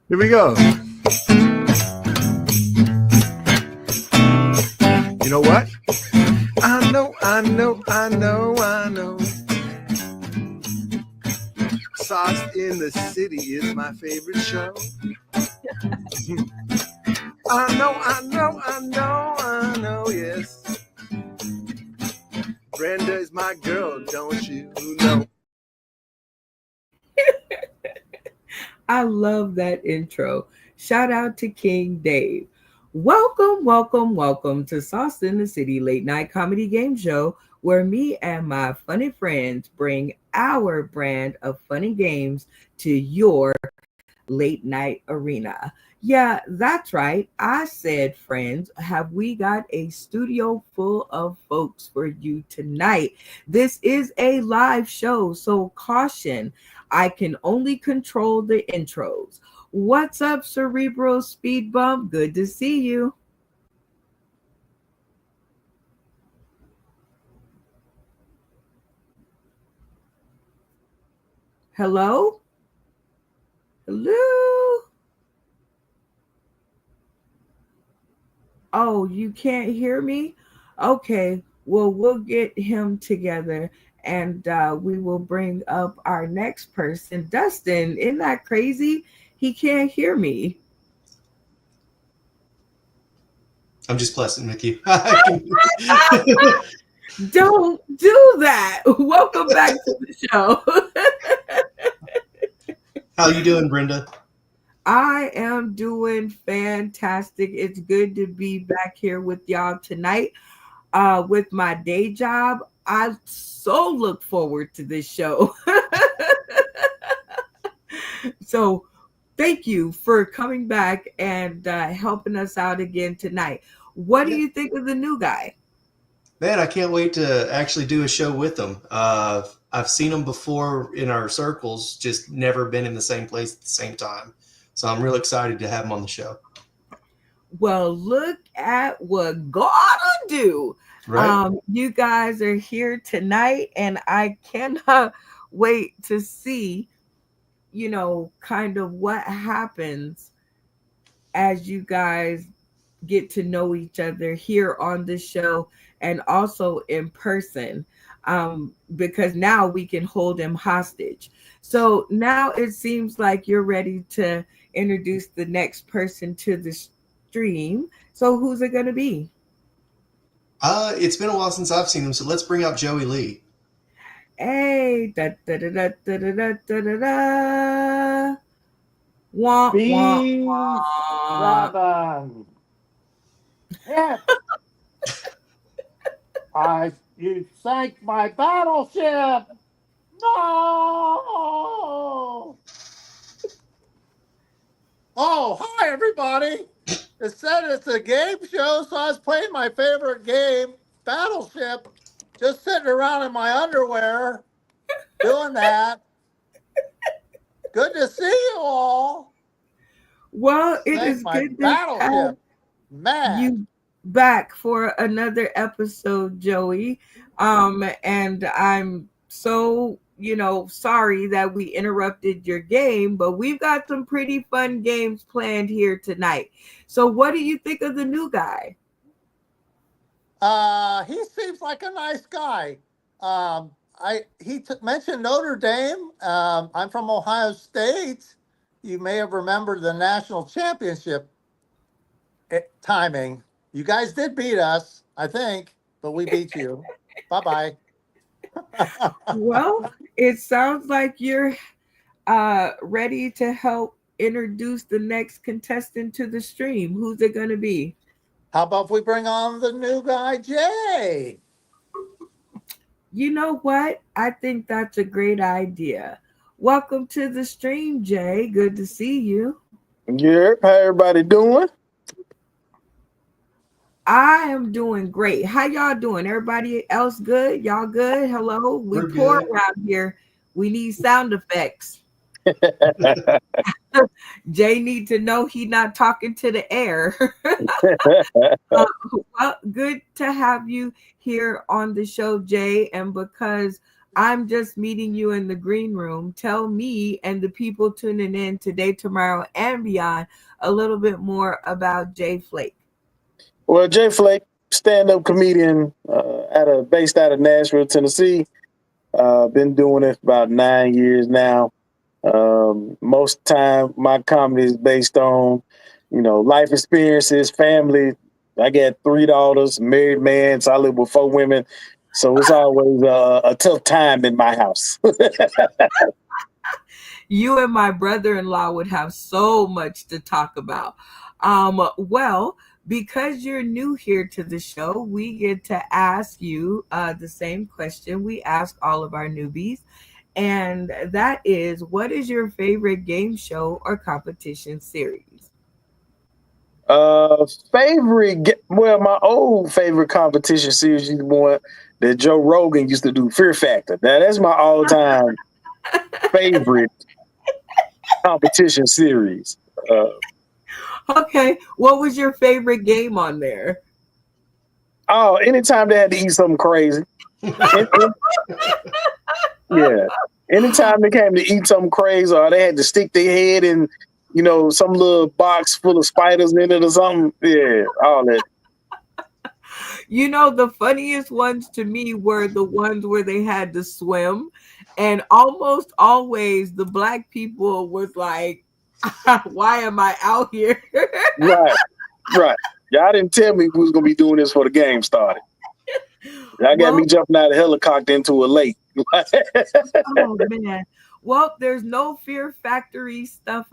Here we go. You know what? I know. Sauce in the City is my favorite show. I know, yes. Brenda is my girl, don't you know? I love that intro. Shout out to King Dave. Welcome to Sauce in the City late night comedy game show where me and my funny friends bring our brand of funny games to your late night arena. Yeah, that's right. I said, friends, have we got a studio full of folks for you tonight? This is a live show, so caution. I can only control the intros. What's up, Cerebral Speed Bump? Good to see you. Hello? Hello? Oh, you can't hear me? Okay, well, we'll get him together and we will bring up our next person. Dustin, isn't that crazy? He can't hear me. I'm just blessing with you. Don't do that. Welcome back to the show. How you doing, Brenda? I am doing fantastic. It's good to be back here with y'all tonight. With my day job, I so look forward to this show. So, thank you for coming back and helping us out again tonight. What do you think of the new guy? Man, I can't wait to actually do a show with them. I've seen them before in our circles, just never been in the same place at the same time. So I'm real excited to have them on the show. Well, look at what God will do. Right. You guys are here tonight, and I cannot wait to see, kind of what happens as you guys get to know each other here on the show and also in person, because now we can hold him hostage. So now it seems like you're ready to introduce the next person to the stream. So who's it going to be? It's been a while since I've seen him, so let's bring up Joey Lee. Hey, da da da da da da da da da da. Wah, wah, wah. Robin. Yeah. You sank my battleship. No. Oh, hi everybody. It said it's a game show, so I was playing my favorite game, Battleship, just sitting around in my underwear, doing that. Good to see you all. Well, it Sank is my good to have battleship. Man. you back for another episode, Joey. And I'm so, sorry that we interrupted your game, but we've got some pretty fun games planned here tonight. So what do you think of the new guy? He seems like a nice guy. He mentioned Notre Dame. I'm from Ohio State. You may have remembered the national championship timing. You guys did beat us, I think, but we beat you. Bye-bye. Well, it sounds like you're ready to help introduce the next contestant to the stream. Who's it going to be? How about if we bring on the new guy, Jay? You know what? I think that's a great idea. Welcome to the stream, Jay. Good to see you. Yeah, how everybody doing? I am doing great. How y'all doing? Everybody else good? Y'all good? Hello? We We're poor good. around here. We need sound effects. Jay need to know he not talking to the air. Well, good to have you here on the show, Jay. And because I'm just meeting you in the green room. Tell me and the people tuning in today, tomorrow, and beyond a little bit more about Jay Flake. Well, Jay Flake, stand-up comedian, based out of Nashville, Tennessee. Been doing it for about 9 years now. Most time, my comedy is based on, life experiences, family. I got 3 daughters, married man, so I live with 4 women. So it's always a tough time in my house. You and my brother-in-law would have so much to talk about. Well, because you're new here to the show, we get to ask you the same question we ask all of our newbies. And that is, what is your favorite game show or competition series? My old favorite competition series is one that Joe Rogan used to do, Fear Factor. Now that's my all-time favorite competition series. Okay, what was your favorite game on there? Anytime they had to eat something crazy. Yeah. Anytime they came to eat something crazy or they had to stick their head in, some little box full of spiders in it or something. Yeah, all that. The funniest ones to me were the ones where they had to swim. And almost always the black people was like, why am I out here? Right. Y'all didn't tell me we was going to be doing this before the game started. Y'all got me jumping out of a helicopter into a lake. Oh, man. Well, there's no Fear Factory stuff.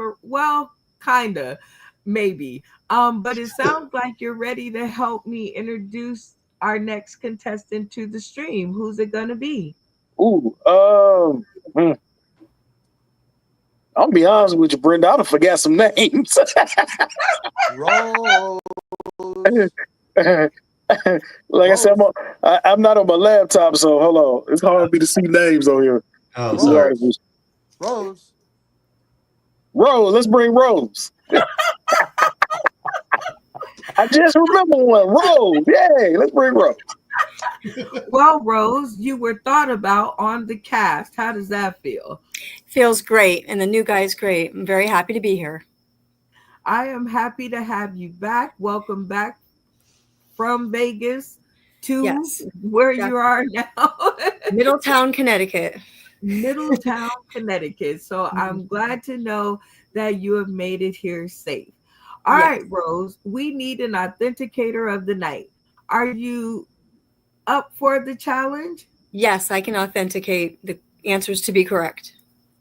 Kind of, maybe. But it sounds like you're ready to help me introduce our next contestant to the stream. Who's it going to be? Ooh, I'll be honest with you, Brenda. I done forgot some names. Rose. Like I said, I'm not on my laptop, so hold on. It's hard for me to see names on here. Oh, sorry. Rose. Let's bring Rose. I just remember one. Rose. Yay, let's bring Rose. Well, Rose, you were thought about on the cast. How does that feel? Feels great, and the new guy's great. I'm very happy to be here. I am happy to have you back. Welcome back from Vegas to where you are now. Middletown, Connecticut. Middletown, Connecticut. So I'm glad to know that you have made it here safe. All right, Rose, we need an authenticator of the night. Are you up for the challenge? Yes, I can authenticate the answers to be correct.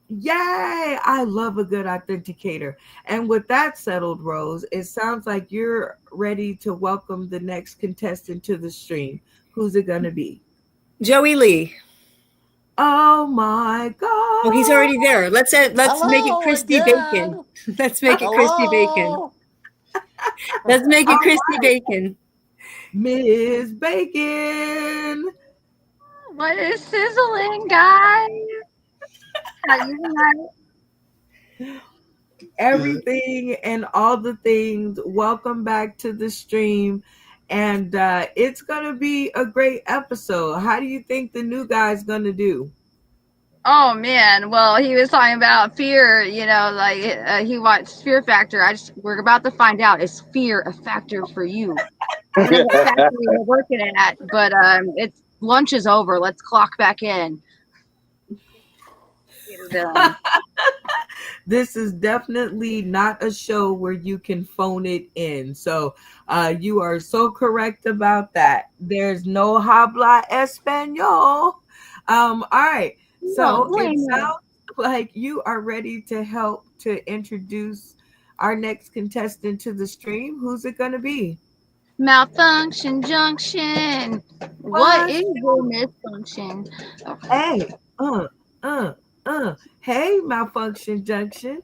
Yay! I love a good authenticator. And with that settled, Rose, it sounds like you're ready to welcome the next contestant to the stream. Who's it going to be? Joey Lee. Oh my God. Oh, he's already there. Let's make it Christy again. Bacon. Let's make it Christy Bacon. Let's make it Christy Bacon. Miss Bacon. What is sizzling, guys? How you tonight? Everything and all the things. Welcome back to the stream. And it's going to be a great episode. How do you think the new guy's going to do? Oh man, well he was talking about fear. He watched Fear Factor. We're about to find out, is fear a factor for you? I don't know what factory we're working at, but it's lunch is over. Let's clock back in. This is definitely not a show where you can phone it in. So you are so correct about that. There's no habla español. All right. So it sounds like you are ready to help to introduce our next contestant to the stream. Who's it going to be? Malfunction junction. What is your misfunction? Hey, Hey, Malfunction Junction.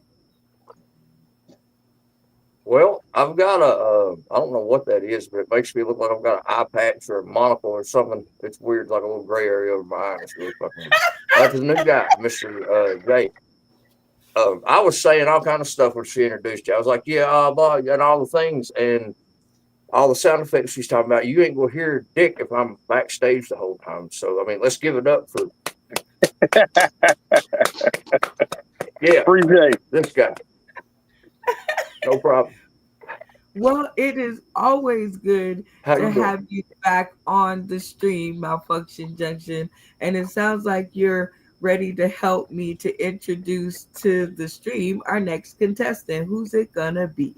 Well, I've got I don't know what that is, but it makes me look like I've got an eye patch or a monocle or something. It's weird, like a little gray area over my eye. It's really fucking weird. That's the new guy, Mr. Jay. I was saying all kind of stuff when she introduced you. I was like, yeah, blah, and all the things and all the sound effects she's talking about. You ain't gonna hear dick if I'm backstage the whole time. So, I mean, let's give it up for Yeah, Appreciate. this guy. No problem. Well, it is always good How to you doing? have you back on the stream, Malfunction Junction. And it sounds like you're ready to help me to introduce to the stream our next contestant. Who's it gonna be?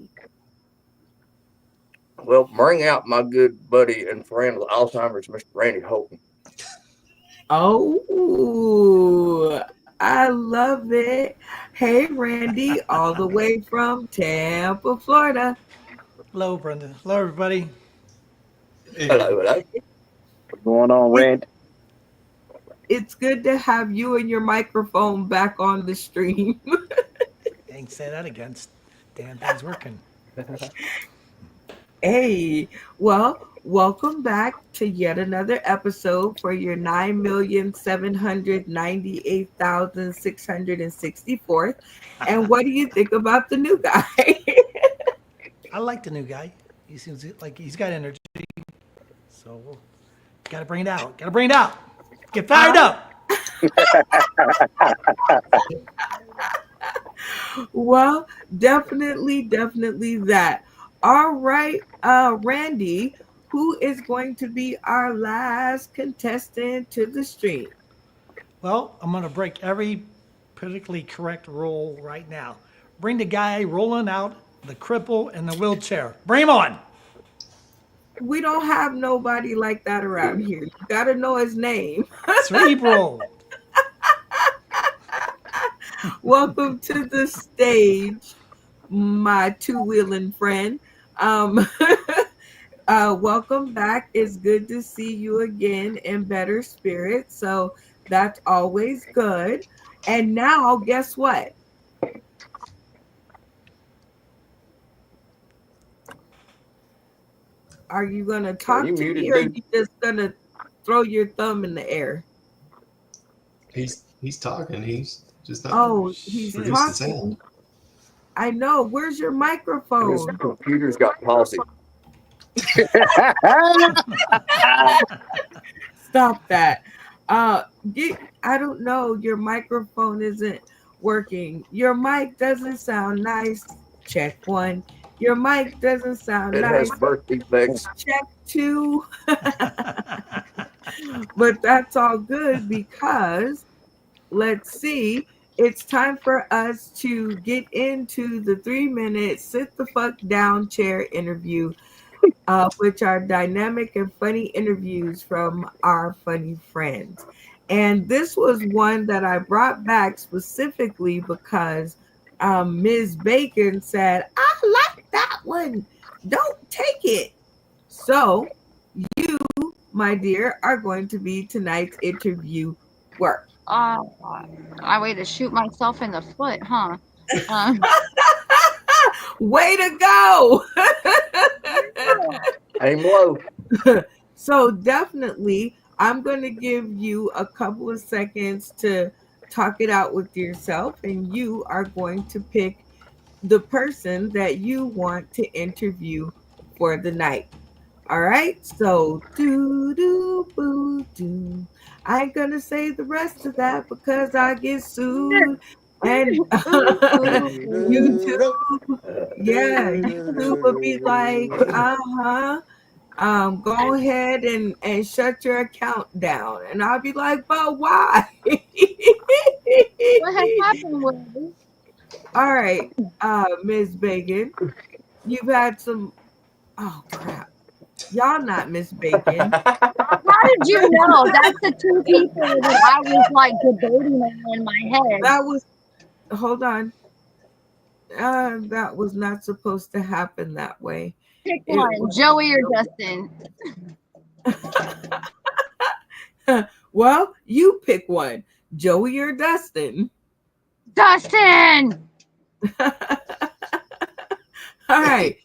Well, bring out my good buddy and friend with Alzheimer's, Mr. Randy Holton. Oh, I love it. Hey, Randy, all the way from Tampa, Florida. Hello, Brenda. Hello, everybody. Hello, hello. What's going on, Rand? It's good to have you and your microphone back on the stream. Dang, say that again. Damn thing's working. Hey, well, welcome back to yet another episode for your 9,798,664th. And what do you think about the new guy? I like the new guy. He seems like he's got energy. So we'll gotta bring it out. Gotta bring it out. Get fired up. Well, definitely that. All right, Randy, who is going to be our last contestant to the stream? Well, I'm gonna break every politically correct rule right now. Bring the guy rolling out, the cripple and the wheelchair. Bring him on. We don't have nobody like that around here. You got to know his name. Cerebral. Welcome to the stage, my two-wheeling friend. Welcome back. It's good to see you again in better spirits. So that's always good. And now, guess what? Are you going to talk you to muted, me, or are dude? you just going to throw your thumb in the air? He's talking. He's just not Oh, he's producing talking. sound. I know. Where's your His microphone? computer's got palsy. Stop that. I don't know. Your microphone isn't working. Your mic doesn't sound nice. Check one. Your mic doesn't sound It has nice. birth defects. Check two. But that's all good because let's see. It's time for us to get into the 3-minute sit the fuck down chair interview, which are dynamic and funny interviews from our funny friends. And this was one that I brought back specifically because Ms. Bacon said, I like that one. Don't take it. So you, my dear, are going to be tonight's interview work. I way to shoot myself in the foot, huh? Way to go. Aim low. So definitely, I'm going to give you a couple of seconds to talk it out with yourself, and you are going to pick the person that you want to interview for the night. All right, so do. I ain't gonna say the rest of that because I get sued. And YouTube, yeah, YouTube would be like, go ahead and shut your account down. And I'll be like, but why? What has happened, Willie? All right, Ms. Bacon, you've had some, oh crap. Y'all not Miss Bacon. How did you know? That's the two people that I was like debating in my head. That was, hold on. That was not supposed to happen that way. Pick one, Joey or Dustin. Well, you pick one, Joey or Dustin. Dustin! All right.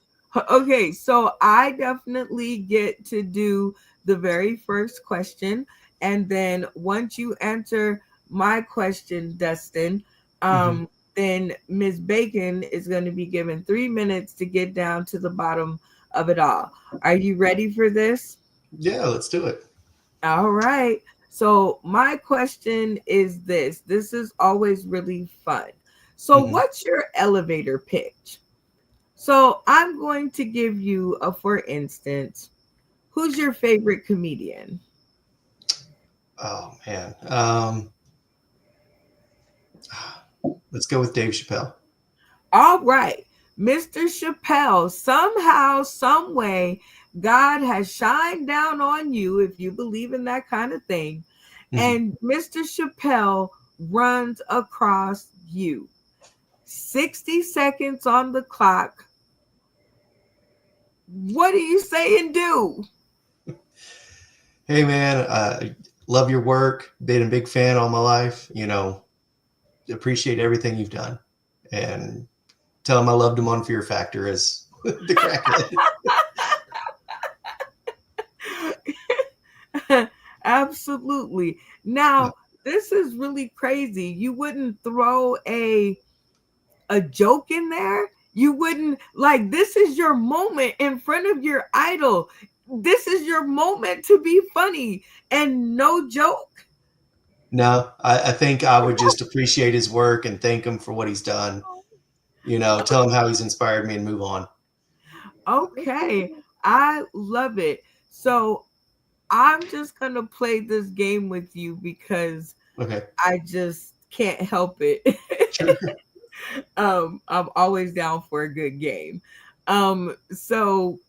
Okay, so I definitely get to do the very first question. And then once you answer my question, Dustin, then Ms. Bacon is going to be given 3 minutes to get down to the bottom of it all. Are you ready for this? Yeah, let's do it. All right. So my question is this. This is always really fun. So Mhm. what's your elevator pitch? So I'm going to give you a for instance, who's your favorite comedian? Oh man. Let's go with Dave Chappelle. All right. Mr. Chappelle, somehow, some way, God has shined down on you, if you believe in that kind of thing. Mhm. And Mr. Chappelle runs across you. 60 seconds on the clock. What do you say and do? Hey man, love your work. Been a big fan all my life. Appreciate everything you've done, and tell him I loved him on Fear Factor as the crackhead. Absolutely. Now, this is really crazy. You wouldn't throw a joke in there. You wouldn't, like, this is your moment in front of your idol. This is your moment to be funny and no joke. No, I think I would just appreciate his work and thank him for what he's done. Tell him how he's inspired me and move on. Okay. I love it. So I'm just going to play this game with you because Okay. I just can't help it. Sure. I'm always down for a good game. So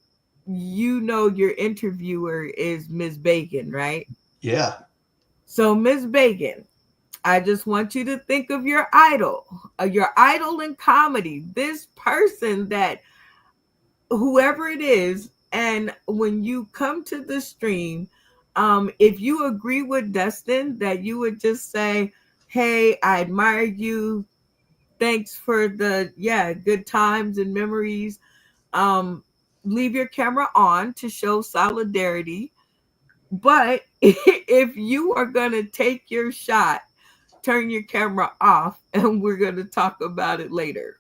your interviewer is Ms. Bacon, right? Yeah. So Ms. Bacon, I just want you to think of your idol in comedy, this person that whoever it is, and when you come to the stream, if you agree with Dustin that you would just say, hey, I admire you, thanks for the good times and memories. Leave your camera on to show solidarity. But if you are going to take your shot, turn your camera off and we're going to talk about it later.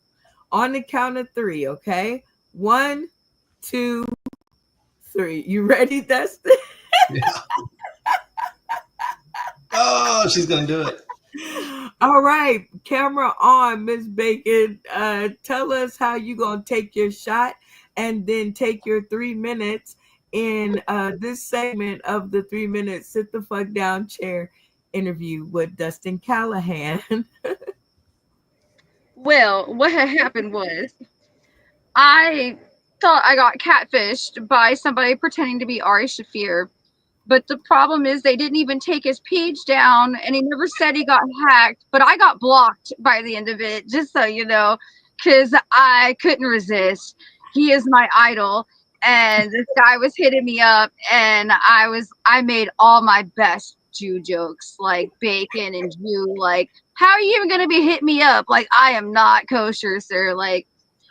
On the count of 3, okay? 1, 2, 3. You ready, Dustin? Yeah. Oh, she's going to do it. All right, camera on, Miss Bacon. Tell us how you gonna take your shot, and then take your 3 minutes in this segment of the 3 minute sit the fuck down chair interview with Dustin Callahan. Well, what had happened was I thought I got catfished by somebody pretending to be Ari Shafir. But the problem is they didn't even take his page down, and he never said he got hacked. But I got blocked by the end of it, just so you know, because I couldn't resist. He is my idol, and this guy was hitting me up, and I made all my best Jew jokes, like bacon and Jew. Like, how are you even gonna be hitting me up? Like, I am not kosher, sir. Like,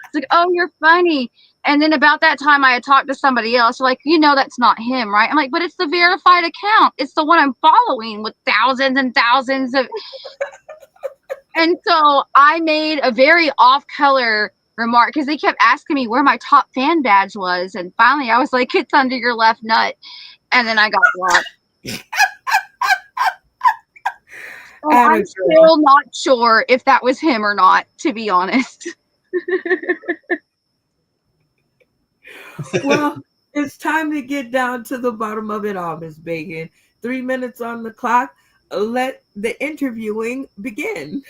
it's like, oh, you're funny. And then about that time, I had talked to somebody else. Like, that's not him, right? I'm like, but it's the verified account. It's the one I'm following with thousands and thousands of. And so I made a very off-color remark because they kept asking me where my top fan badge was. And finally, I was like, it's under your left nut. And then I got blocked. And I'm still not sure if that was him or not, to be honest. Well, it's time to get down to the bottom of it all, Miss Bacon. 3 minutes on the clock. Let the interviewing begin.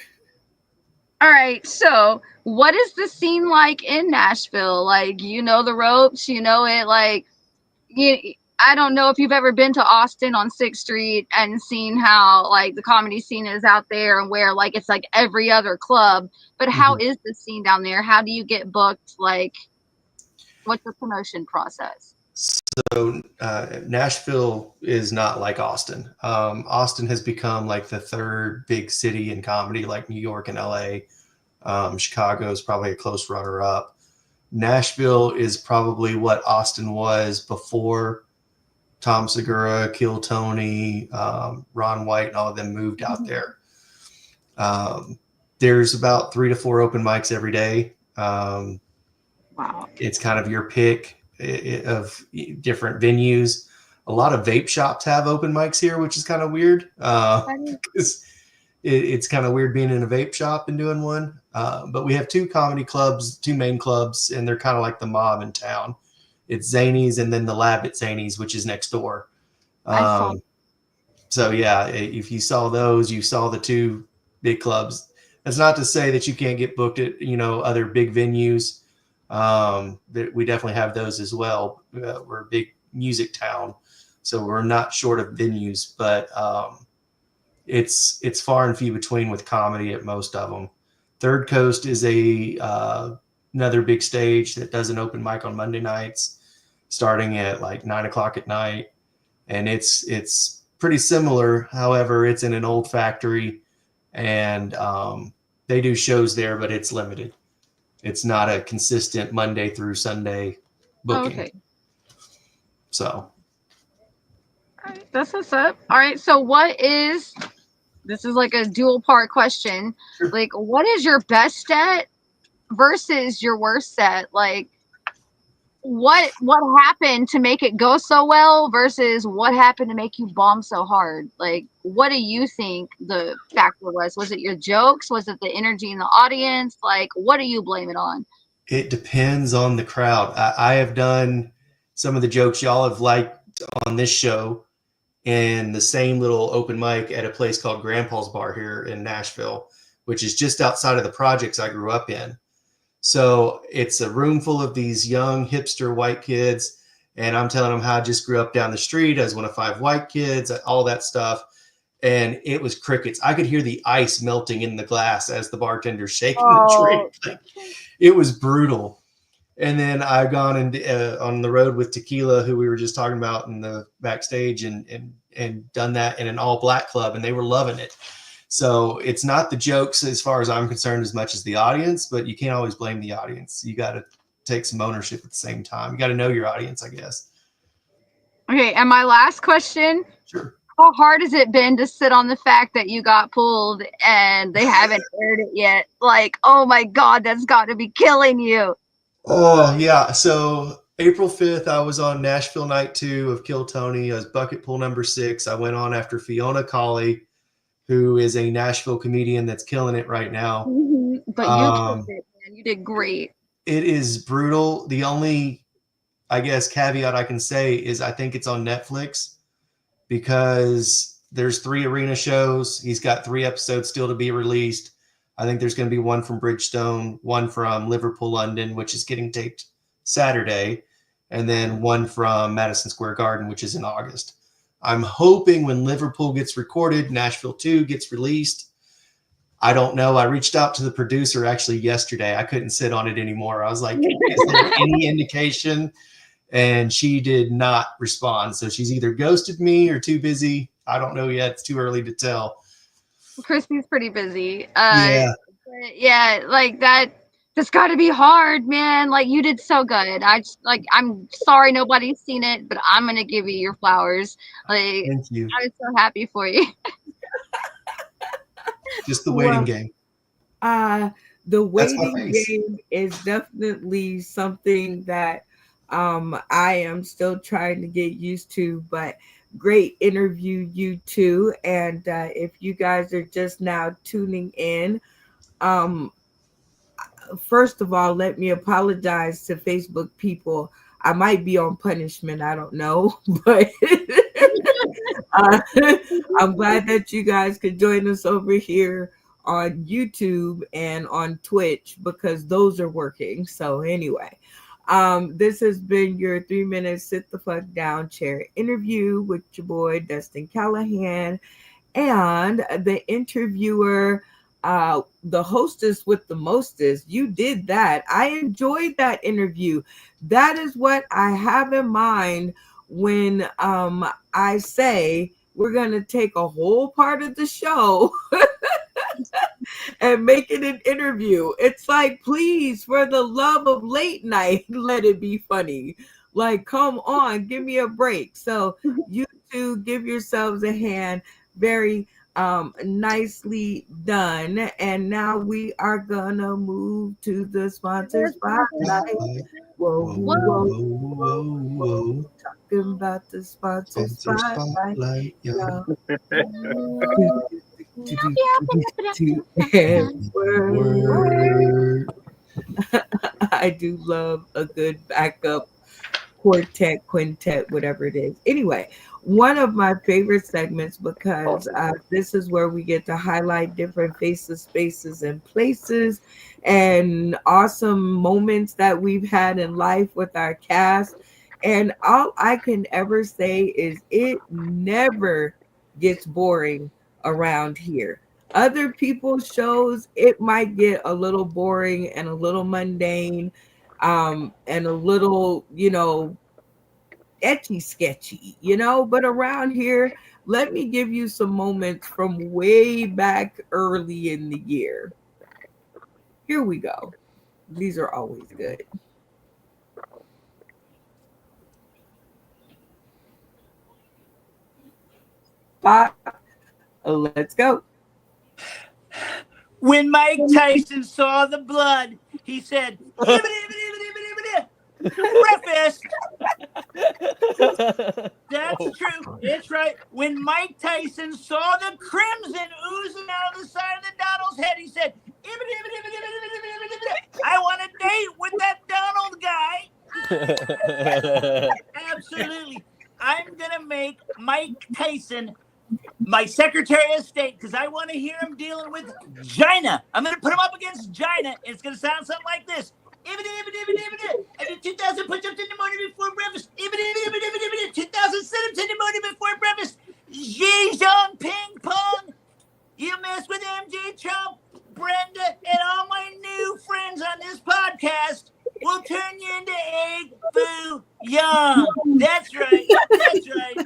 All right, so what is the scene like in Nashville? Like, the ropes, it, like, I don't know if you've ever been to Austin on 6th Street and seen how, like, the comedy scene is out there and where, like, it's like every other club. But how is the scene down there? How do you get booked? Like, what's the promotion process? So Nashville is not like Austin. Austin has become like the 3rd big city in comedy, like New York and LA. Chicago is probably a close runner-up. Nashville is probably what Austin was before Tom Segura, Kill Tony, Ron White, and all of them moved out there. There's about 3 to 4 open mics every day. Wow. It's kind of your pick of different venues. A lot of vape shops have open mics here, which is kind of weird. Because it's kind of weird being in a vape shop and doing one. But we have 2 comedy clubs, 2 main clubs, and they're kind of like the mob in town. It's Zany's and then the Lab at Zany's, which is next door. I saw. So yeah, if you saw those, you saw the 2 big clubs. That's not to say that you can't get booked at, other big venues. We definitely have those as well. We're a big music town, so we're not short of venues, but it's far and few between with comedy at most of them. Third Coast is another big stage that does an open mic on Monday nights, starting at like 9:00 at night, and it's pretty similar. However, it's in an old factory, and they do shows there, but it's limited. It's not a consistent Monday through Sunday booking. Okay. So. All right, that's what's up. All right, so this is like a dual part question. Sure. Like, what is your best set versus your worst set? Like, what happened to make it go so well versus what happened to make you bomb so hard? Like, what do you think the factor was? Was it your jokes? Was it the energy in the audience? Like, what do you blame it on? It depends on the crowd. I have done some of the jokes y'all have liked on this show in the same little open mic at a place called Grandpa's Bar here in Nashville, which is just outside of the projects I grew up in. So it's a room full of these young hipster white kids, and I'm telling them how I just grew up down the street as one of 5 white kids, all that stuff. And it was crickets. I could hear the ice melting in the glass as the bartender's shaking the drink. Like, it was brutal. And then I've gone on the road with Tequila, who we were just talking about in the backstage, and done that in an all black club, and they were loving it. So it's not the jokes as far as I'm concerned as much as the audience, but you can't always blame the audience. You got to take some ownership at the same time. You got to know your audience, I guess. Okay, and my last question. Sure. How hard has it been to sit on the fact that you got pulled and they haven't aired it yet? Like, oh my God, that's got to be killing you. Oh, yeah. So April 5th, I was on Nashville Night 2 of Kill Tony. I was bucket pool number 6. I went on after Fiona Colley, who is a Nashville comedian that's killing it right now. Mm-hmm. But you killed it, man. You did great. It is brutal. The only, I guess, caveat I can say is I think it's on Netflix because there's 3 arena shows. He's got 3 episodes still to be released. I think there's going to be one from Bridgestone, one from Liverpool, London, which is getting taped Saturday, and then one from Madison Square Garden, which is in August. I'm hoping when Liverpool gets recorded, Nashville 2 gets released. I don't know. I reached out to the producer actually yesterday. I couldn't sit on it anymore. I was like, is there any indication? And she did not respond. So she's either ghosted me or too busy. I don't know yet. It's too early to tell. Christy's pretty busy. Yeah. Yeah, like that's got to be hard, man. Like, you did so good. I'm sorry nobody's seen it, but I'm going to give you your flowers. Like, thank you. I was so happy for you. Just the waiting game. The waiting game is definitely something that I am still trying to get used to, but great interview, you two. And if you guys are just now tuning in, first of all, let me apologize to Facebook people. I might be on punishment. I don't know, but I'm glad that you guys could join us over here on YouTube and on Twitch because those are working. So anyway, this has been your 3-minute sit the fuck down chair interview with your boy Dustin Callahan and the interviewer, the hostess with the mostest. You did that. I enjoyed that interview. That is what I have in mind when I say we're going to take a whole part of the show and make it an interview. It's like, please, for the love of late night, let it be funny. Like, come on, give me a break. So you two give yourselves a hand. Very Nicely done. And now we are gonna move to the sponsor spotlight. Whoa, Whoa, whoa, whoa, whoa, whoa, whoa. whoa. Talking about the sponsor Sponsor spotlight. spotlight, yo. And Word. I do love a good backup quartet, quintet, whatever it is. Anyway, one of my favorite segments because this is where we get to highlight different faces, spaces, and places and awesome moments that we've had in life with our cast. And all I can ever say is it never gets boring around here. Other people's shows, it might get a little boring and a little mundane, and a little, etchy sketchy, but around here, let me give you some moments from way back early in the year. Here we go. These are always good. Pop, let's go. When Mike Tyson saw the blood, he said, breakfast. That's true. It's right. When Mike Tyson saw the crimson oozing out of the side of the Donald's head, he said, I want a date with that Donald guy. Absolutely. I'm going to make Mike Tyson my Secretary of State because I want to hear him dealing with Gina. I'm going to put him up against Gina. And it's going to sound something like this. I did 2,000 push-ups in the morning before breakfast. 2,000 sit-ups in the morning before breakfast. Zhang ping pong. You mess with MJ Trump, Brenda, and all my new friends on this podcast. We'll turn you into egg foo young. That's right. That's right.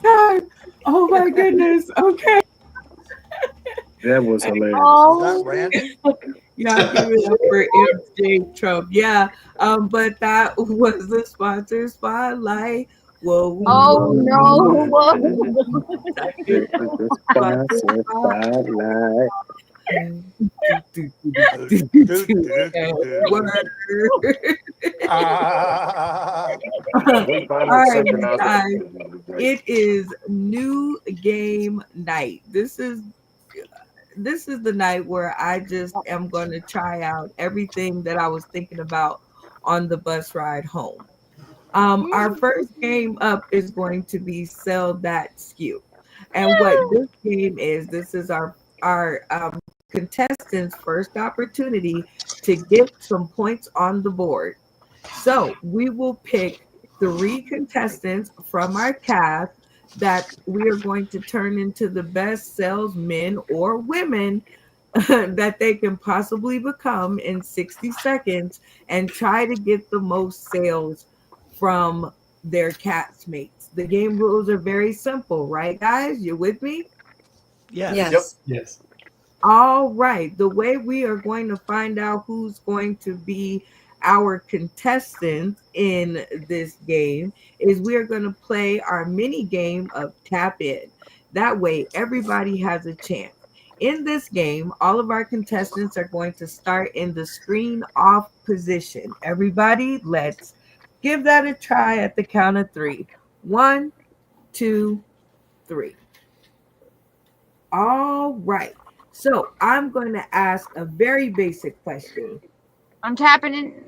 God. Oh my goodness. Okay. That was hilarious. Is that Randy? Y'all give it up for MJ Trump. Yeah. But that was the sponsor spotlight. Whoa. Oh no! This is the sponsor spotlight. All right, guys. It is new game night. This is the night where I just am going to try out everything that I was thinking about on the bus ride home. Our first game up is going to be Sell That Skew. And what this game is, this is our contestants' first opportunity to get some points on the board. So we will pick 3 contestants from our cast that we are going to turn into the best salesmen or women that they can possibly become in 60 seconds and try to get the most sales from their castmates. The game rules are very simple, right, guys? You with me? Yes. Yes. All right. The way we are going to find out who's going to be our contestants in this game is we are going to play our mini game of Tap In. That way, everybody has a chance. In this game, all of our contestants are going to start in the screen off position. Everybody, let's give that a try at the count of 3. 1, 2, 3. All right. So I'm going to ask a very basic question. I'm tapping in.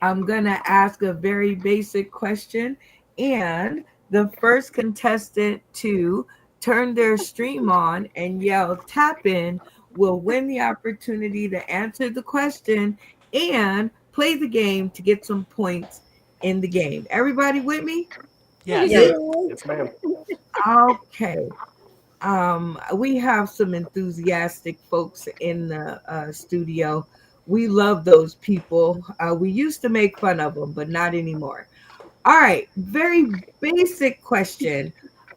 I'm going to ask a very basic question. And the first contestant to turn their stream on and yell tap in will win the opportunity to answer the question and play the game to get some points in the game. Everybody with me? Yes. Yes, ma'am. Okay. We have some enthusiastic folks in the studio. We love those people. We used to make fun of them, but not anymore. All right, very basic question.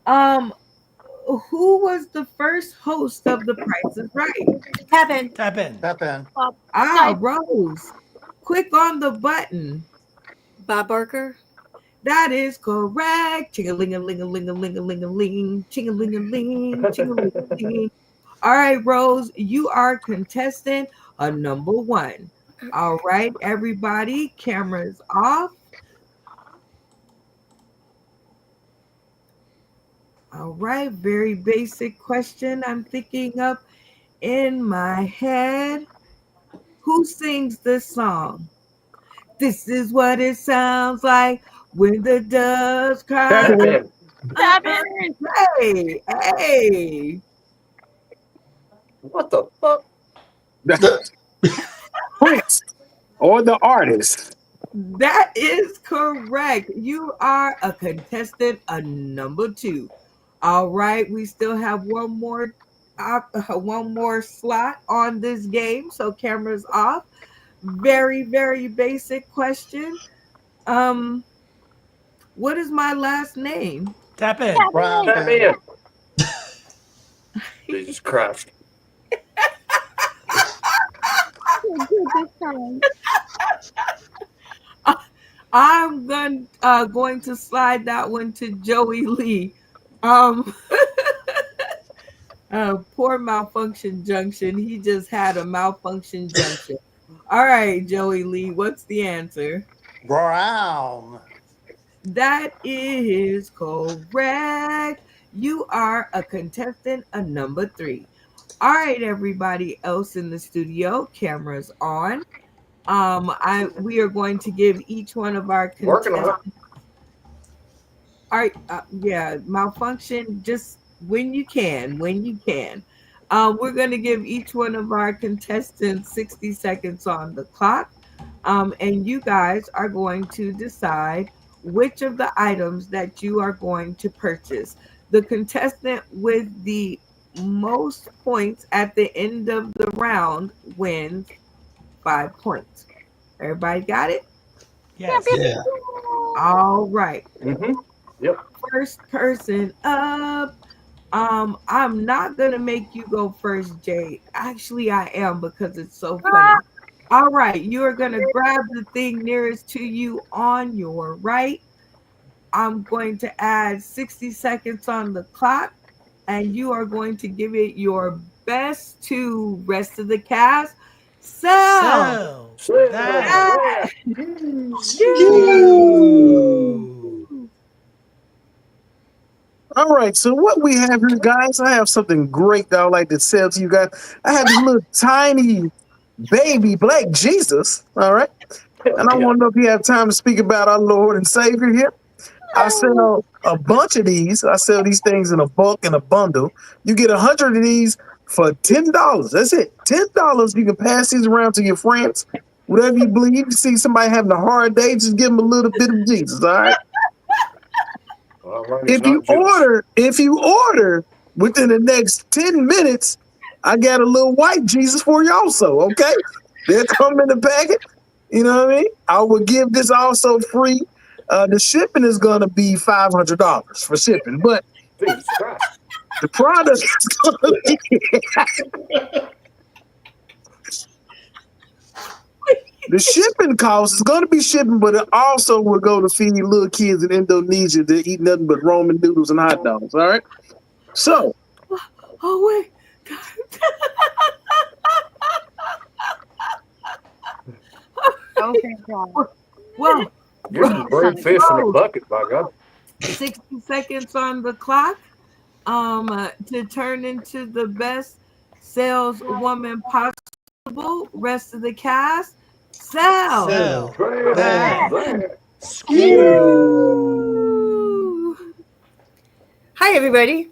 Who was the first host of The Price is Right? Tap in. Tap in. Step in. Rose. Click on the button. Bob Barker. That is correct. Ching-a-ling-a-ling-a-ling-a-ling-a-ling-a-ling. Ching-a-ling-a-ling, ching-a-ling-a-ling. All right, Rose, you are contestant number 1. All right, everybody, cameras off. All right, very basic question I'm thinking up in my head. Who sings this song? This is what it sounds like when the doves cry. Tap in. Tap in. Hey, hey. What the fuck? Prince or the artist. That is correct. You are a contestant number 2. All right, we still have one more slot on this game, so cameras off. Very, very basic question. What is my last name? Tap in. Brown. Tap in. Jesus Christ. I'm going to slide that one to Joey Lee. Poor malfunction junction. He just had a malfunction junction. All right, Joey Lee, what's the answer? Brown. That is correct. You are a contestant number 3. All right, everybody else in the studio, cameras on. We are going to give each one of our Working on it. contestants. All right, yeah, malfunction. Just when you can. We're going to give each one of our contestants 60 seconds on the clock, and you guys are going to decide which of the items that you are going to purchase. The contestant with the most points at the end of the round wins 5 points. Everybody got it? Yes. Yeah. All right. Mm-hmm. Yep. First person up. I'm not gonna make you go first, Jay. Actually, I am because it's so funny. All right, you are gonna grab the thing nearest to you on your right. I'm going to add 60 seconds on the clock, and you are going to give it your best to rest of the cast. Sell. So that All right, so what we have here, guys, I have something great that I would like to sell to you guys. I have this little tiny baby black Jesus, all right? And I want to know if you have time to speak about our Lord and Savior here. I sell a bunch of these. I sell these things in a bulk, in a bundle. You get 100 of these for $10. That's it, $10. You can pass these around to your friends. Whatever you believe, you see somebody having a hard day, just give them a little bit of Jesus, all right? If you order within the next 10 minutes, I got a little white Jesus for you also, okay? They'll come in the packet. You know what I mean? I will give this also free. The shipping is going to be $500 for shipping, but the product is going to be... The shipping cost is going to be shipping, but it also will go to feed little kids in Indonesia that eat nothing but Roman noodles and hot dogs. All right. So. Oh wait. Okay. Well, you're some brave fish in a bucket, by God. 60 seconds on the clock. To turn into the best saleswoman possible. Rest of the cast. Sell. Hi, everybody.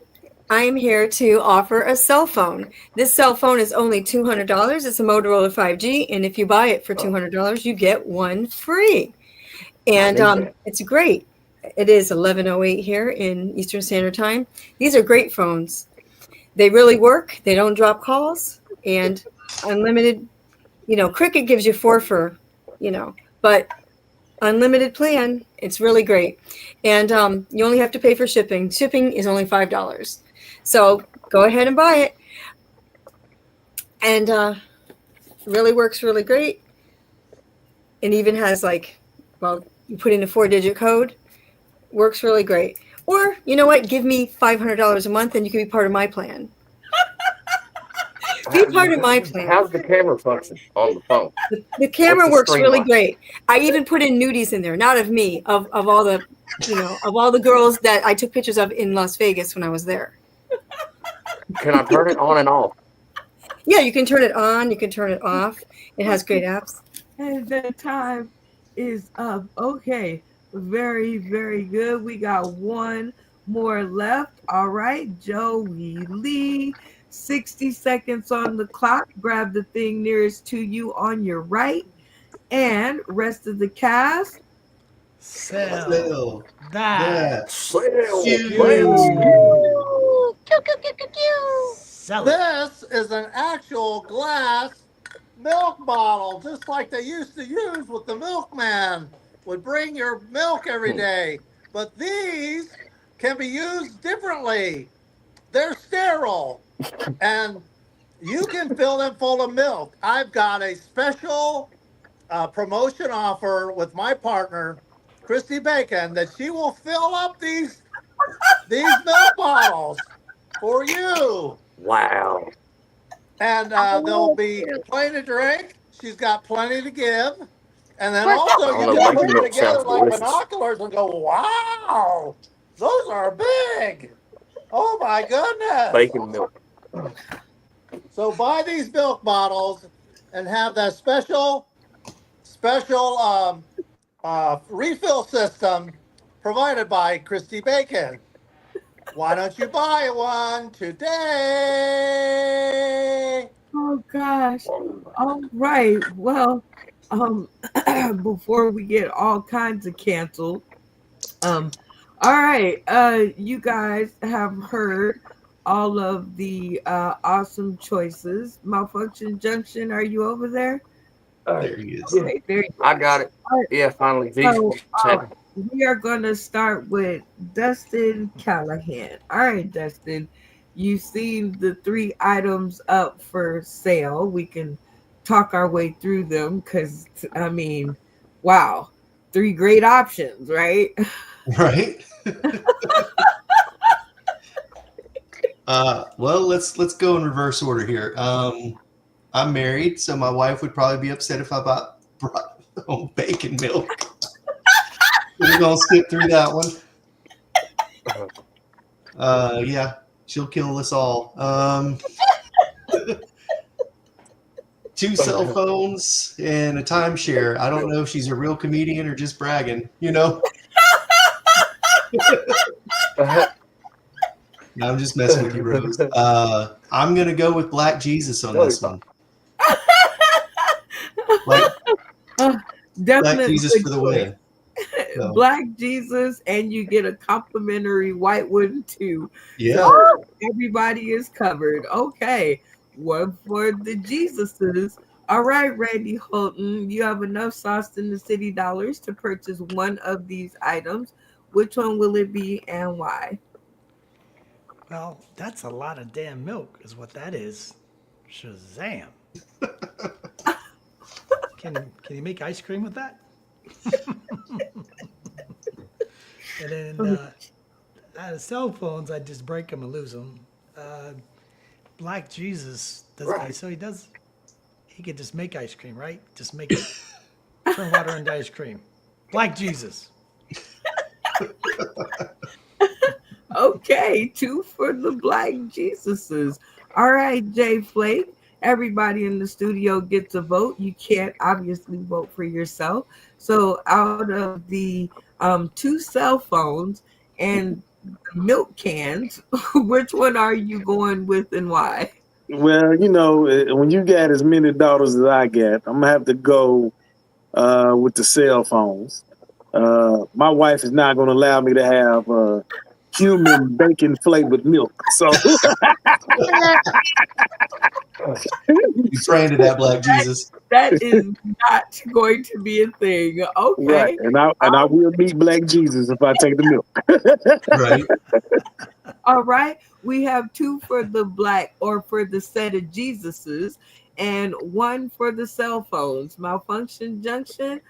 I'm here to offer a cell phone. This cell phone is only $200. It's a Motorola 5G, and if you buy it for $200, you get one free. And it's great. It is 11:08 here in Eastern Standard Time. These are great phones. They really work. They don't drop calls, and unlimited. Cricket gives you 4 for, but unlimited plan. It's really great, and you only have to pay for shipping. Shipping is only $5. So go ahead and buy it, and it really works really great. It even has you put in a 4-digit code, Works really great. Or, you know what? Give me $500 a month and you can be part of my plan. Be part of my plan. How's the camera function on the phone? The camera What's the works screen really like? great. I even put in nudies in there, not of me, of all the, of all the girls that I took pictures of in Las Vegas when I was there. Can I turn it on and off? Yeah, you can turn it on, you can turn it off. It has great apps. And the time is up. Okay, very, very good. We got one more left. All right, Joey Lee, 60 seconds on the clock. Grab the thing nearest to you on your right. And rest of the cast. Sell. That. Sell. Sell it. This is an actual glass milk bottle, just like they used to use with the milkman would bring your milk every day. But these can be used differently. They're sterile, and you can fill them full of milk. I've got a special promotion offer with my partner, Christy Bacon, that she will fill up these milk bottles for you. Wow. And there'll be plenty to drink. She's got plenty to give. And then also you can put them together like binoculars and go, wow, those are big. Oh my goodness. Bacon milk. So buy these milk bottles and have that special refill system provided by Christy Bacon. Why don't you buy one today? Oh gosh. All right. Well, before we get all kinds of canceled, all right. You guys have heard all of the awesome choices. Malfunction Junction, are you over there? There he is. Okay, there you go. I got it. Yeah, finally. So, we are going to start with Dustin Callahan. All right, Dustin, you've seen the 3 items up for sale. We can talk our way through them because, I mean, wow, 3 great options, right? Right. Well, let's go in reverse order here. I'm married, so my wife would probably be upset if I brought home bacon milk. We're gonna skip through that one. Yeah, she'll kill us all. 2 cell phones and a timeshare. I don't know if she's a real comedian or just bragging, No, I'm just messing with you, Rose. I'm gonna go with Black Jesus on this one. Definitely Black Jesus for the win. So. Black Jesus, and you get a complimentary white one too. Yeah. So everybody is covered. Okay. One for the Jesuses. All right, Randy Holton, you have enough sauce in the city dollars to purchase one of these items. Which one will it be and why? Well, that's a lot of damn milk, is what that is. Shazam. Can you make ice cream with that? And then out of cell phones, I just break them and lose them. Black Jesus, he could just make ice cream, right? Just make it, turn water into ice cream. Black Jesus. Okay, 2 for the Black Jesuses. All right, Jay Flake. Everybody in the studio gets a vote. You can't obviously vote for yourself. So out of the 2 cell phones and milk cans, which one are you going with and why? Well, when you got as many daughters as I got, I'm going to have to go with the cell phones. My wife is not going to allow me to have human bacon flavored milk. So you praying to that Black Jesus. That is not going to be a thing. Okay. Right. And I will meet Black Jesus if I take the milk. Right. All right. We have 2 for the Black or for the set of Jesuses and 1 for the cell phones. Malfunction Junction.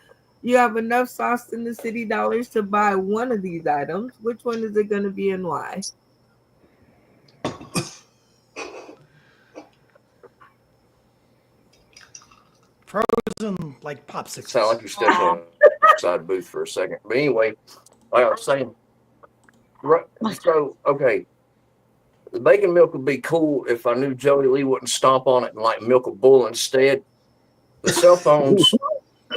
You have enough sauce in the city dollars to buy one of these items. Which one is it going to be and why? Frozen like Sound popsicles. like you stepped in a side booth for a second. But anyway, like I was saying, right, so okay, the bacon milk would be cool if I knew Joey Lee wouldn't stomp on it and like milk a bull instead. The cell phones,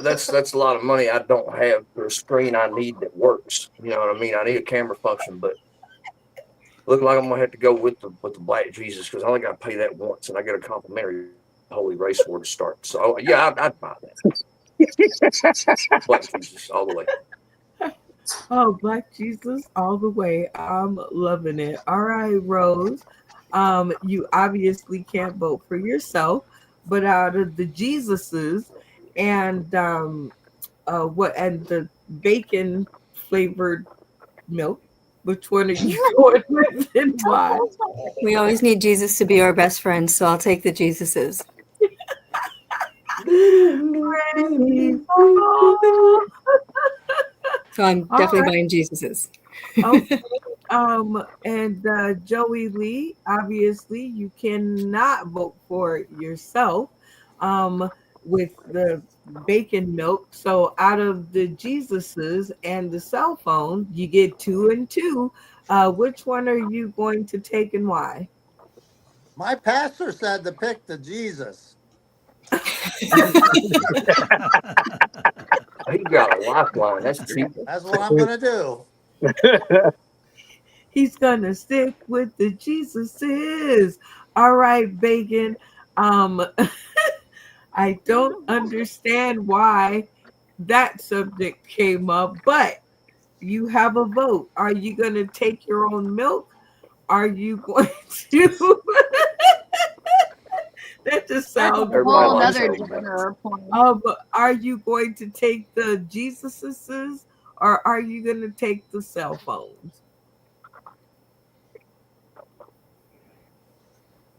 that's a lot of money I don't have for a screen I need that works. You know what I mean? I need a camera function, but looking like I'm gonna have to go with the Black Jesus because I only got to pay that once, and I get a complimentary Holy Race War to start. So yeah, I'd buy that. Black Jesus all the way. Oh, Black Jesus all the way. I'm loving it. All right, Rose. You obviously can't vote for yourself, but out of the Jesuses and the bacon flavored milk, which one are you going with and why? We always need Jesus to be our best friend, so I'll take the Jesuses. So I'm definitely buying Jesuses. Okay. And Joey Lee, obviously, you cannot vote for yourself with the bacon milk. So out of the Jesuses and the cell phone, you get 2 and 2. Which one are you going to take and why? My pastor said to pick the Jesus. He got a lifeline. That's cheap. That's what I'm gonna do. He's gonna stick with the Jesuses. All right, Bacon. I don't understand why that subject came up, but you have a vote. Are you gonna take your own milk? Are you going to? That just That's a sounds whole wrong. other dinner point. But are you going to take the Jesuses or are you going to take the cell phones?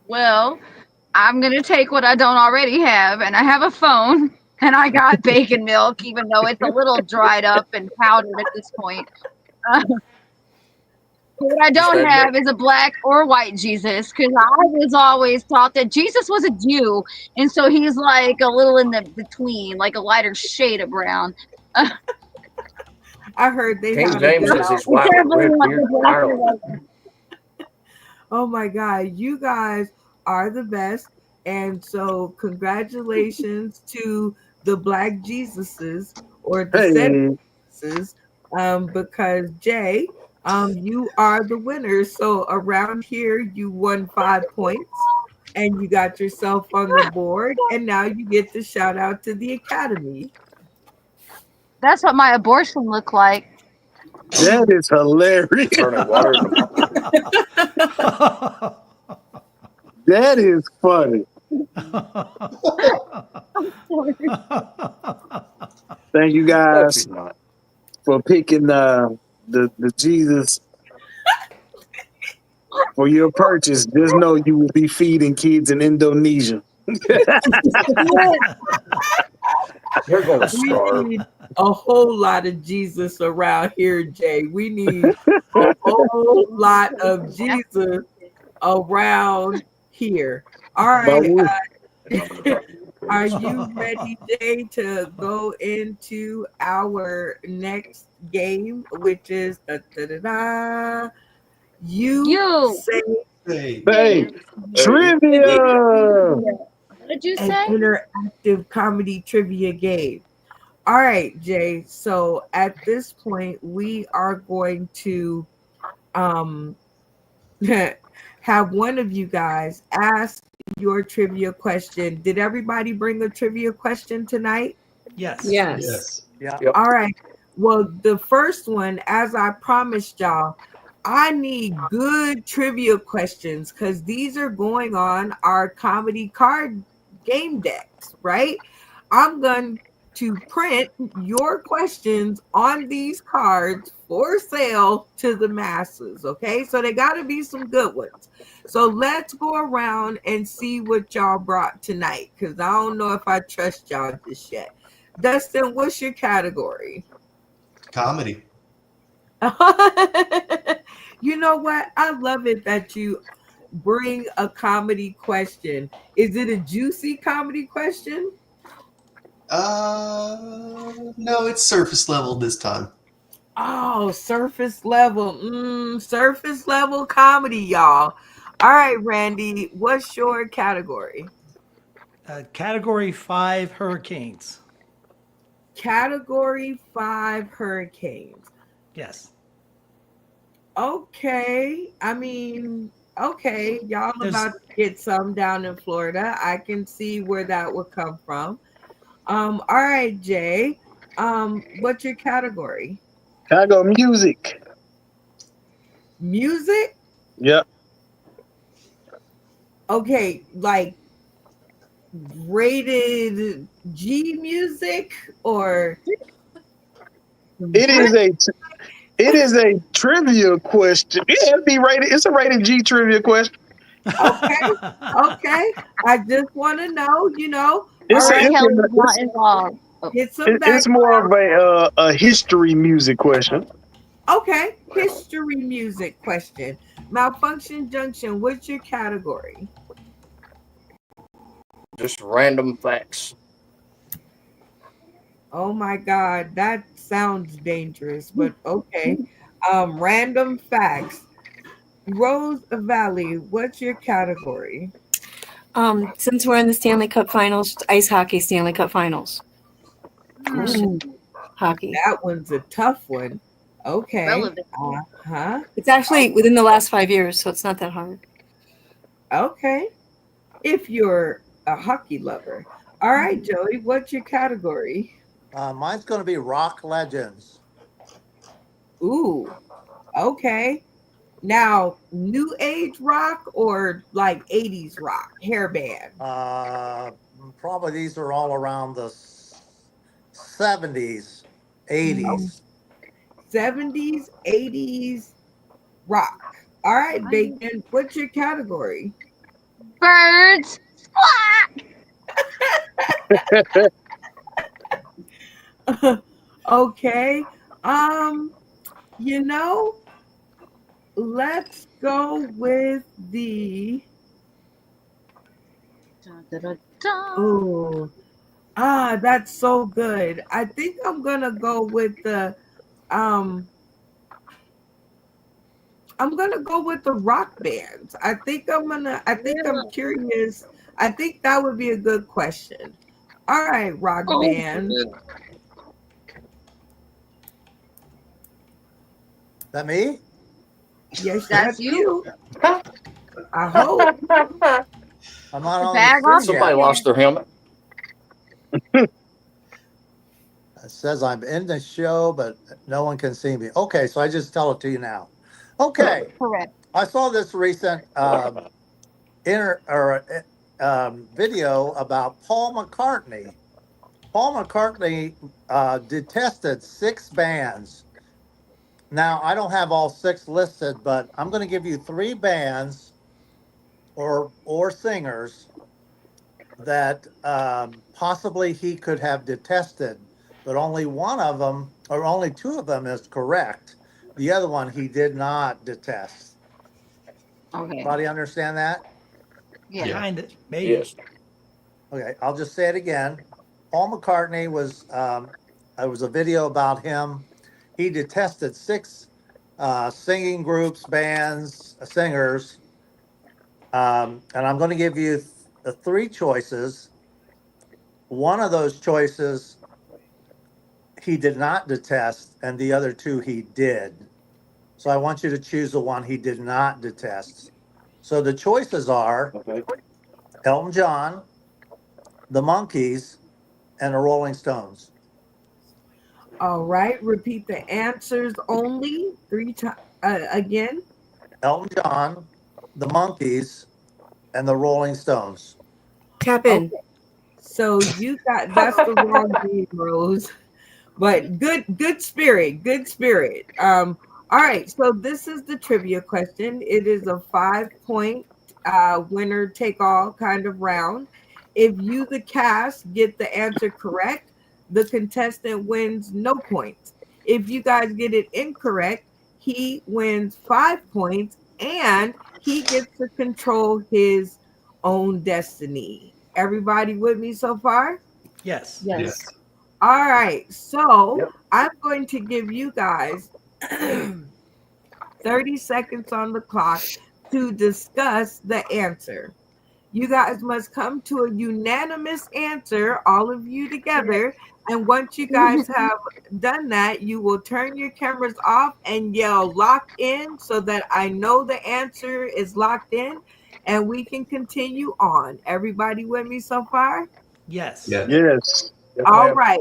Well, I'm gonna take what I don't already have, and I have a phone, and I got bacon milk, even though it's a little dried up and powdered at this point. What I don't have is a black or white Jesus, because I was always taught that Jesus was a Jew, and so he's like a little in the between, like a lighter shade of brown. I heard they King have James says he's white with red beard. Ireland. Oh my God, you guys are the best. And so congratulations to the Black Jesuses or the said Jesuses, because Jay, you are the winner. So around here, you won 5 points and you got yourself on the board. And now you get to shout out to the Academy. That's what my abortion looked like. That is hilarious. Turning water into That is funny. Thank you guys for picking the Jesus for your purchase. Just know you will be feeding kids in Indonesia. You're gonna We need a whole lot of Jesus around here, Jay. We need a whole lot of Jesus around here. All right. Are you ready, Jay, to go into our next game, which is you say trivia. What did you an say? interactive comedy trivia game. All right, Jay. So at this point, we are going to have one of you guys ask your trivia question. Did everybody bring a trivia question tonight? Yes. Yes. Yeah. Yep. All right. Well, the first one, as I promised y'all, I need good trivia questions because these are going on our comedy card game decks, right? I'm going to print your questions on these cards for sale to the masses, okay? So they got to be some good ones. So let's go around and see what y'all brought tonight because I don't know if I trust y'all just yet. Dustin, what's your category? Comedy. You know what? I love it that you bring a comedy question. Is it a juicy comedy question? No, it's surface level this time. Oh, surface level. Surface level comedy, y'all. All right, Randy, what's your category? Category 5 hurricanes. Category 5 hurricanes. Yes. Okay. I mean, okay, y'all There's- about to get some down in Florida. I can see where that would come from. All right, Jay. What's your category? Can I go music? Music? Yep. Okay, like rated G music or It is a trivia question. Yeah, it'd be rated. It's a rated G trivia question. Okay. I just want to know, It's all right, Kelly is not involved. get some it's more of a history music question. Okay, history music question. Malfunction Junction, what's your category? Just random facts. Oh my God, that sounds dangerous, but okay. Random facts. Rose Valley, what's your category? Since we're in the Stanley Cup Finals, ice hockey Stanley Cup Finals. Ooh, Hockey. that one's a tough one. Okay. Relevant. It's actually within the last 5 years, so it's not that hard. Okay. If you're a hockey lover. All right, Joey, what's your category? Mine's going to be rock legends. Ooh, okay. Now, new age rock or like 80s rock, hair band? Probably these are all around the 70s, 80s. 70s, 80s rock. All right, Bacon, what's your category? Birds. Okay. You know, let's go with the oh that's so good. I think I'm gonna go with the I'm gonna go with the rock bands. I think I'm curious. I think that would be a good question. All right, rock band. That me? Yes, That's you. I hope. I'm not on Bag the off. screen Somebody yet. lost their helmet. It says I'm in the show, but no one can see me. Okay, so I just tell it to you now. Okay, Correct. I saw this recent video about Paul McCartney. Paul McCartney detested 6 bands. Now, I don't have all 6 listed, but I'm going to give you 3 bands or singers that possibly he could have detested, but only one of them, or only 2 of them, is correct. The other one he did not detest. Okay. Everybody understand that? Yeah. Kind of, maybe. Yes. Okay, I'll just say it again. Paul McCartney was, it was a video about him. He detested 6 singing groups, bands, singers. And I'm going to give you the 3 choices. One of those choices he did not detest, and the other 2 he did. So I want you to choose the one he did not detest. So the choices are Elton John, the Monkees, and the Rolling Stones. All right, repeat the answers only 3 times again. Elton John, the Monkees, and the Rolling Stones. Tap in. Okay. So you got that's the wrong game, Rose. But good spirit, good spirit. All right, so this is the trivia question. It is a 5-point winner take all kind of round. If you, the cast, get the answer correct, the contestant wins no points. If you guys get it incorrect, he wins 5 points and he gets to control his own destiny. Everybody with me so far? Yes. Yes. All right. So Yep. I'm going to give you guys 30 seconds on the clock to discuss the answer. You guys must come to a unanimous answer, all of you together. And once you guys have done that, you will turn your cameras off and yell locked in so that I know the answer is locked in and we can continue on. Everybody with me so far? Yes. Yeah. Yes. Yes, All ma'am. right.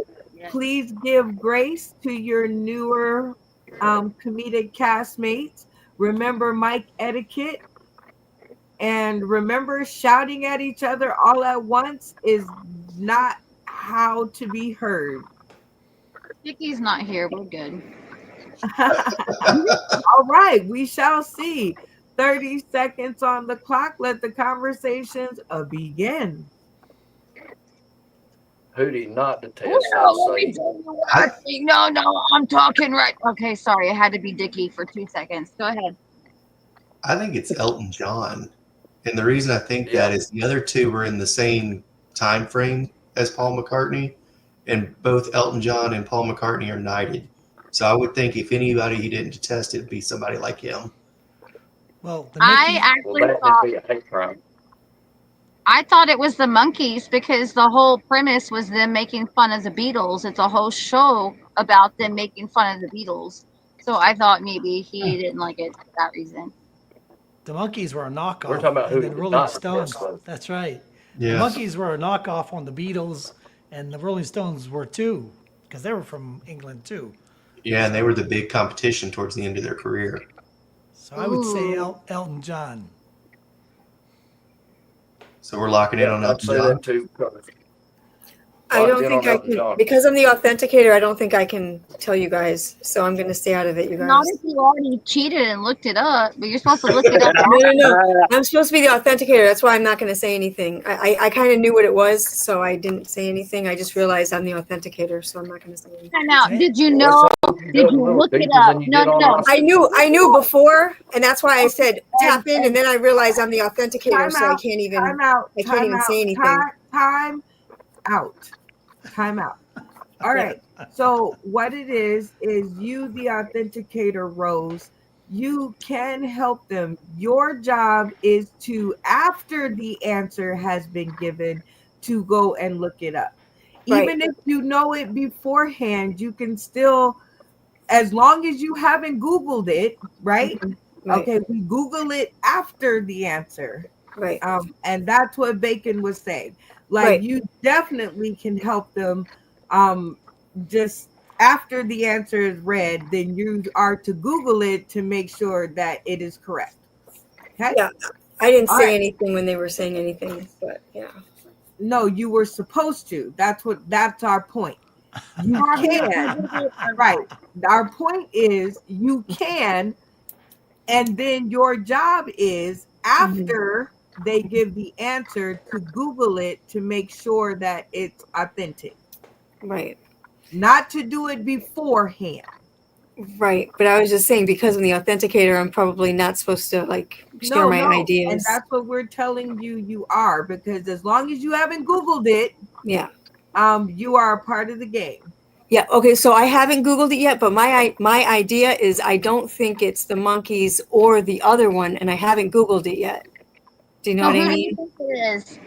Please give grace to your newer comedic castmates. Remember mic etiquette. And remember, shouting at each other all at once is not how to be heard. Vicky's not here. We're good. All right, we shall see. 30 seconds on the clock. Let the conversations begin. Hootie, not the test. Well, let me tell you what I think. No, I'm talking right. Okay, sorry. It had to be Dickie for 2 seconds. Go ahead. I think it's Elton John. And the reason I think Yeah. that is the other two were in the same time frame as Paul McCartney, and both Elton John and Paul McCartney are knighted. So I would think if anybody he didn't detest, it'd be somebody like him. Well, the I Mickey. Well, actually that'd thought be a hate crime. I thought it was the Monkees because the whole premise was them making fun of the Beatles. It's a whole show about them making fun of the Beatles. So I thought maybe he didn't like it for that reason. The Monkees were a knockoff. We're talking about who and he then did Rolling not Stones. detest, though. That's right. The Yeah. Monkees were a knockoff on the Beatles, and the Rolling Stones were too, because they were from England too. Yeah, and they were the big competition towards the end of their career. So I would say Ooh. Elton John. So we're locking in Yeah, on I'd Elton say John. that too. I don't Locked in think on I Elton can, John. because I'm the authenticator, I don't think I can tell you guys. So I'm going to stay out of it, you Not guys. if you already cheated and looked it up, but you're supposed to look it up. No. I'm supposed to be the authenticator. That's why I'm not going to say anything. I kind of knew what it was, so I didn't say anything. I just realized I'm the authenticator, so I'm not going to say anything. Time out. Did you Well, know? let's hope you Did dug a you little look it deeper up? than you No, did on no. Austin. I knew before, and that's why I said tap in, and then I realized I'm the authenticator, so I can't even Time out. I can't even say anything. Time out. Time out. All right. So what it is you, the authenticator, Rose, you can help them. Your job is to, after the answer has been given, to go and look it up. Right. Even if you know it beforehand, you can still, as long as you haven't Googled it, right? Right. Okay, we Google it after the answer. Right. And that's what Bacon was saying. Like, Right. you definitely can help them just after the answer is read, then you are to Google it to make sure that it is correct. Okay? Yeah. I didn't All say right. anything when they were saying anything, but yeah. No, you were supposed to. That's our point. You can. Right. Our point is you can, and then your job is after they give the answer to Google it to make sure that it's authentic. Right. Not to do it beforehand. Right. But I was just saying, because I'm the authenticator, I'm probably not supposed to share my ideas. And that's what we're telling you are, because as long as you haven't Googled it, yeah. You are a part of the game. Yeah. Okay. So I haven't Googled it yet, but my idea is I don't think it's the Monkees or the other one, and I haven't Googled it yet. Do you know what I mean? It is.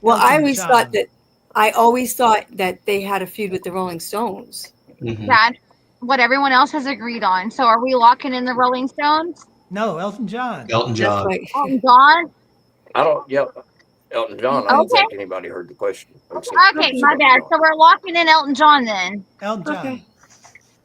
Well, Elton I always John. thought that they had a feud with the Rolling Stones. Mhm. That's what everyone else has agreed on. So are we locking in the Rolling Stones? No, Elton John. Elton John. That's right. Elton John? I don't. Yep. Elton John. I don't think anybody heard the question. Okay, my bad. So we're locking in Elton John then. Elton John. Okay.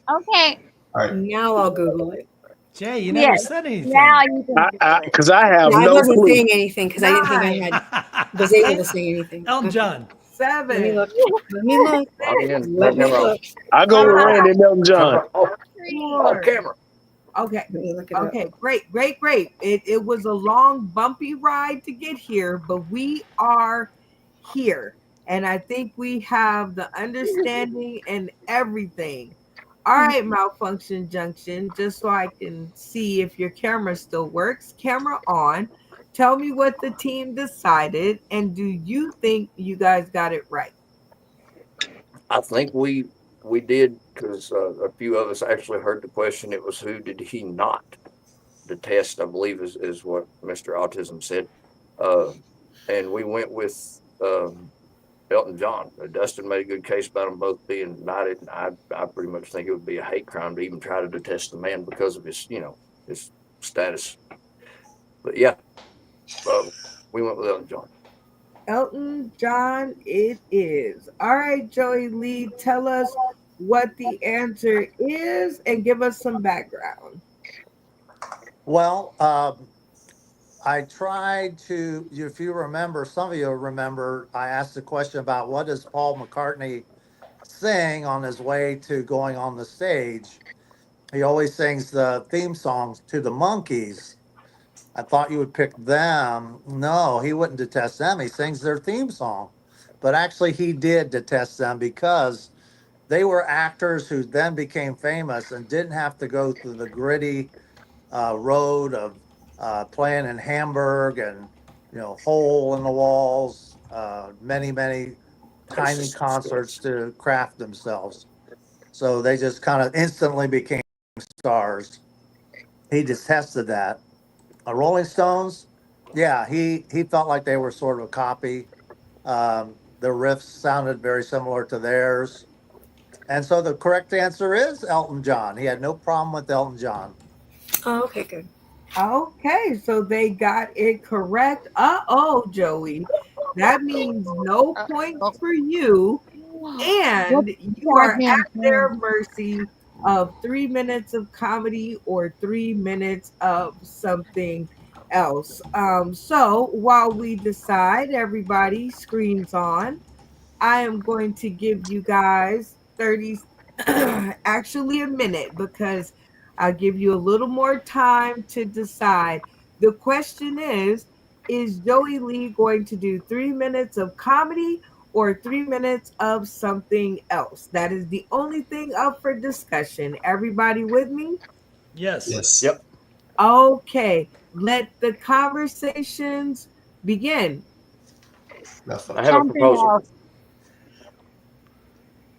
Okay. All right. Now I'll Google it. Jay, you never Yes. said anything. Now you can do it. Because I have I no wasn't clue. saying anything because I didn't think I was able to say anything. Elton Okay. John. 7. Let me look. Let me look. Lock it in. Let me look. I go with Randy and Elton John. Off camera. Okay. Let me look it up. Okay, great. It was a long, bumpy ride to get here, but we are here. And I think we have the understanding and everything. All right, Malfunction Junction, just so I can see if your camera still works. Camera on. Tell me what the team decided, and do you think you guys got it right? I think we did because a few of us actually heard the question. It was who did he not detest? I believe is what Mr. Autism said, uh, and we went with Elton John. Dustin made a good case about them both being knighted, and I pretty much think it would be a hate crime to even try to detest the man because of his his status. But yeah, uh, we went with Elton John. Elton John, it is. All right, Joey Lee, tell us what the answer is and give us some background. Well, I tried to, if you remember, some of you remember, I asked a question about what does Paul McCartney sing on his way to going on the stage. He always sings the theme songs to the Monkees. I thought you would pick them. No, he wouldn't detest them. He sings their theme song. But actually, he did detest them because they were actors who then became famous and didn't have to go through the gritty road of playing in Hamburg and, hole in the walls, many tiny concerts to craft themselves. So they just kind of instantly became stars. He detested that. Rolling Stones, yeah, he felt like they were sort of a copy. The riffs sounded very similar to theirs. And so the correct answer is Elton John. He had no problem with Elton John. Oh, okay, good. Okay, so they got it correct. Uh-oh, Joey. That means no points Oh, for you, what and you are goddamn at their thing? mercy of 3 minutes of comedy or 3 minutes of something else. So while we decide, everybody screens on. I am going to give you guys 30, actually a minute, because I'll give you a little more time to decide. The question is Joey Lee going to do 3 minutes of comedy or 3 minutes of something else? That is the only thing up for discussion. Everybody with me? Yes. Yes. Yep. Okay, let the conversations begin. I have Malfunction. a Something proposal. else.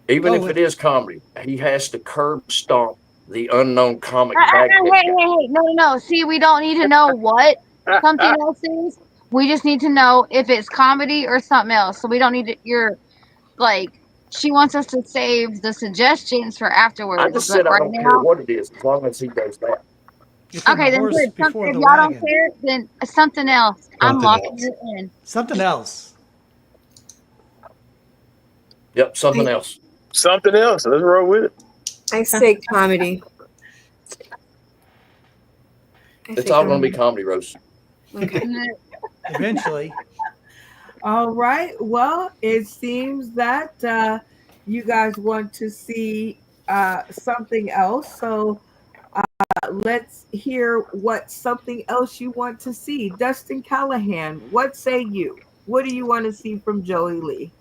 Even Go if it with is comedy, he has to curb stomp the unknown comic baghead Hey, guy. hey, hey. No, no, no. See, we don't need to know what something else is. We just need to know if it's comedy or something else. So we don't need to, you're like, she wants us to save the suggestions for I afterwards. just But said I right don't care now, what it is as long as he does that. you're putting the okay, then horse good. before If the y'all don't wagon. care, then something else. I'm Something locking else. it in. Something else. Yep, something I, else. Something else. Let's roll with it. I say comedy. I It's say all going to be comedy. comedy, Rose. Okay. Eventually. All right. Well, it seems that you guys want to see something else. So let's hear what something else you want to see. Dustin Callahan, what say you? What do you want to see from Joey Lee?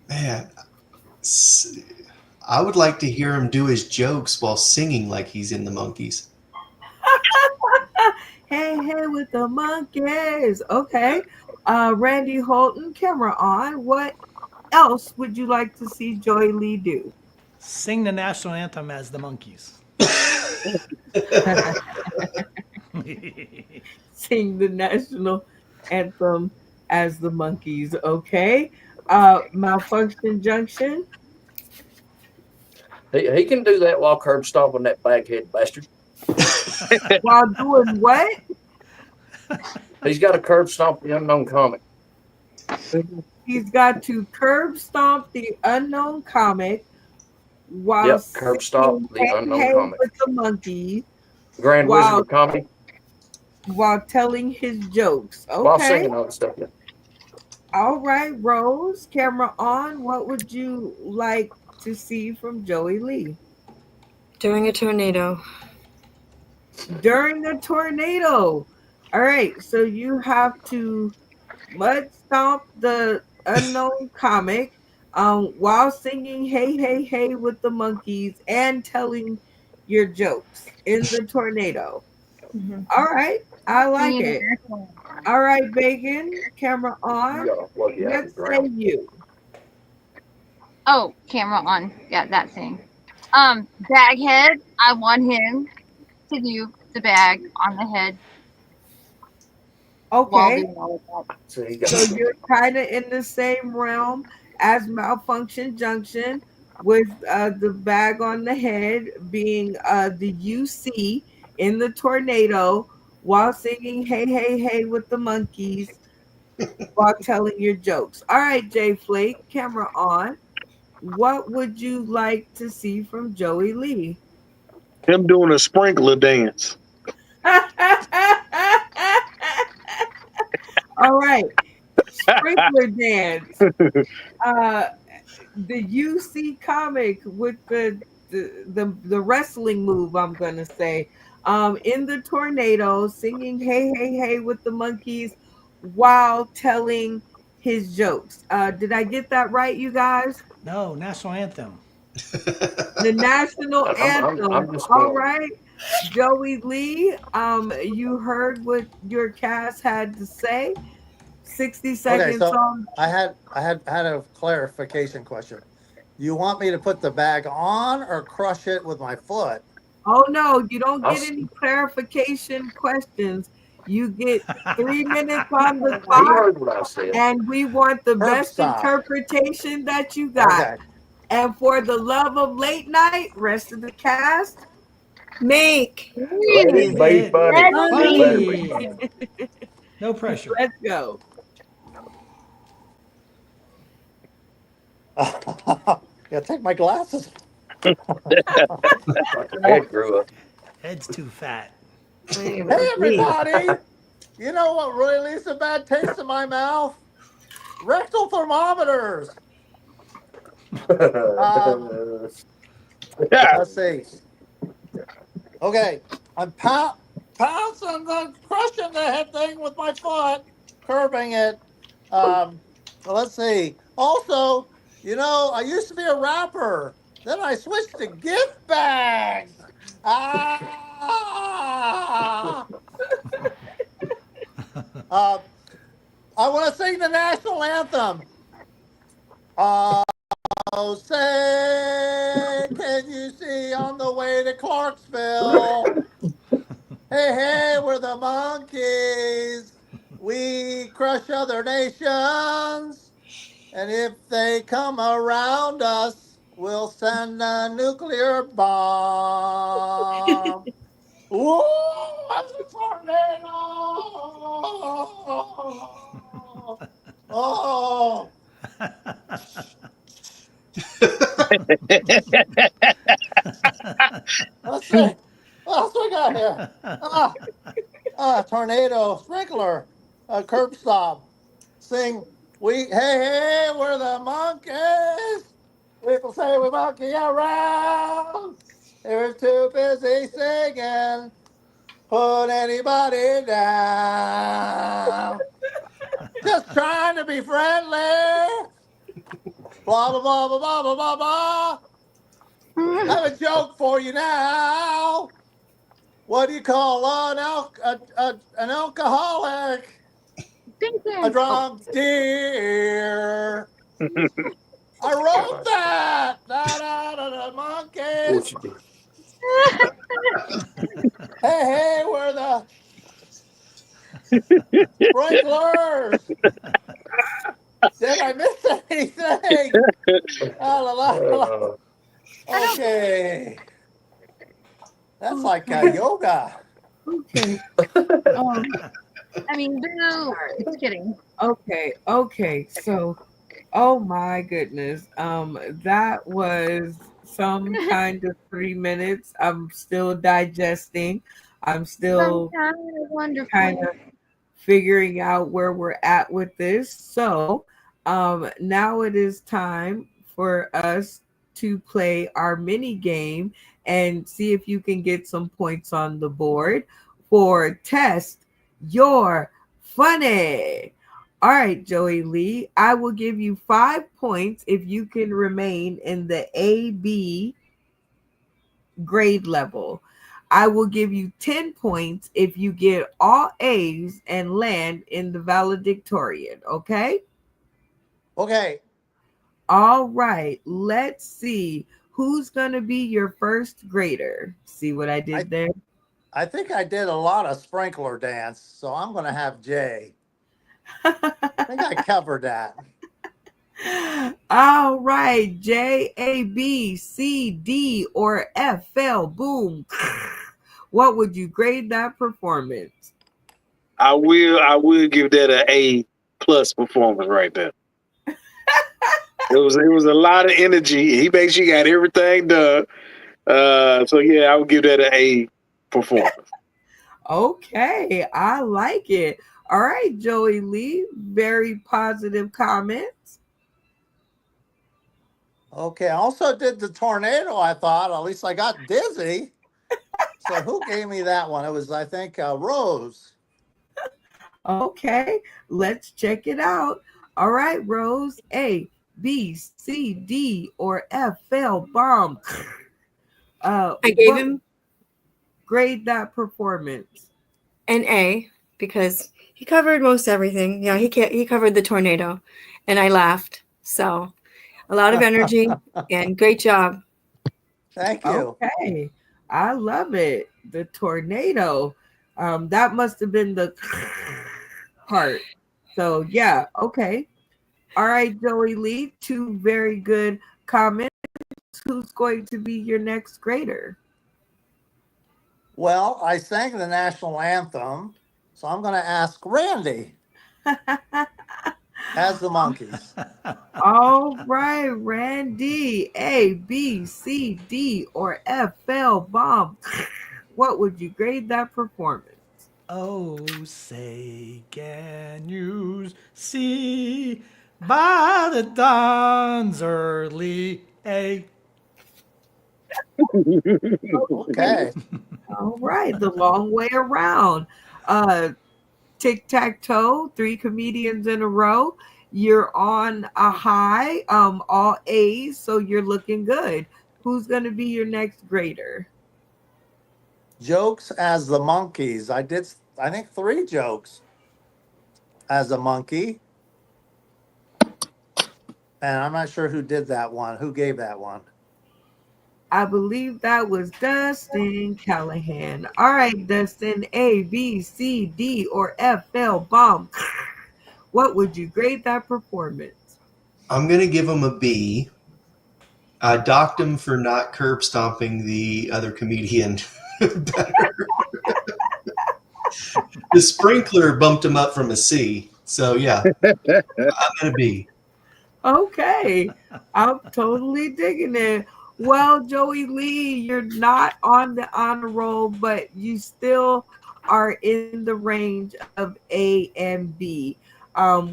Man, s- I would like to hear him do his jokes while singing like he's in the Monkees. Hey, hey, with the monkeys. Okay. Randy Holton, camera on. What else would you like to see Joey Lee do? Sing the national anthem as the monkeys. Sing the national anthem as the monkeys. Okay. Malfunction Junction. He can do that while curb stomping that baghead bastard. While doing what? He's got to curb stomp the unknown comic. He's got to curb stomp the unknown comic while Yep, curb stomp singing the Hey unknown Hey comic. with the monkeys Grand Wizard while of Comedy telling his jokes. while Okay. singing all that stuff. Yeah. All right, Rose, camera on. What would you like to see from Joey Lee? During a tornado. During a tornado. All right, so you have to mud stomp the unknown comic while singing "Hey Hey Hey" with the monkeys and telling your jokes in the tornado. All right, I like it. All right, Bacon, camera on. You gotta plug you out What the say ground. you? Oh, camera on. Yeah, that thing. Baghead, I want him to do the bag on the head while Okay, doing all of that. So you got so you're kind of in the same realm as Malfunction Junction, with the bag on the head being the UC in the tornado while singing "Hey Hey Hey" with the monkeys while telling your jokes. All right, Jay Flake, camera on. What would you like to see from Joey Lee? Him doing a sprinkler dance. All right, sprinkler dance. Uh, the UC comic with the wrestling move, I'm gonna say. In the tornado, singing "Hey Hey Hey" with the monkeys while telling his jokes. Did I get that right, you guys? No, national anthem. The national anthem. I'm just All going. right, Joey Lee. You heard what your cast had to say. 60 Okay, seconds so on. I had a clarification question. You want me to put the bag on or crush it with my foot? Oh no, you don't I'll get s- any clarification questions. You get 3 minutes on the You clock, heard what I said. and we want the Curb best stop. interpretation that you got. Okay. And for the love of late night, rest of the cast, Make Let Make it be it funny. Let it be funny. funny. No pressure. let's go. Yeah, take my glasses. Like your head grew up. Head's too fat. Wait, Hey, me. everybody! You know what really leaves a bad taste in my mouth? Rectal thermometers. Um, Yeah. let's see. Okay, I'm pouncing, crushing the head thing with my foot, curbing it. Let's see. Also, I used to be a rapper. Then I switched to gift bags. Ah! Uh, I want to sing the national anthem. Oh, say, can you see on the way to Clarksville? Hey, hey, we're the monkeys. We crush other nations. And if they come around us, we'll send a nuclear bomb. Whoa, I'm the tornado. Oh, let's see. What else we got here? Ah, tornado, sprinkler, curb stop. Sing, hey, hey, we're the monkeys. People say we monkey around. They're too busy singing. Put anybody down. Just trying to be friendly. Blah, blah, blah, blah, blah, blah, blah, blah. I have a joke for you now. What do you call an alcoholic? A Bacon. Oh, drunk deer. I wrote that. Da da da da What monkeys. you do? Hey, hey, we're the sprinklers. Did I miss anything? La la la la. I don't. Okay. That's like Okay, yoga. okay, um, I mean, boo. Just kidding. okay. So, oh my goodness, that was some kind of 3 minutes. I'm still digesting. I'm still Sunshine is kind wonderful. of figuring out where we're at with this. So, now it is time for us to play our mini game and see if you can get some points on the board for test your funny. All right, Joey Lee, I will give you 5 points if you can remain in the AB grade level. I will give you 10 points if you get all A's and land in the valedictorian. Okay? Okay. All right. Let's see who's going to be your first grader. See what I did there? I think I did a lot of sprinkler dance, so I'm going to have Jay. I think I covered that. All right. J, A, B, C, D, or F fell. Boom. What would you grade that performance? I will give that an A plus performance right there. It was a lot of energy. He makes sure you got everything done. So yeah, I would give that an A performance. Okay, I like it. All right, Joey Lee, very positive comments. Okay, I also did the tornado, I thought. At least I got dizzy. So who gave me that one? It was, I think, Rose. Okay, let's check it out. All right, Rose, A, B, C, D, or F fell bomb. I gave What him grade that performance? an A because he covered most everything. Yeah, he covered the tornado, and I laughed. So a lot of energy and great job. Thank you. Okay, I love it. The tornado. That must have been the part. So yeah, okay. All right, Joey Lee, two very good comments. Who's going to be your next grader? Well, I sang the national anthem, so I'm going to ask Randy as the monkeys. All right, Randy. A, B, C, D, or F fell bomb. What would you grade that performance? Oh, say, can you see by the dawn's early A? Okay. All right, the long way around. Tic-tac-toe, 3 comedians in a row. You're on a high, all A's, so you're looking good. Who's going to be your next grader? Jokes as the monkeys. I did, I think, 3 jokes as a monkey. And I'm not sure who did that one. Who gave that one? I believe that was Dustin Callahan. All right, Dustin, A, B, C, D, or F fell bomb. What would you grade that performance? I'm going to give him a B. I docked him for not curb stomping the other comedian better. The sprinkler bumped him up from a C. So yeah, I'm going to B. Okay, I'm totally digging it. Well, Joey Lee, you're not on the honor roll, but you still are in the range of A and B.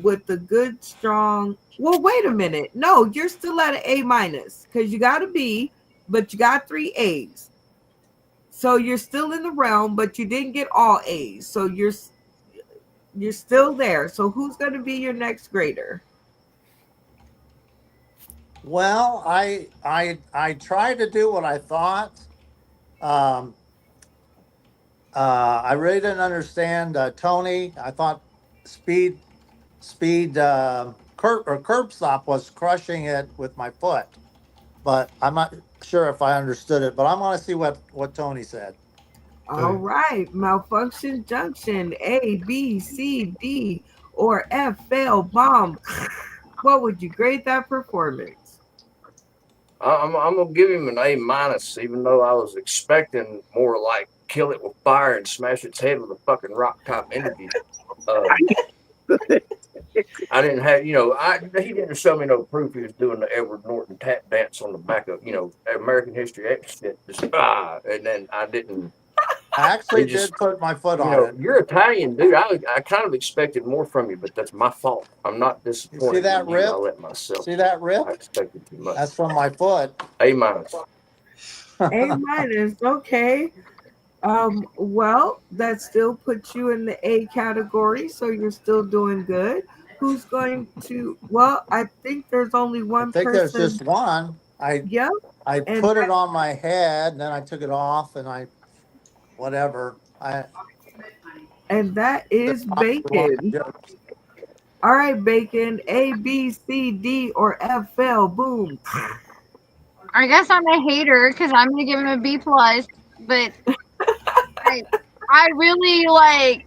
With the good, strong. Well, wait a minute. No, you're still at an A minus because you got a B, but you got 3 A's. So you're still in the realm, but you didn't get all A's. So you're still there. So who's going to be your next grader? Well, I tried to do what I thought. Um, I really didn't understand Tony. I thought speed curb stop was crushing it with my foot, but I'm not sure if I understood it. But I'm going to see what Tony said. All right, malfunction junction, A, B, C, D, or F fail bomb. What would you grade that performance? I'm gonna give him an A minus, even though I was expecting more like kill it with fire and smash its head with a fucking rock top energy. I didn't have, he didn't show me no proof he was doing the Edward Norton tap dance on the back of, American History X shit. And then I didn't. I actually just, did put my foot on it. You're Italian, dude. I kind of expected more from you, but that's my fault. I'm not disappointed. You see that rip? I let myself. See that rip? I expected too much. That's from my foot. A minus. A minus, okay. Well, that still puts you in the A category, so you're still doing good. who's going to? Well, I think there's only I one think there's person. just one. Yep, I and put it on my head, and then I took it off, and I whatever. that The is Bacon. All right, Bacon. A, B, C, D, or F fell. Boom. I guess I'm a hater because I'm gonna give him a B plus, but I I really like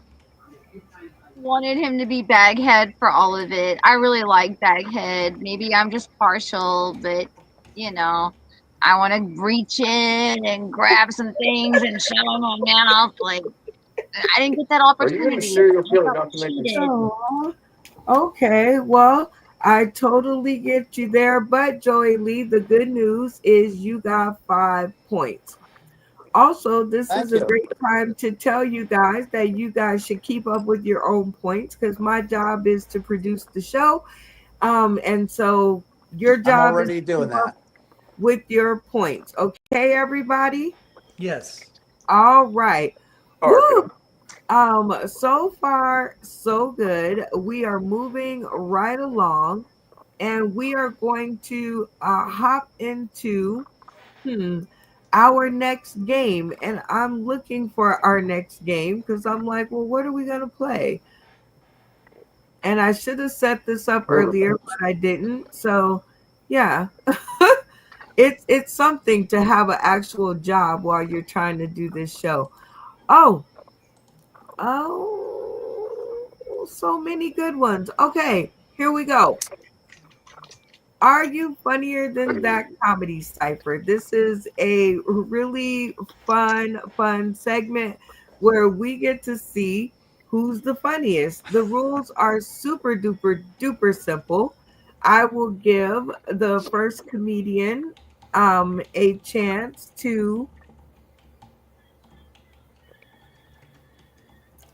wanted him to be Baghead for all of it. I really like Baghead. Maybe I'm just partial, but you know, I want to reach in and grab some things and shove them in my mouth. Like I didn't get that Are you in a opportunity. serial I killer felt documentary? cheated. Oh, okay. Well, I totally get you there, but Joey Lee, the good news is you got 5 points. Also, this is Thank a you. great time to tell you guys that you guys should keep up with your own points because my job is to produce the show. And so your I'm job is already to doing keep up that. with your points. Okay, everybody? Yes. All right. All right, Woo! Bill. So far, so good. We are moving right along, and we are going to hop into hmm, our next game. And I'm looking for our next game because I'm like, well, what are we going to play? And I should have set this up earlier, but I didn't. So, yeah, it's something to have an actual job while you're trying to do this show. Oh, oh, so many good ones. Okay, here we go. Are you funnier than that comedy cipher? This is a really fun segment where we get to see who's the funniest. The rules are super duper duper simple. I will give the first comedian a chance to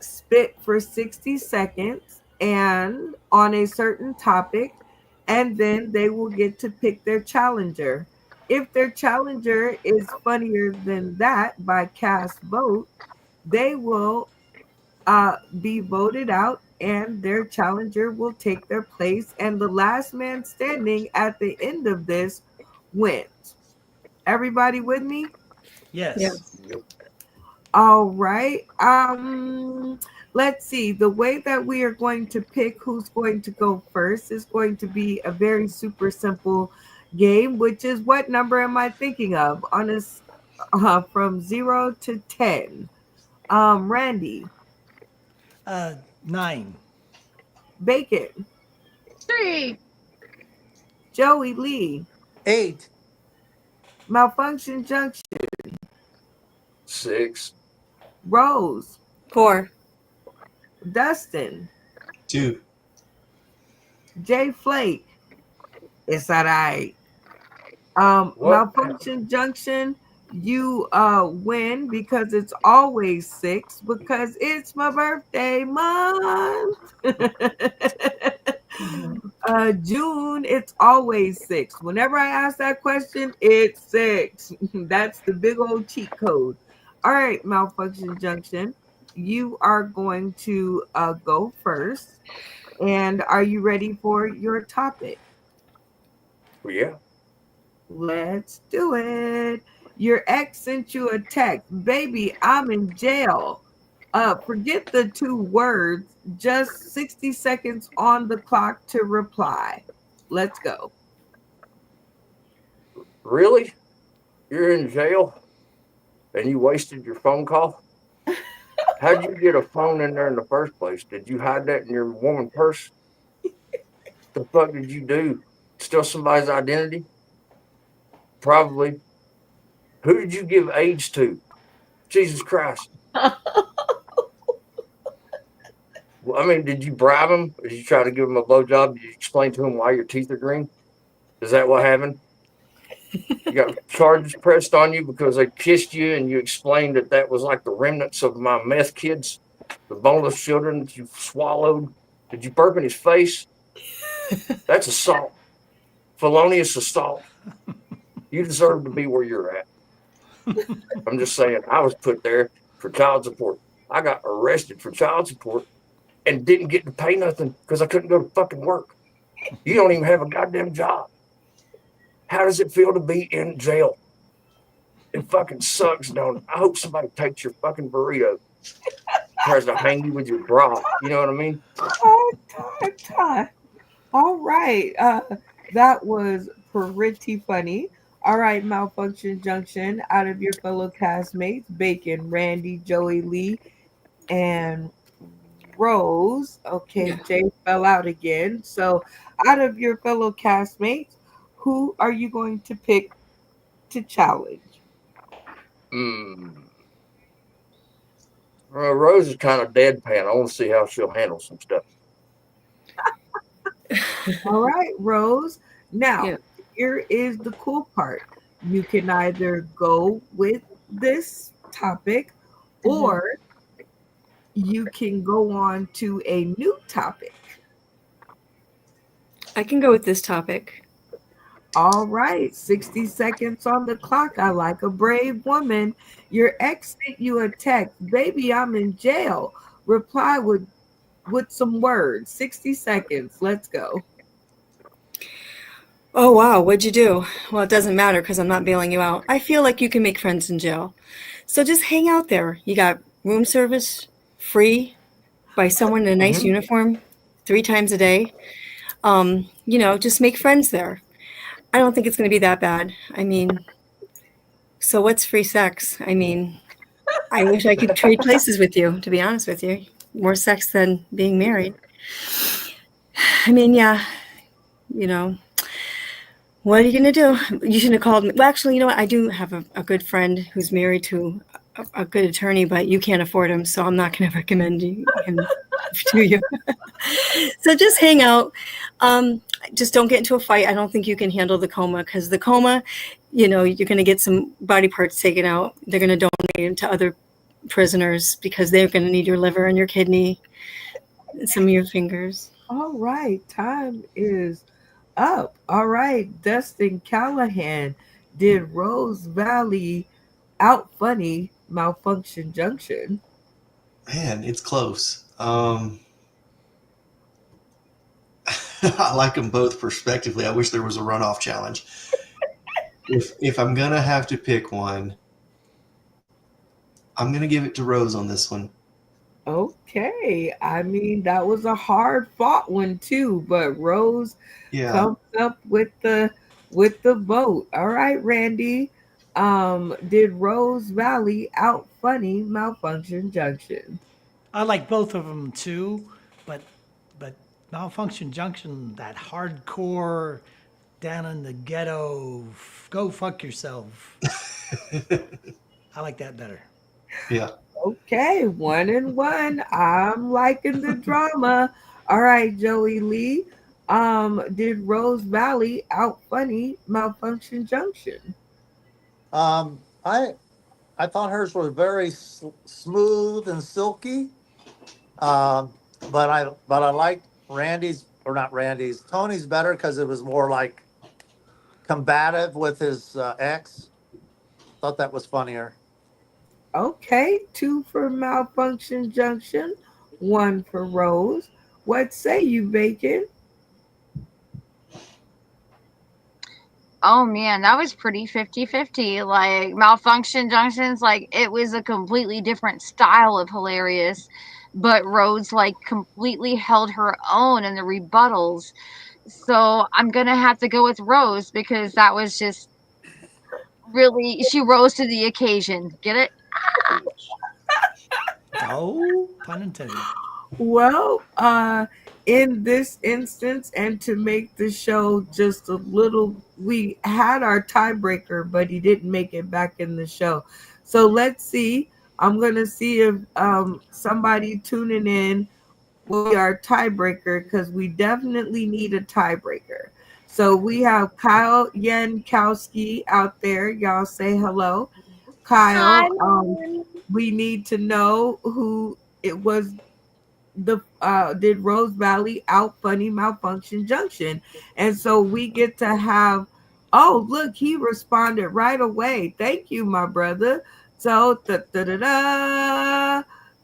spit for 60 seconds and on a certain topic, and then they will get to pick their challenger. If their challenger is funnier than that by cast vote, they will be voted out and their challenger will take their place, and the last man standing at the end of this wins. Everybody with me? Yes. Yes. All right. Let's see. The way that we are going to pick who's going to go first is going to be a very super simple game, which is what number am I thinking of on a from 0 to 10? Randy, 9. Bacon, 3. Joey Lee, 8. Malfunction Junction, 6. Rose, 4. Dustin, 2. Jay Flake. It's all right. What? Malfunction Junction, you win because it's always 6 because it's my birthday month. June, it's always 6. Whenever I ask that question, it's 6. That's the big old cheat code. All right, Malfunction Junction, you are going to go first. And are you ready for your topic? Well, yeah. Let's do it. Your ex sent you a text. Baby, I'm in jail. Forget the 2 words. Just 60 seconds on the clock to reply. Let's go. Really? You're in jail and you wasted your phone call? How'd you get a phone in there in the first place? Did you hide that in your woman purse? The fuck did you do? Steal somebody's identity? Probably. Who did you give AIDS to? Jesus Christ. Well, I mean, did you bribe him? Did you try to give him a blowjob? Did you explain to him why your teeth are green? Is that what happened? You got charges pressed on you because they kissed you and you explained that that was like the remnants of my meth kids, the boneless children that you swallowed. Did you burp in his face? That's assault. Felonious assault. You deserve to be where you're at. I'm just saying, I was put there for child support. I got arrested for child support. and didn't get to pay nothing because I couldn't go to fucking work. You don't even have a goddamn job. How does it feel to be in jail? It fucking sucks, don't it? I hope somebody takes your fucking burrito, tries to hang you with your bra. You know what I mean? All right. That was pretty funny. All right, Malfunction Junction. Out of your fellow castmates, Bacon, Randy, Joey Lee, and Rose. Okay, Yeah. Jay fell out again. So, out of your fellow castmates, who are you going to pick to challenge? Mm. Rose is kind of deadpan. I want to see how she'll handle some stuff. All right, Rose. Now, Yeah. here is the cool part. You can either go with this topic or you can go on to a new topic. I can go with this topic. All right, 60 seconds on the clock. I like a brave woman. Your ex sent you a text. Baby, I'm in jail. Reply with some words. 60 seconds. Let's go. Oh, wow. What'd you do? Well, it doesn't matter because I'm not bailing you out. I feel like you can make friends in jail. So just hang out there. You got room service free by someone in a nice uniform 3 times a day. Just make friends there. I don't think it's going to be that bad. I mean, so what's free sex? I mean, I wish I could trade places with you, to be honest with you. More sex than being married. I mean, yeah, you know, what are you going to do? You shouldn't have called me. Well, actually, you know what? I do have a good friend who's married to a good attorney, but you can't afford him, so I'm not going to recommend him to you. So just hang out. Just don't get into a fight. I don't think you can handle the coma because the coma, you're going to get some body parts taken out. They're going to donate them to other prisoners because they're going to need your liver and your kidney and some of your fingers. All right, time is up. All right, Dustin Callahan. Did Rose Valley out funny Malfunction Junction? Man, it's close. I like them both prospectively. I wish there was a runoff challenge. If I'm gonna have to pick one, I'm gonna give it to Rose on this one. Okay. I mean, that was a hard fought one too, but Rose comes up with the vote. All right, Randy. Did Rose Valley out funny Malfunction Junction? I like both of them too, but Malfunction Junction, that hardcore down in the ghetto, go fuck yourself. I like that better. Yeah. Okay, 1-1. I'm liking the drama. All right, Joey Lee. Did Rose Valley out funny Malfunction Junction? I thought hers was very smooth and silky. But I liked Randy's, or not Randy's, Tony's better because it was more like combative with his ex. Thought that was funnier. Okay, 2 for Malfunction Junction, 1 for Rose. What say you, Bacon? Oh man, that was pretty 50-50. Like Malfunction Junctions, like it was a completely different style of hilarious, but Rose like completely held her own in the rebuttals. So I'm gonna have to go with Rose because that was just really, she rose to the occasion. Get it? Oh, pun intended. Well, in this instance, and to make the show just a little, we had our tiebreaker, but he didn't make it back in the show. So let's see. I'm gonna see if somebody tuning in will be our tiebreaker because we definitely need a tiebreaker. So we have Kyle Yankowski out there. Y'all say hello. Kyle, we need to know who it was. The did Rose Valley out funny Malfunction Junction, and so we get to have. Oh, look, he responded right away. Thank you, my brother. So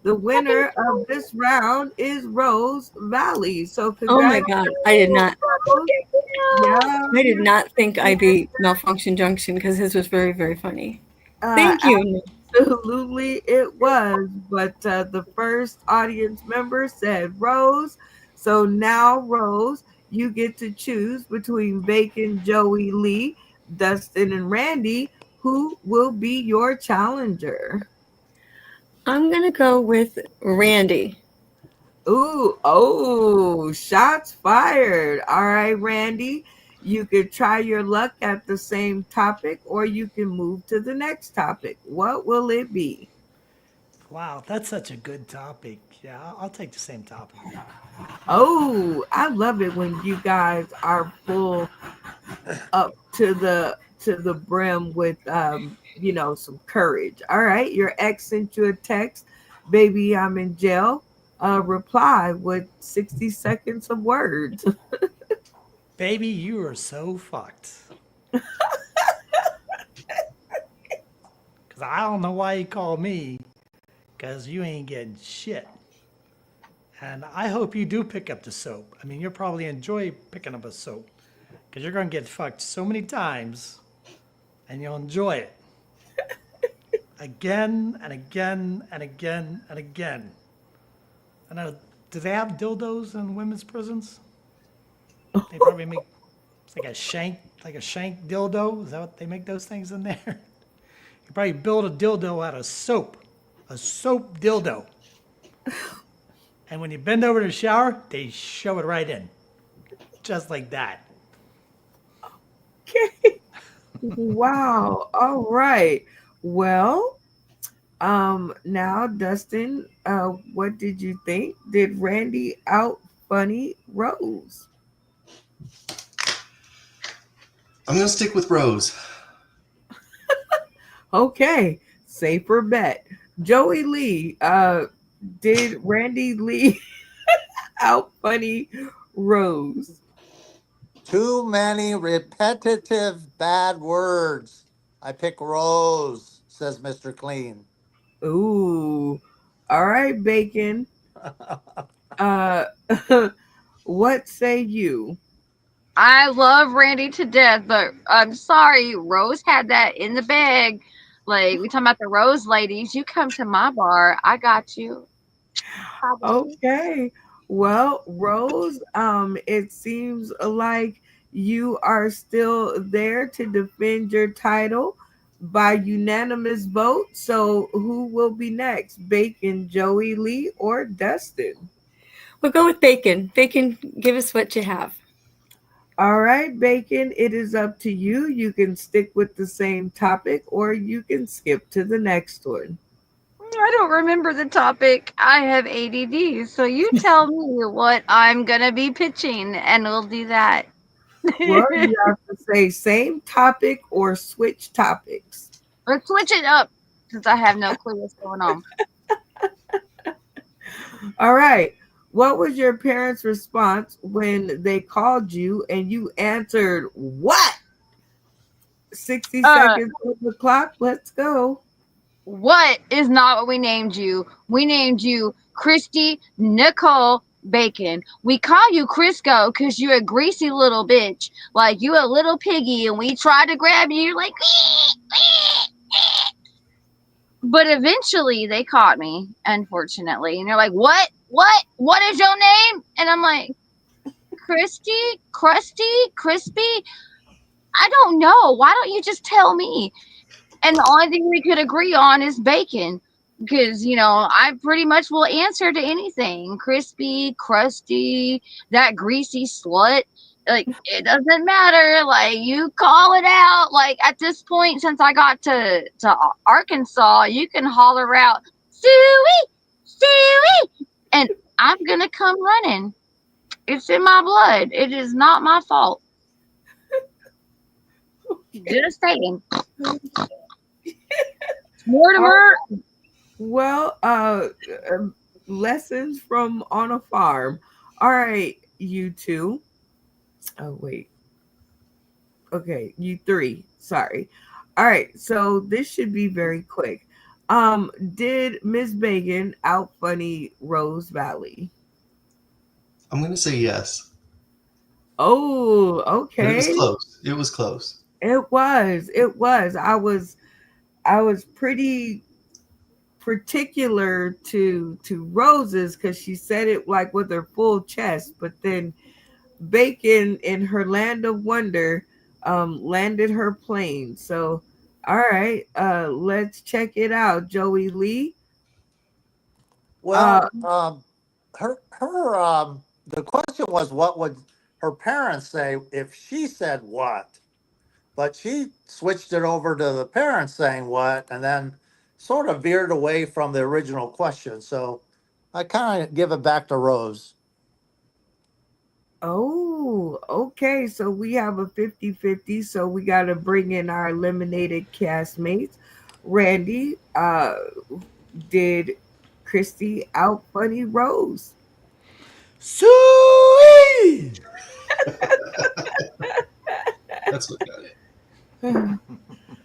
The winner of this round is Rose Valley. So Oh my congratulations, God. I did not. Rose. Yeah. I did not think I beat Malfunction Junction because his was very, very funny. Thank you. Absolutely, it was. But the first audience member said Rose. So now, Rose, you get to choose between Bacon, Joey Lee, Dustin, and Randy. Who will be your challenger? I'm going to go with Randy. Ooh, oh, shots fired. All right, Randy. You could try your luck at the same topic or you can move to the next topic. What will it be? Wow, that's such a good topic. Yeah, I'll take the same topic. Oh, I love it when you guys are full up to the brim with some courage. All right, your ex sent you a text, baby, I'm in jail. Reply with 60 seconds of words. Baby, you are so fucked. Because I don't know why you called me, because you ain't getting shit. And I hope you do pick up the soap. I mean, you'll probably enjoy picking up a soap, because you're going to get fucked so many times, and you'll enjoy it. Again and again and again and again. I know, do they have dildos in women's prisons? They probably make it's like a shank dildo. Is that what they make those things in there? You probably build a dildo out of soap, a soap dildo. And when you bend over to shower, they shove it right in, just like that. Okay. Wow. All right. Well, now Dustin, what did you think? Did Randy out funny Rose? I'm gonna stick with Rose. Okay, safer bet. Joey Lee, did Randy Lee out funny Rose? Too many repetitive bad words. I pick Rose, says Mr. Clean. Ooh. All right, Bacon. Uh what say you? I love Randy to death, but I'm sorry, Rose had that in the bag. Like we talking about the Rose ladies, you come to my bar, I got you. Hi, baby. Okay. Well, Rose, it seems like you are still there to defend your title by unanimous vote. So, who will be next? Bacon, Joey Lee, or Dustin? We'll go with Bacon. Bacon, give us what you have. All right, Bacon, it is up to you. You can stick with the same topic or you can skip to the next one. I don't remember the topic. I have ADD, so you tell me what I'm gonna be pitching, and we'll do that. Well, you have to say same topic or switch topics. Let's switch it up since I have no clue what's going on. All right. What was your parents' response when they called you and you answered what? 60 Uh, seconds on the clock. Let's go. what is not what we named you? We named you Christy Nicole Bacon. We call you Crisco because you a greasy little bitch. Like you a little piggy, and we tried to grab you. You're like, but eventually they caught me, unfortunately. And they're like, what? What is your name? And I'm like, Christy, Krusty, Crispy. I don't know. Why don't you just tell me? And the only thing we could agree on is bacon. Because, I pretty much will answer to anything. Crispy, crusty, that greasy slut. Like, it doesn't matter. Like, you call it out. Like, at this point, since I got to Arkansas, you can holler out, Suey, Suey. And I'm going to come running. It's in my blood. It is not my fault. Just saying. Mortimer. Well, lessons from on a farm. All right, you two. Oh, wait. Okay, you three. Sorry. All right, so this should be very quick. Did Miss Megan out funny Rose Valley? I'm gonna say yes, Oh, but it was okay. close. It was close. It was. It was. I was pretty particular to Roses because she said it like with her full chest, but then Bacon in her land of wonder landed her plane. So all right, let's check it out. Joey Lee. Well, the question was, what would her parents say if she said what? But she switched it over to the parents saying what, and then sort of veered away from the original question. So I kind of give it back to Rose. Oh, okay. So we have a 50-50. So we got to bring in our eliminated castmates. Randy, did Christy out funny Rose? Sweet. That's what got it.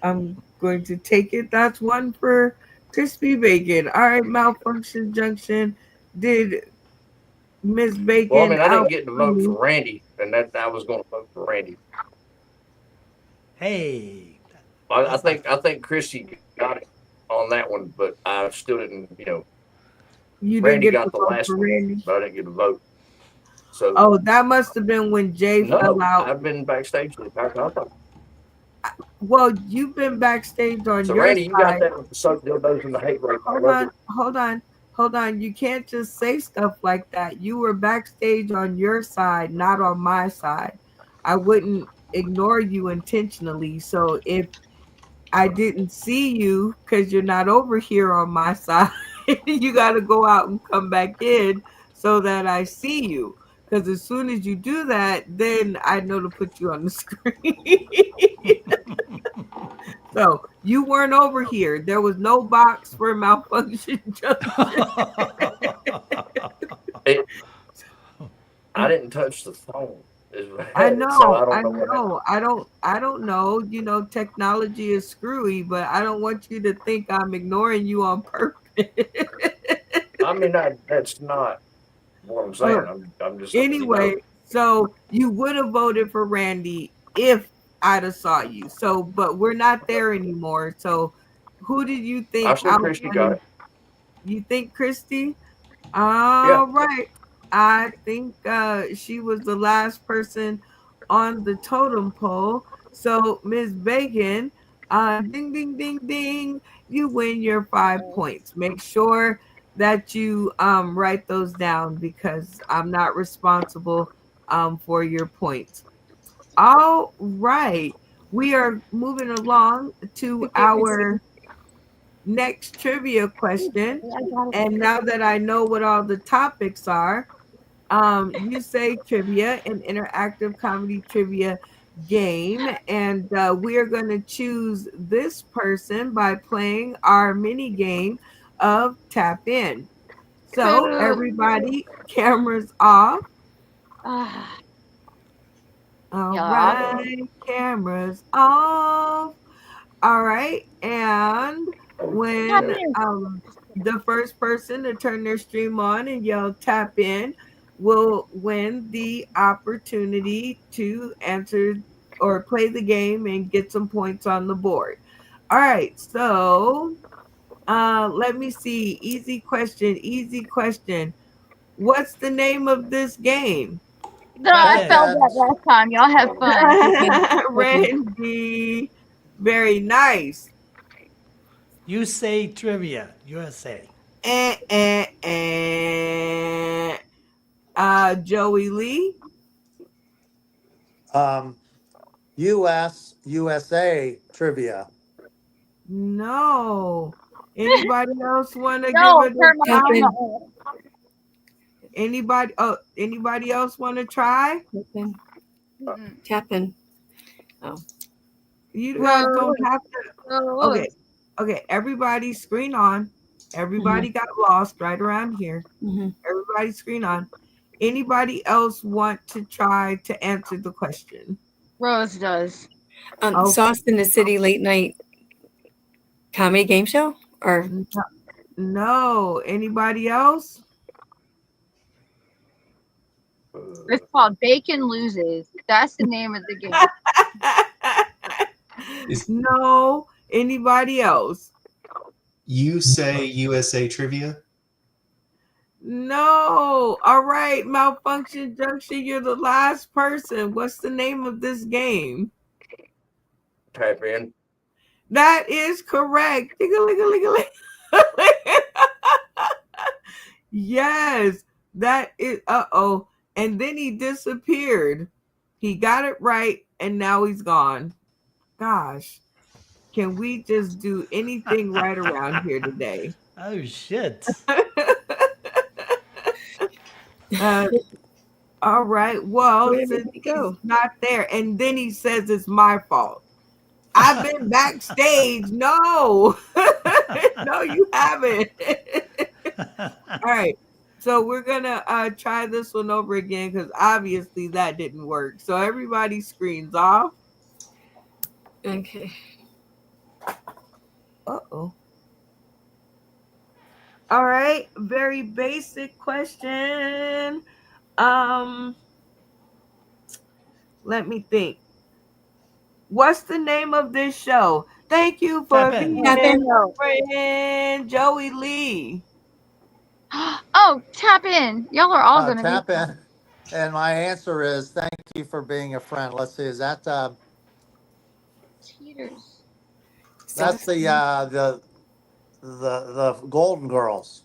I'm going to take it. That's one for Crispy Bacon. All right, Malfunction Junction. Did Miss Well, I Bacon mean, I out didn't get to vote funny? for Randy, and that I was going to vote for Randy. Hey, I think Chrissy got it on that one, but I still didn't. You didn't Randy get to got the vote last for one, Randy? but I didn't get to vote. So Oh, that must have been when Jay fell no, out. I've been backstage the entire time. Well, you've been backstage on So your Randy, you got side. that with the soap dildos and the hate rape all Hold over on, it. hold on, hold on. You can't just say stuff like that. You were backstage on your side, not on my side. I wouldn't ignore you intentionally. So if I didn't see you because you're not over here on my side, you got to go out and come back in so that I see you. Because as soon as you do that, then I know to put you on the screen. So you weren't over here. There was no box for malfunction junction. It, I didn't touch the phone, I so I know, don't I know what happened. know. I don't know. You know, technology is screwy, but I don't want you to think I'm ignoring you on purpose. I mean, that's not what I'm Uh, saying. I'm just letting you anyway, know. so you would have voted for Randy if I'd have saw you. So, but we're not there anymore. So, who did you I think said out Christy got funny? it. You think Christy? Yeah. All right. I think she was the last person on the totem pole. So, Ms. Bacon, ding, ding, ding, ding, you win your 5 points. Make sure that you write those down because I'm not responsible for your points. All right. We are moving along to our next trivia question. And now that I know what all the topics are, you say trivia, an interactive comedy trivia game, and we are going to choose this person by playing our mini game of Tap In. So, Cool. everybody, cameras off. Ah, All yeah. right, cameras off. All right, and Tap when in. the first person to turn their stream on and yell tap in will win the opportunity to answer or play the game and get some points on the board. All right, so let me see. Easy question, easy question. What's the name of this game? No, I Cuphead. failed that Cupheads. last time. Y'all have fun. Randy, very nice. You say trivia, USA. Eh, eh, eh. Joey Lee. Um, USA trivia. No. Anybody else want to give No, it a turn my Tap try? in. phone. Anybody? Oh, anybody else want to try? Tap in. Mm-mm. Tap in. You guys don't Rose, have to. Okay, Rose. okay. Everybody, screen on. Everybody got lost right around here. Mhm. Everybody, screen on. Anybody else want to try to answer the question? Rose does. Okay. Sauce in the City late night comedy game show. Or No. Anybody else? It's called Bacon Loses. That's the name of the game. No. Anybody else? You say USA Trivia? No. All right, Malfunction Junction, you're the last person. What's the name of this game? Tap in. That is correct. Ding-a-ling-a-ling-a-ling. Yes, that is. Uh-oh. And then he disappeared. He got it right, and now he's gone. Gosh. Can we just do anything right around here today? Oh shit. All right. Well, Where did since he he's go? not there, and then he says it's my fault. I've been backstage. No, no, you haven't. All right. So we're gonna try this one over again because obviously that didn't work. So everybody screens off. Okay. Uh-oh. All right. Very basic question. Let me think. What's the name of this show? Thank you for Tap in. being Tap in. a friend, Joey Lee. Oh, tap in. Y'all are all gonna Tap be in. And my answer is thank you for being a friend. Let's see, is that cheaters. that's the Golden Girls.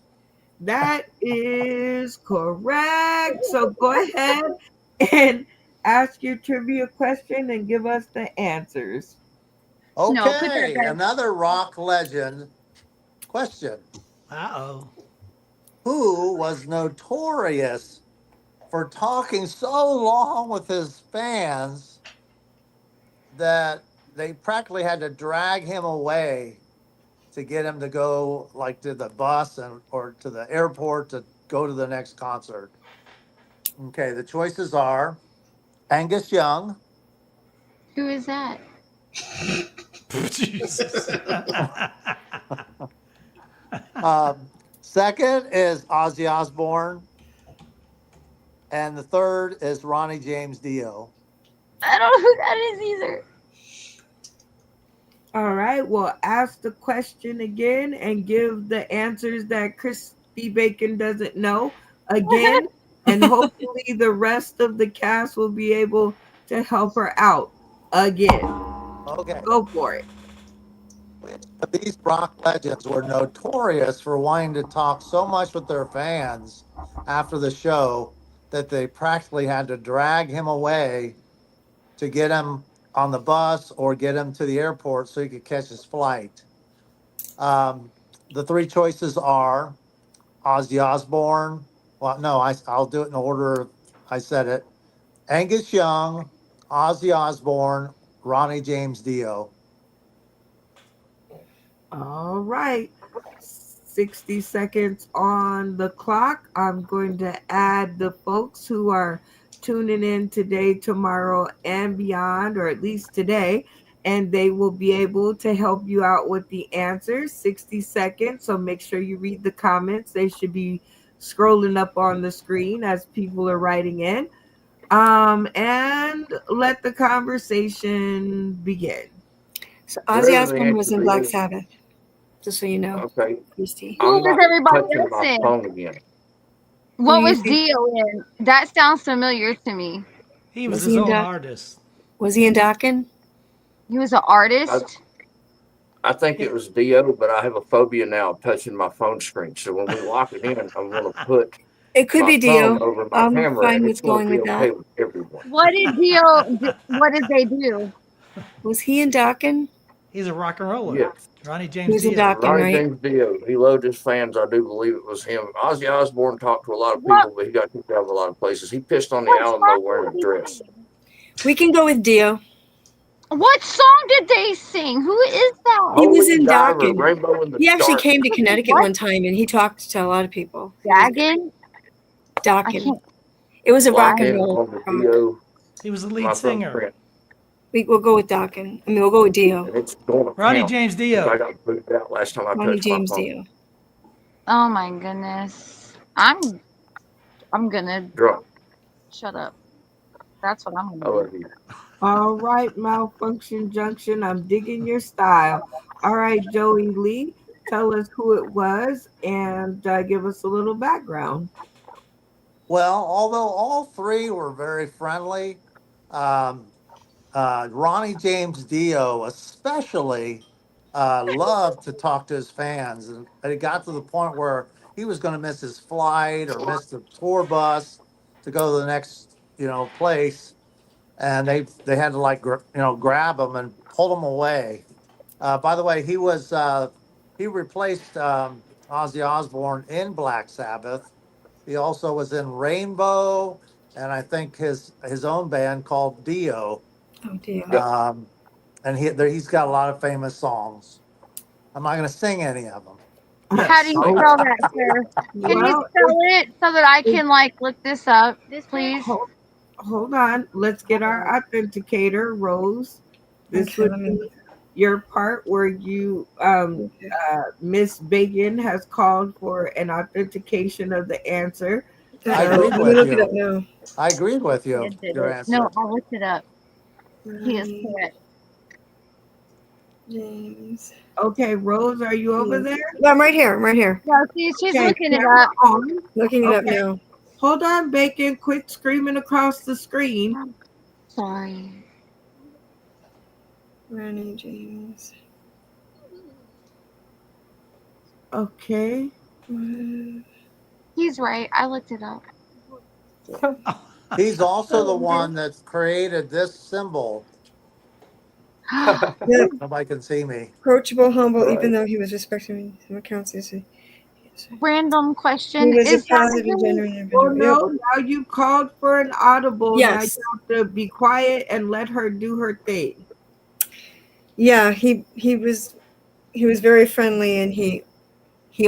That is correct. So go ahead and ask your trivia question and give us the answers. No, put that Okay, back. another rock legend question. Uh-oh. Who was notorious for talking so long with his fans that they practically had to drag him away to get him to go like to the bus or to the airport to go to the next concert? Okay, the choices are Angus Young, Who is that? Jesus. second is Ozzy Osbourne, and the third is Ronnie James Dio. I don't know who that is either. All right. Well, ask the question again and give the answers that Crispy Bacon doesn't know again. And hopefully the rest of the cast will be able to help her out again. Okay. Go for it. These rock legends were notorious for wanting to talk so much with their fans after the show that they practically had to drag him away to get him on the bus or get him to the airport so he could catch his flight. The three choices are Ozzy Osbourne. Well, no, I'll do it in order I said it. Angus Young, Ozzy Osbourne, Ronnie James Dio. All right. 60 seconds on the clock. I'm going to add the folks who are tuning in today, tomorrow, and beyond, or at least today, and they will be able to help you out with the answers. 60 seconds. So make sure you read the comments. They should be scrolling up on the screen as people are writing in. And let the conversation begin. So Ozzy Osbourne was in Black Sabbath. Just so you know. Okay. Christy. Who I'm was not everybody touching else my in? phone again. What Who you was think- Dio in? That sounds familiar to me. He was Was his he in own Doc- artist. Was he in Dokken? He was an artist. I think it was Dio, but I have a phobia now of touching my phone screen. So when we lock it in, I'm going to put It could my be Dio. phone over my I'm camera, fine and with it's going going to be with okay that. with everyone. What did Dio? What did they do? Was he in Dokken? He's a rock and roller. Yes. Ronnie He James was in Dio. Dokken, Ronnie right? James Dio. He loved his fans. I do believe it was him. Ozzy Osbourne talked to a lot of What? people, but he got kicked out of a lot of places. He pissed on the What Alamo song wearing a did dress. they sing? We can go with Dio. What song did they sing? Who is that? He was Holy in Diver, Dokken. Rainbow in the He actually Dark. came to Connecticut What? one time and he talked to a lot of people. Dragon? I Dokken. can't. It was a rock Lock and in roll. on the Dio. He was the My lead throat's singer. cramped. We'll go with Dockin. We'll go with Dio. And it's going to Ronnie count. James I Dio. got booted out last time I Ronnie touched my James phone. Dio. Oh my goodness. I'm gonna Drunk. shut up. That's what I'm I gonna love do. you. All right, Malfunction Junction. I'm digging your style. All right, Joey Lee, tell us who it was and give us a little background. Well, although all three were very friendly, um, Ronnie James Dio especially loved to talk to his fans, and it got to the point where he was going to miss his flight or miss the tour bus to go to the next, place, and they had to grab him and pull him away. By the way, he replaced Ozzy Osbourne in Black Sabbath. He also was in Rainbow, and I think his own band called Dio. Oh, Dio. Yep. And he's got a lot of famous songs. I'm not going to sing any of them. How do Yes. you Oh, spell that, sir? Can you well, spell it so that I can look this up, please? hold on. Let's get our authenticator, Rose. This Okay, would let me. be your part where you, Miss Bacon has called for an authentication of the answer. I Let agreed me with look it up you. now. I agreed with you, Yes, it your is. No, answer. I looked it up. He is Ronnie correct. James. Okay, Rose, are you over there? Yeah, I'm right here. I'm right here. No, she's Okay, looking it camera up. on. Looking it up Okay. now. Hold on, Bacon. Quit screaming across the screen. Sorry. Ronnie James. Okay. He's right. I looked it up. He's also the one that created this symbol. Yeah, Nobody can see me. approachable, humble, Right. even though he was respecting me. Some accounts is he Random question. was a Is that positive and who? genuine Well, individual. no, now you called for an audible. Now Yes. you have to be quiet and let her do her thing. Yeah, he was very friendly, and he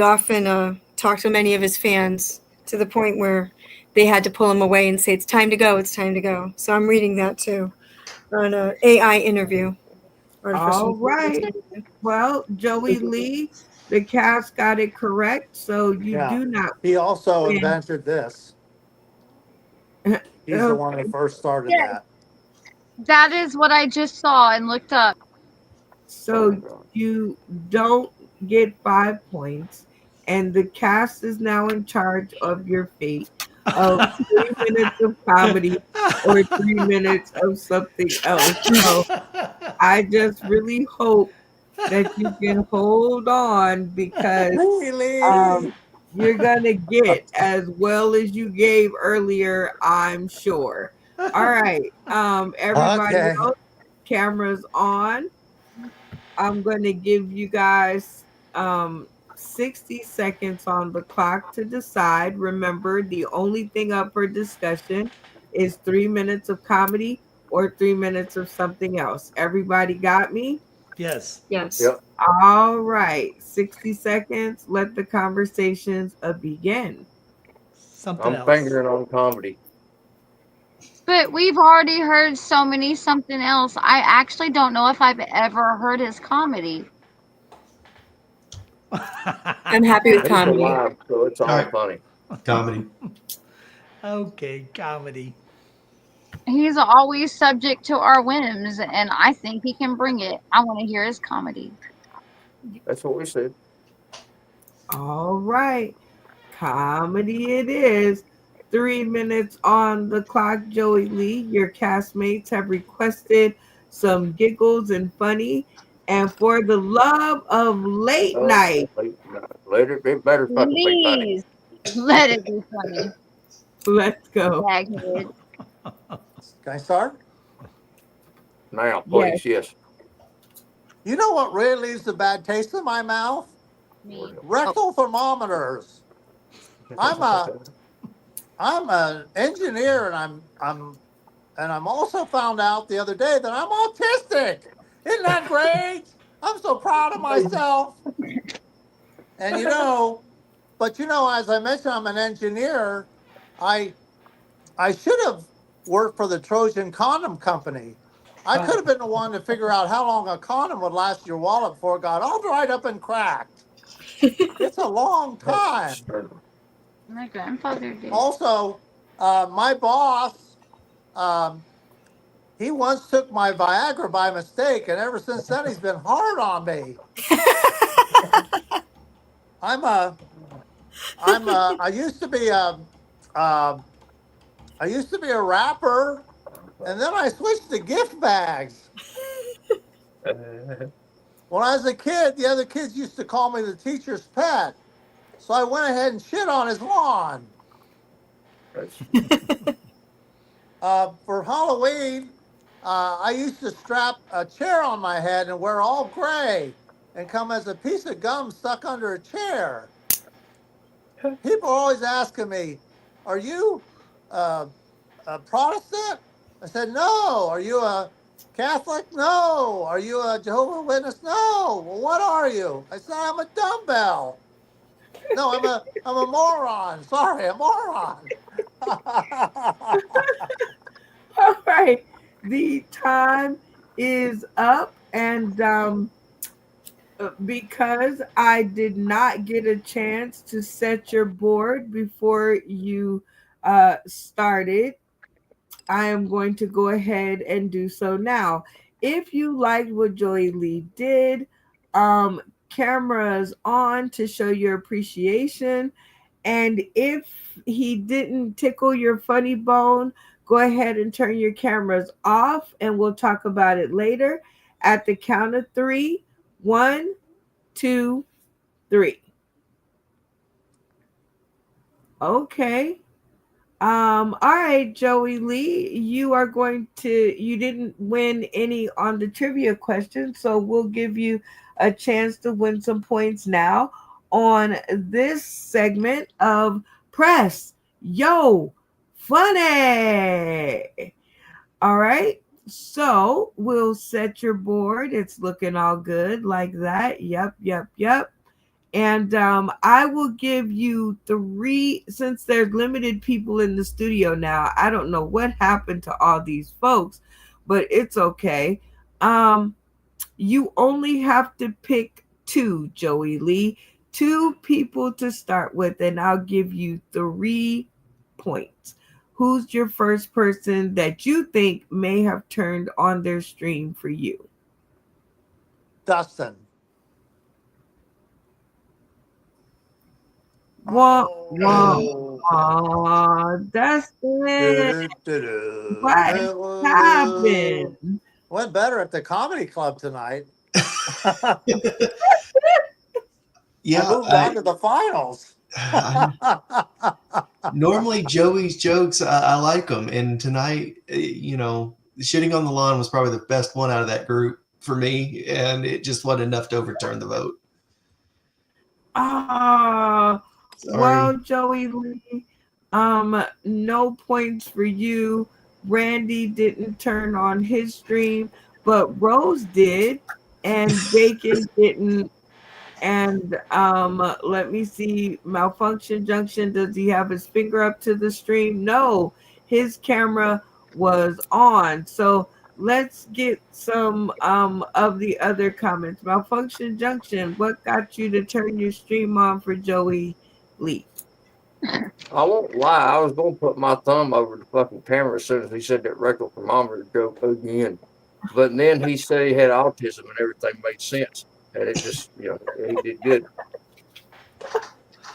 often talked to many of his fans to the point where they had to pull him away and say, "It's time to go. It's time to go." So I'm reading that too on a AI interview. Artificial All right. intelligence. Well, Joey Lee, the cast got it correct. So you Yeah. do not He also win. invented this. He's the Okay. one that first started Yes, that. that is what I just saw and looked up. So God. you don't get 5 points, and the cast is now in charge of your fate of 3 minutes of comedy or 3 minutes of something else. So I just really hope that you can hold on because Really? um, you're gonna get as well as you gave earlier, I'm sure. All right, everybody Okay. else, cameras on. I'm going to give you guys 60 seconds on the clock to decide. Remember, the only thing up for discussion is 3 minutes of comedy or 3 minutes of something else. Everybody got me? Yes. Yes. Yep. All right, 60 seconds. Let the conversations begin. Something I'm else. fingering on comedy. But we've already heard so many something else. I actually don't know if I've ever heard his comedy. I'm happy with He's comedy. alive, so it's all All right. funny. Comedy. Okay, comedy. He's always subject to our whims, and I think he can bring it. I want to hear his comedy. That's what we said. All right, comedy it is. 3 minutes on the clock, Joey Lee. Your castmates have requested some giggles and funny. And for the love of late night, Let it better fucking be funny. Please let it be funny. let's go. Baghead. Can I start? Now, Yes. please, yes. You know what really leaves a bad taste in my mouth? Me. Rectal thermometers. I'm an engineer, and I'm also found out the other day that I'm autistic. Isn't that great? I'm so proud of myself. And as I mentioned, I'm an engineer. I should have worked for the Trojan Condom Company, I could have been the one to figure out how long a condom would last your wallet before it got all dried up and cracked. It's a long time. My grandfather did. Also, my boss, he once took my Viagra by mistake, and ever since then he's been hard on me. I used to be a rapper, and then I switched to gift bags. When I was a kid, the other kids used to call me the teacher's pet, so I went ahead and shit on his lawn. For Halloween, I used to strap a chair on my head and wear all gray and come as a piece of gum stuck under a chair. People are always asking me, are you a Protestant? I said, no. Are you a Catholic? No. Are you a Jehovah's Witness? No. Well, what are you? I said, I'm a dumbbell. No, I'm a moron. Sorry, a moron. All right. The time is up, and because I did not get a chance to set your board before you started, I am going to go ahead and do so now. If you liked what Joey Lee did, cameras on to show your appreciation. And if he didn't tickle your funny bone, go ahead and turn your cameras off, and we'll talk about it later. At the count of 3, 1, 2, 3. Okay. All right, Joey Lee, you didn't win any on the trivia question, so we'll give you a chance to win some points now on this segment of Press Yo Funny. All right, so we'll set your board. It's looking all good like that. Yep. And I will give you 3, since there's limited people in the studio now. I don't know what happened to all these folks, but it's okay. You only have to pick 2, Joey Lee, 2 people to start with, and I'll give you 3 points. Who's your first person that you think may have turned on their stream for you? Dustin. Wah, Oh. Dustin. What happened? Went better at the comedy club tonight. Yeah, I moved on to the finals. Normally Joey's jokes, I like them, and tonight, shitting on the lawn was probably the best one out of that group for me, and it just wasn't enough to overturn the vote. Well, Joey Lee, no points for you. Randy didn't turn on his stream, but Rose did, and Bacon didn't. And let me see, Malfunction Junction, does he have his finger up to the stream? No, his camera was on. So let's get some of the other comments. Malfunction Junction, what got you to turn your stream on for Joey Lee? I won't lie. I was going to put my thumb over the fucking camera as soon as he said that rectal thermometer joke again. But then he said he had autism and everything made sense. And it just, he did good.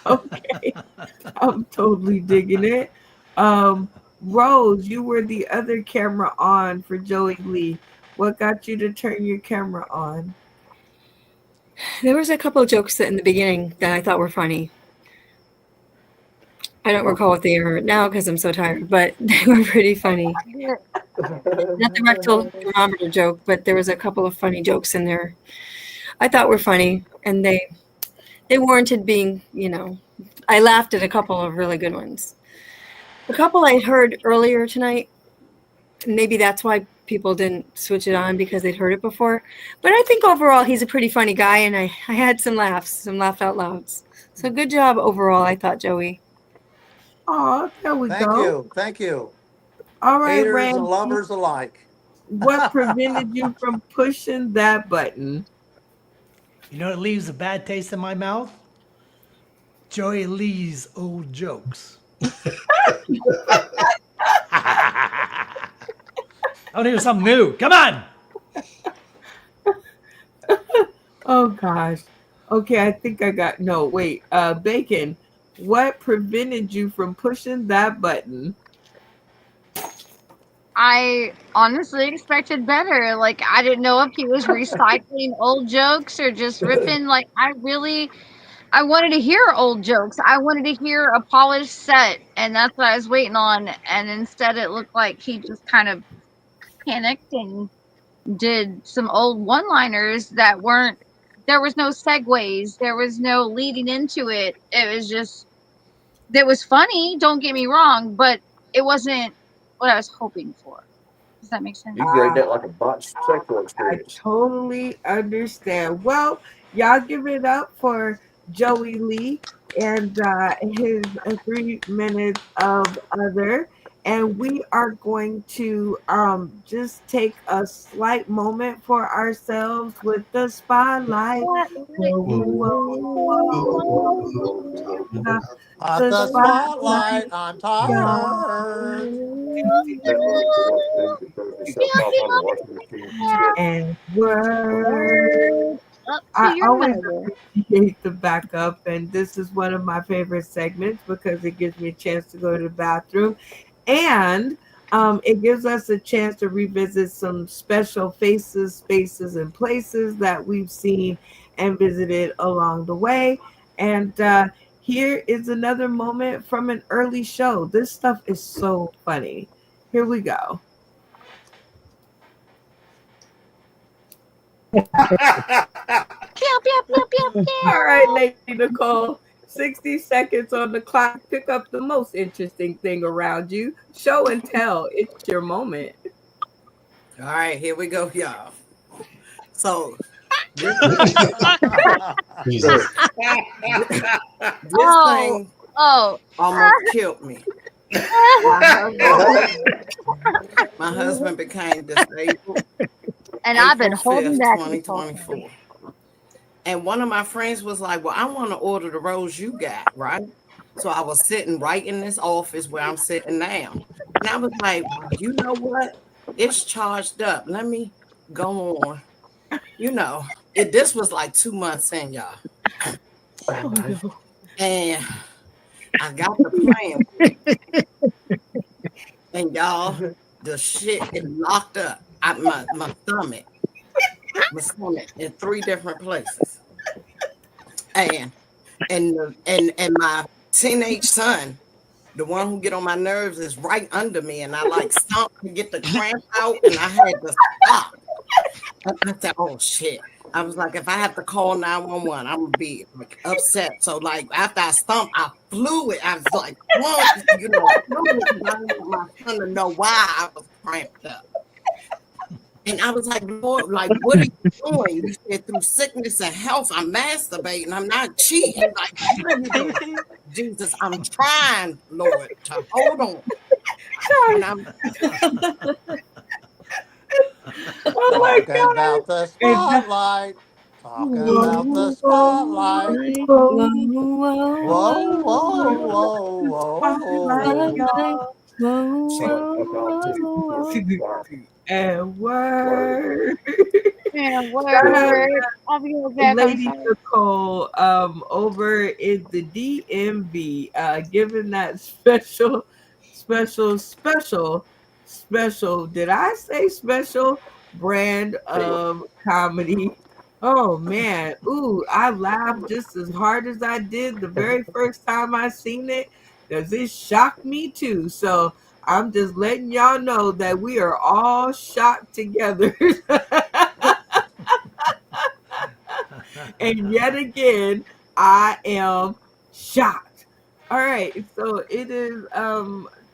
Okay. I'm totally digging it. Rose, you were the other camera on for Joey Lee. What got you to turn your camera on? There was a couple of jokes in the beginning that I thought were funny. I don't recall what they are now because I'm so tired, but they were pretty funny. Not the rectal thermometer joke, but there was a couple of funny jokes in there I thought were funny, and they warranted being, I laughed at a couple of really good ones. A couple I heard earlier tonight, maybe that's why people didn't switch it on because they'd heard it before. But I think overall he's a pretty funny guy, and I had some laughs, some laugh out louds. So good job overall, I thought, Joey. Oh, there we go. Thank you. All right, Haters Randy. and lovers alike. What prevented you from pushing that button? You know, it leaves a bad taste in my mouth. Joey Lee's old jokes. I want to hear something new. Come on. Oh gosh. Okay, I think I got no, wait. Bacon, what prevented you from pushing that button? I honestly expected better. Like, I didn't know if he was recycling old jokes or just ripping. Like, I wanted to hear old jokes. I wanted to hear a polished set, and that's what I was waiting on. And instead, it looked like he just kind of panicked and did some old one-liners that weren't. There was no segues. There was no leading into it. It was just. It was funny. Don't get me wrong, but it wasn't what I was hoping for. Does that make sense? You gave that like a botched sexual I experience. totally understand. Well, y'all give it up for Joey Lee and his 3 minutes of other. And we are going to just take a slight moment for ourselves with the spotlight. Whoa, whoa, whoa. At The the spotlight, spotlight, I'm y'all. tired. That was the worst thing to throw yourself off on a washing machine skit. And word. Up to I your always mother. appreciate the backup, and this is one of my favorite segments because it gives me a chance to go to the bathroom, and it gives us a chance to revisit some special faces, spaces, and places that we've seen and visited along the way. And here is another moment from an early show. This stuff is so funny. Here we go. Pew, pew, pew, pew, All right, pew. Lady Nicole, 60 seconds on the clock. Pick up the most interesting thing around you. Show and tell. It's your moment. All right, here we go, y'all. So this, Jesus. this Oh, thing oh. almost killed me. My husband became disabled And I've been April holding 5th, back this whole time. 2024. And one of my friends was like, well, I want to order the rose you got, right? So I was sitting right in this office where I'm sitting now. And I was like, well, you know what? It's charged up. Let me go on. You know, this was like 2 months in, y'all. Oh, no. And I got the plan with it. And y'all, the shit is locked up at my stomach. My stomach in 3 different places. And and my teenage son, the one who get on my nerves, is right under me, and I like stomped to get the cramp out, and I had to stop. And I said, "Oh shit!" I was like, "If I have to call 911, I'm gonna be like upset." So like after I stomped, I flew it. I was like, "Whoa," you know, flew it 'cause I didn't want my son to know why I was cramped up. And I was like, Lord, like, what are you doing? You said through sickness and health, I'm masturbating. I'm not cheating. Like, what are you doing? Jesus, I'm trying, Lord, to hold on. And I'm Oh my Talking God. about the And that, spotlight. Talking about the whoa, spotlight. whoa, Whoa, whoa, whoa. whoa, Spotlight, whoa. y'all. Son of autistic. And word. And Shout out word. I'll be right back. I'm Lady sorry. Nicole over in the DMV, giving that special, did I say special brand of comedy? Oh man, ooh, I laughed just as hard as I did the very first time I seen it because it shocked me too. So I'm just letting y'all know that we are all shocked together. And yet again, I am shocked. All right, so it is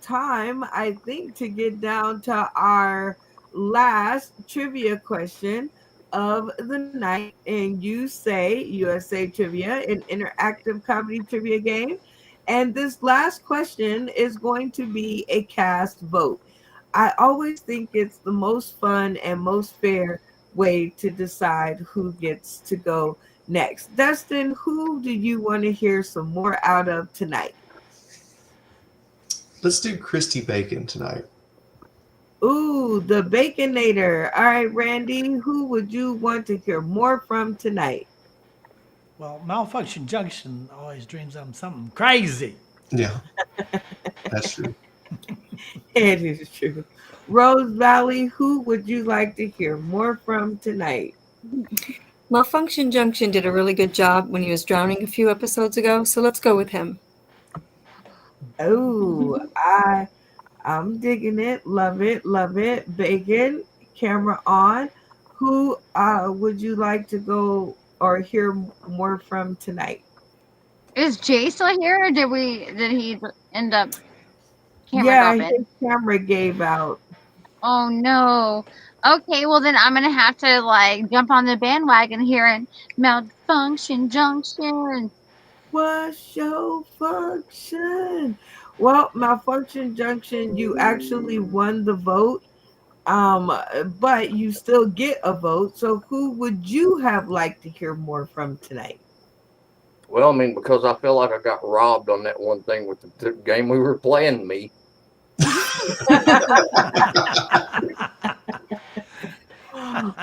time, I think, to get down to our last trivia question of the night. And you say USA Trivia, an interactive comedy trivia game. And this last question is going to be a cast vote. I always think it's the most fun and most fair way to decide who gets to go next. Dustin, who do you want to hear some more out of tonight? Let's do Christy Bacon tonight. Ooh, the Baconator. All right, Randy, who would you want to hear more from tonight? Well, Malfunction Junction always dreams I'm something crazy. Yeah, that's true. It is true. Rose Valley, who would you like to hear more from tonight? Malfunction Junction did a really good job when he was drowning a few episodes ago, so let's go with him. Oh, I'm digging it. Love it. Love it. Bacon, camera on. Who would you like to go or hear more from tonight? Is Jay still here, or did he end up camera Yeah, dropping? his camera gave out. Oh no. Okay, well then I'm gonna have to like jump on the bandwagon here and Malfunction Junction. What's your function? Well, Malfunction Junction, you actually won the vote. But you still get a vote. So who would you have liked to hear more from tonight? Well, I mean, because I feel like I got robbed on that one thing with the game we were playing. Me.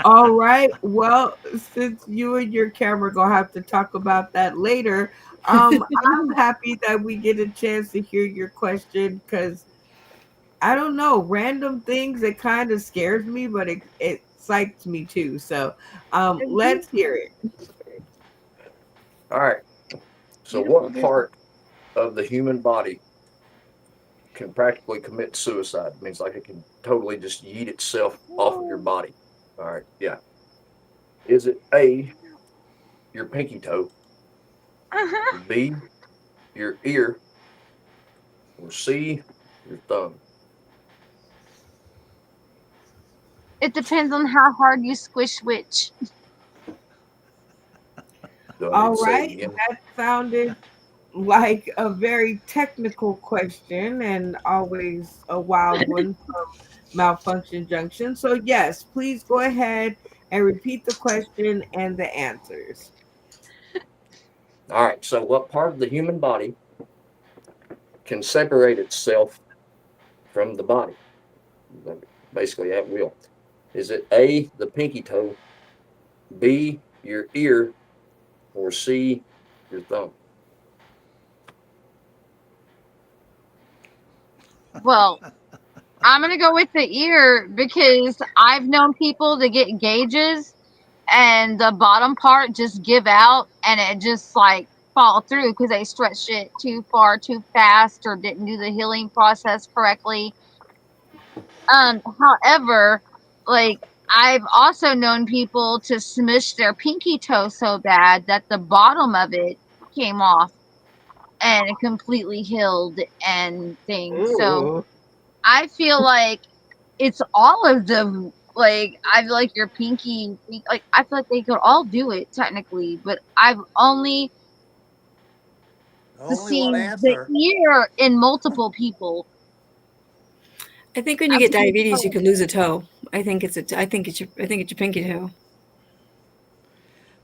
All right. Well, since you and your camera gonna have to talk about that later, I'm happy that we get a chance to hear your question because I don't know, random things it kind of scares me, but it psychs me too. So let's hear it. All right. So, what part of the human body can practically commit suicide? It means like it can totally just yeet itself off of your body. All right. Yeah. Is it A, your pinky toe, B, your ear, or C, your thumb? It depends on how hard you squish which. All right. That sounded like a very technical question and always a wild one from Malfunction Junction. So, yes, please go ahead and repeat the question and the answers. All right. So, what part of the human body can separate itself from the body? Basically, at will. Is it A, the pinky toe, B, your ear, or C, your thumb? Well, I'm gonna go with the ear because I've known people to get gauges and the bottom part just give out and it just like fall through because they stretched it too far too fast or didn't do the healing process correctly. However, like I've also known people to smush their pinky toe so bad that the bottom of it came off and it completely healed and things. So I feel like it's all of them. Like I feel like your pinky, like I feel like they could all do it technically, but I've only seen the ear in multiple people. I think when you get diabetes, you could lose a toe. I think it's your pinky toe.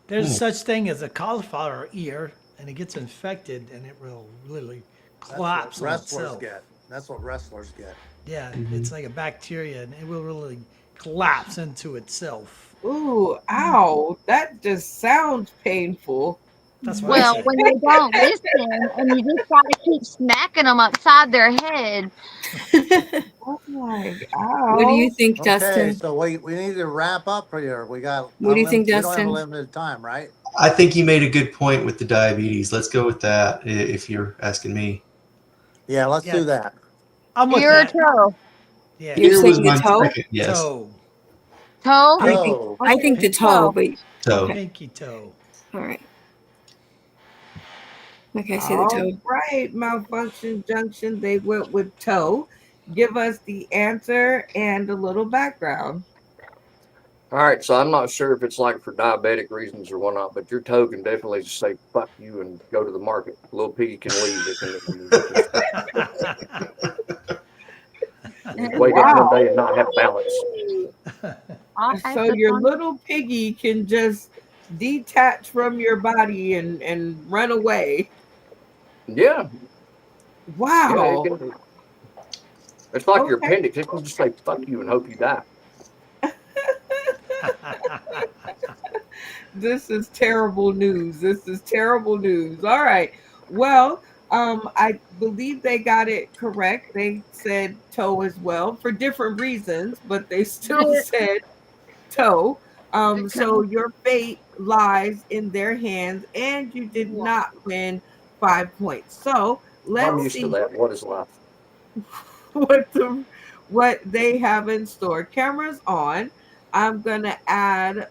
There's such thing as a cauliflower ear, and it gets infected, and it will literally collapse on itself. That's what wrestlers get. Yeah, it's like a bacteria, and it will really collapse into itself. Ooh, ow. That just sounds painful. That's what Well, when they don't listen, and you just gotta keep smacking them upside their head. Oh my What do you think, Dustin? So we need to wrap up here. We got. What do you think, We don't have Dustin? a limited time, right? I think you made a good point with the diabetes. Let's go with that if you're asking me. Yeah, let's do that. I'm with Ear or that. toe? Yeah. You're saying the my toe? second, yes. Toe. Toe? I think the toe, but Toe. Pinky toe. all right. Okay, I see the toe. All right, Malfunction Junction. They went with toe. Give us the answer and a little background. All right, so I'm not sure if it's like for diabetic reasons or whatnot, but your toe can definitely just say "fuck you" and go to the market. Little piggy can leave. It can, Just wake up one day and not have balance. I'll have So the your fun. little piggy can just detach from your body and run away. Yeah, yeah. Wow. It's like your Okay. appendix. It can just say "fuck you" and hope you die. This is terrible news. This is terrible news. All right. Well, I believe they got it correct. They said toe as well for different reasons, but they still Good. said toe. Good So call. your fate lies in their hands, and you did Yeah. not win 5 points. So I'm let's used to see that. What is life? what they have in store. Cameras on. I'm gonna add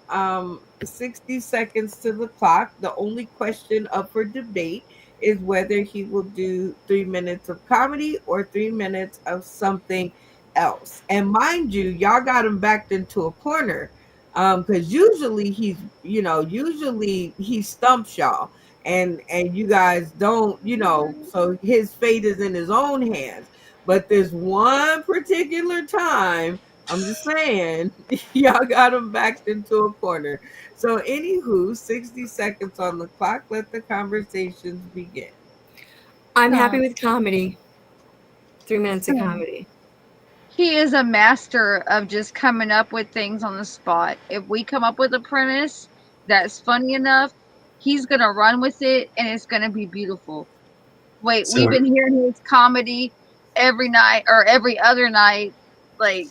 60 seconds to the clock. The only question up for debate is whether he will do 3 minutes of comedy or 3 minutes of something else. And mind you, y'all got him backed into a corner. Because usually he stumps y'all and you guys don't, so his fate is in his own hands. But this one particular time, I'm just saying, y'all got him backed into a corner. So, anywho, 60 seconds on the clock. Let the conversations begin. I'm happy with comedy. 3 minutes of Hmm. comedy. He is a master of just coming up with things on the spot. If we come up with a premise that's funny enough, he's gonna run with it and it's gonna be beautiful. Wait, we've So been hearing his comedy every night or every other night. Like,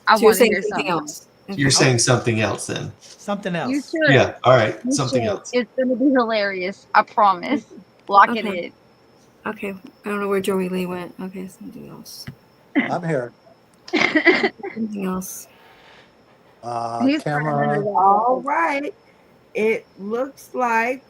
I So you're want to saying hear something something else. else? you're Okay. saying something else then? Something You else. should. Yeah. All right. You Something should. else. It's gonna be hilarious. I promise. Lock it Okay. in. Okay. I don't know where Joey Lee went. Okay, something else. I'm here. Something else. He's hiding under Camera. that All bed. right. It looks like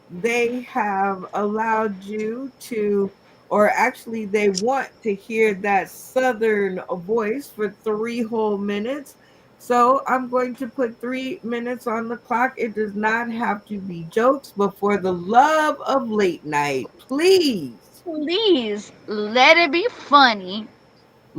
they have allowed you to, or actually, they want to hear that Southern voice for 3 whole minutes. So I'm going to put 3 minutes on the clock. It does not have to be jokes, but for the love of late night, please, Please let it be funny.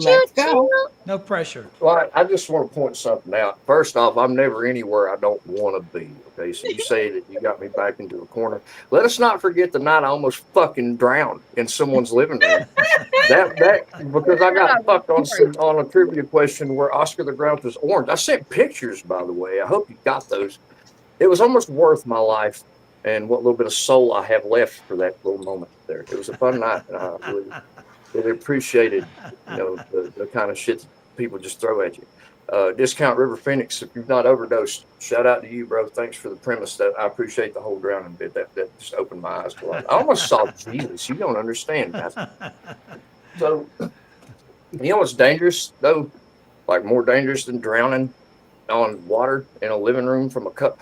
Choo let's go. choo. No pressure. Well, I just want to point something out. First off, I'm never anywhere I don't want to be. Okay, so you say that you got me back into a corner. Let us not forget the night I almost fucking drowned in someone's living room. That because I got fucked on a trivia question where Oscar the Grouch was orange. I sent pictures, by the way. I hope you got those. It was almost worth my life and what little bit of soul I have left for that little moment there. It was a fun night, and I really appreciated the kind of shit that people just throw at you. Discount River Phoenix, if you've not overdosed, shout out to you, bro. Thanks for the premise. That I appreciate the whole drowning bit. That just opened my eyes to life. I almost saw Jesus. You don't understand, guys. So you know what's dangerous though? Like more dangerous than drowning on water in a living room from a cup?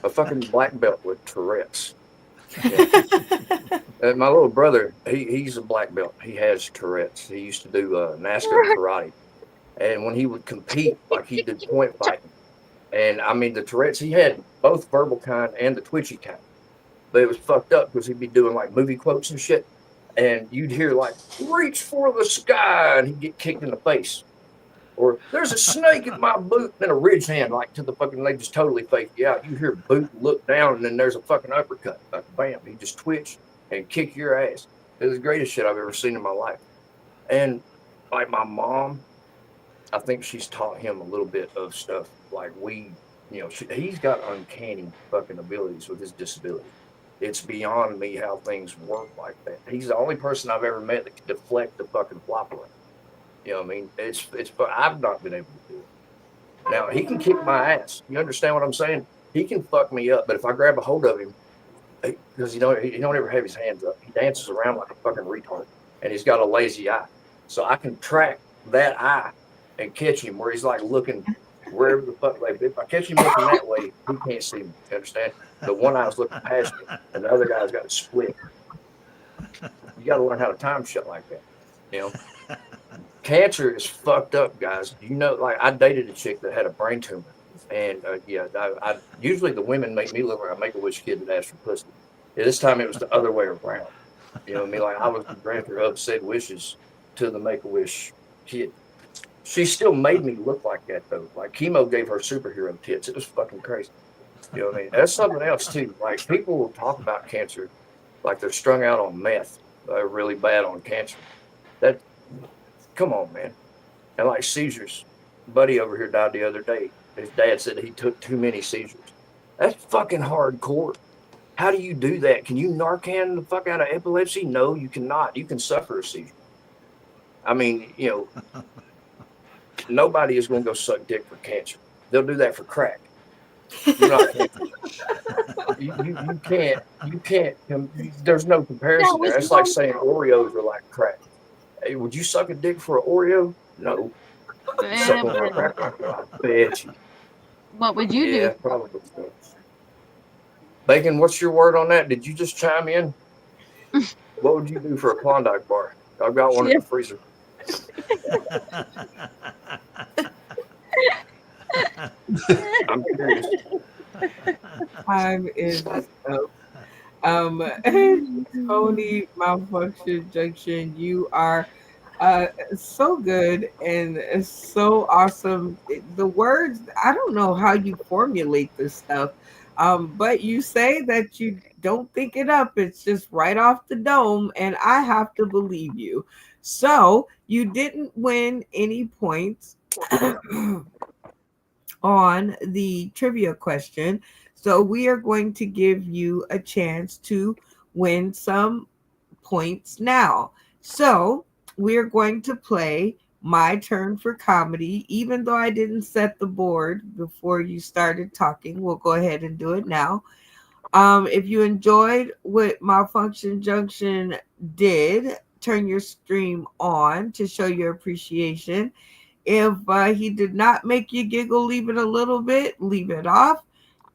A fucking black belt with Tourette's. Yeah. And my little brother, he's a black belt. He has Tourette's. He used to do NASCAR karate. And when he would compete, like he did point fighting. And I mean, the Tourette's, he had both verbal kind and the twitchy kind. But it was fucked up because he'd be doing like movie quotes and shit. And you'd hear like, reach for the sky. And he'd get kicked in the face. Or there's a snake in my boot, and then a ridge hand, like to the fucking, they just totally fake you out. You hear boot, look down, and then there's a fucking uppercut. Like, bam, he just twitch and kick your ass. It was the greatest shit I've ever seen in my life. And like my mom, I think she's taught him a little bit of stuff. Like he's got uncanny fucking abilities with his disability. It's beyond me how things work like that. He's the only person I've ever met that can deflect the fucking flop around. You know what I mean? But I've not been able to do it. Now he can kick my ass. You understand what I'm saying? He can fuck me up, but if I grab a hold of him, because he don't ever have his hands up. He dances around like a fucking retard, and he's got a lazy eye. So I can track that eye and catch him where he's like looking wherever the fuck. Like if I catch him looking that way, he can't see me. You understand? The one eye's looking past me, and the other guy's got it split. You got to learn how to time shit like that. You know. Cancer is fucked up, guys. You know, like I dated a chick that had a brain tumor, and I usually the women make me look like a Make-A-Wish kid that asked for pussy. Yeah, this time it was the other way around. You know what I mean? Like I was the grantor of said wishes, to the Make-A-Wish kid. She still made me look like that though. Like chemo gave her superhero tits. It was fucking crazy. You know what I mean? That's something else too. Like people will talk about cancer like they're strung out on meth. They're really bad on cancer. That come on, man. And like seizures. Buddy over here died the other day. His dad said he took too many seizures. That's fucking hardcore. How do you do that? Can you Narcan the fuck out of epilepsy? No, you cannot. You can suffer a seizure. I mean, nobody is going to go suck dick for cancer. They'll do that for crack. You're not cancer. You can't. There's no comparison there. It's like saying Oreos are like crack. Hey, would you suck a dick for an Oreo? No. Suck on a crack. I bet you. What would you Yeah, do? probably so. Bacon, what's your word on that? Did you just chime in? What would you do for a Klondike bar? I've got one in the freezer. I'm curious. Time is up. Tony Malfunction Junction, you are so good and so awesome. The words, I don't know how you formulate this stuff, but you say that you don't think it up. It's just right off the dome, and I have to believe you. So you didn't win any points on the trivia question. So we are going to give you a chance to win some points now. So we're going to play My Turn for Comedy. Even though I didn't set the board before you started talking, we'll go ahead and do it now. If you enjoyed what Malfunction Junction did, turn your stream on to show your appreciation. If he did not make you giggle, leave it a little bit, leave it off,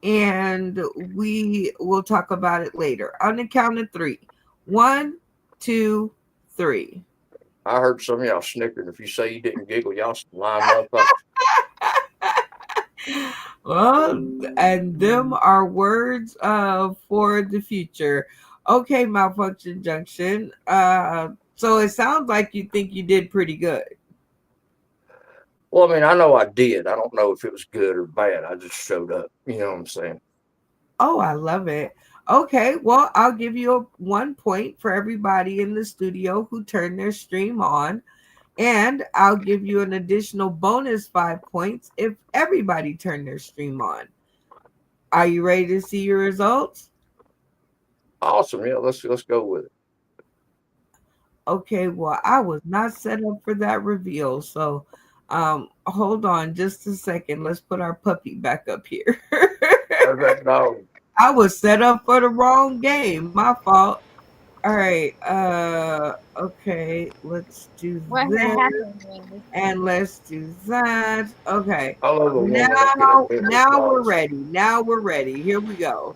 and we will talk about it later. On the count of three. 1, 2, 3. I heard some of y'all snickering. If you say you didn't giggle, y'all some lying motherfuckers. Well, and them are words for the future. Okay, Malfunction Junction. So it sounds like you think you did pretty good. Well, I mean, I know I did. I don't know if it was good or bad. I just showed up. You know what I'm saying? Oh, I love it. Okay, well, I'll give you 1 point for everybody in the studio who turned their stream on. And I'll give you an additional bonus 5 points if everybody turned their stream on. Are you ready to see your results? Awesome. Yeah, let's go with it. Okay, well, I was not set up for that reveal. So hold on just a second. Let's put our puppy back up here. How's that dog? I was set up for the wrong game. My fault. All right. Okay, let's do What this. happened? And let's do that. Okay. I love a woman that can Now admit her we're flaws. ready. Now we're ready. Here we go.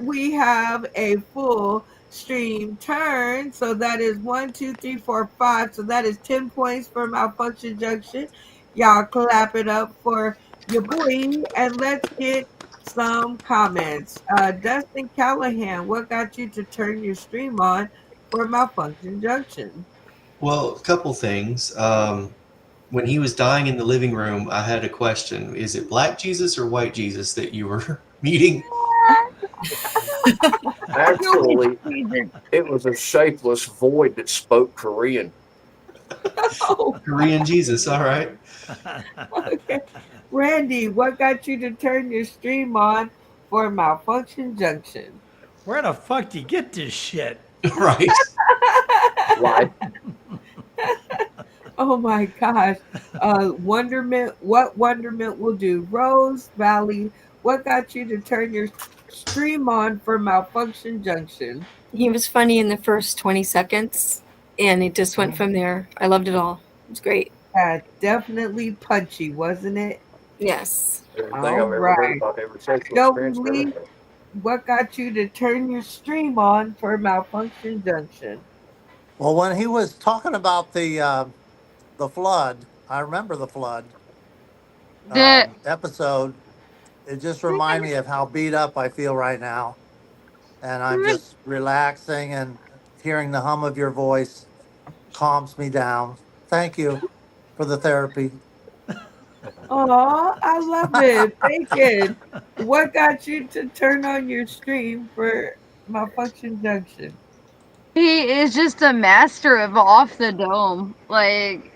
We have a full stream turn. So that is 1, 2, 3, 4, 5. So that is 10 points for Malfunction Junction. Y'all clap it up for your boy. And let's get some comments. Dustin Callahan, what got you to turn your stream on for Malfunction Junction? Well, a couple things. When he was dying in the living room, I had a question. Is it black Jesus or white Jesus that you were meeting? Actually, it was a shapeless void that spoke Korean. Oh, Korean Jesus, all right. okay. Randy, what got you to turn your stream on for Malfunction Junction? Where the fuck do you get this shit? Right. Life. Oh my gosh. Wonderment, what Wonderment will do. Rose Valley, what got you to turn your stream on for Malfunction Junction? He was funny in the first 20 seconds, and it just went from there. I loved it all. It was great. Definitely punchy, wasn't it? Yes. Everything All I've ever right. heard about every sexual Joey experience. Lee, Never had. what got you to turn your stream on for Malfunction Junction? Well, when he was talking about the flood, I remember the flood The episode. It just reminded me of how beat up I feel right now, and I'm just relaxing and hearing the hum of your voice calms me down. Thank you for the therapy. Oh, I love it. Thank it. What got you to turn on your stream for Malfunction Junction? He is just a master of off the dome. Like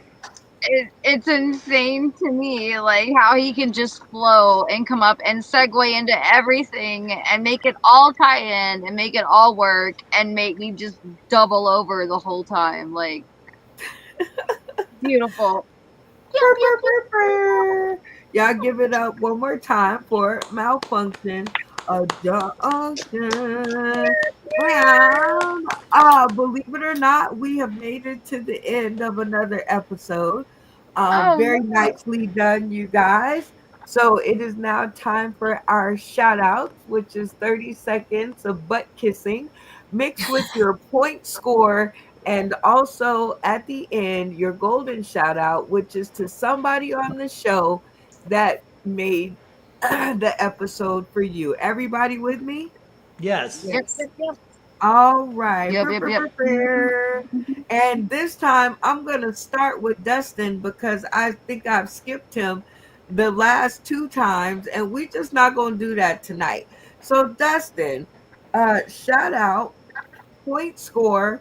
it's insane to me, like how he can just flow and come up and segue into everything and make it all tie in and make it all work and make me just double over the whole time. Like beautiful. Pew, Brr, pew, brr, pew. brr, brr. Y'all give it up one more time for Malfunction Junction. And believe it or not, we have made it to the end of another episode. Oh Very no. nicely done, you guys. So it is now time for our shout outs, which is 30 seconds of butt kissing mixed with your point score. And also at the end, your golden shout out, which is to somebody on the show that made the episode for you. Everybody with me? Yes. Yep, Yes. yep, yep. All right. Yep, yep, yep. And this time I'm going to start with Dustin because I think I've skipped him the last two times, and we're just not going to do that tonight. So, Dustin, shout out, point score,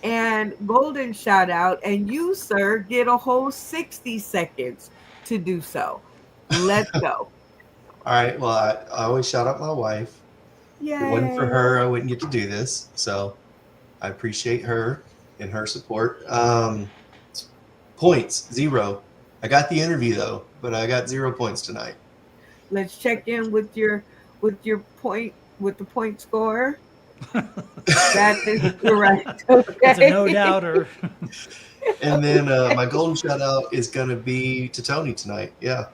and golden shout out. And you, sir, get a whole 60 seconds to do so. Let's go. All right. Well, I always shout out my wife. If it wasn't for Yay. her, I wouldn't get to do this. So I appreciate her and her support. Points, 0. I got the interview though, but I got 0 points tonight. Let's check in with your point with the point score. That is correct. It's a Okay. no doubter. And then my golden shout out is going to be to Tony tonight. Yeah.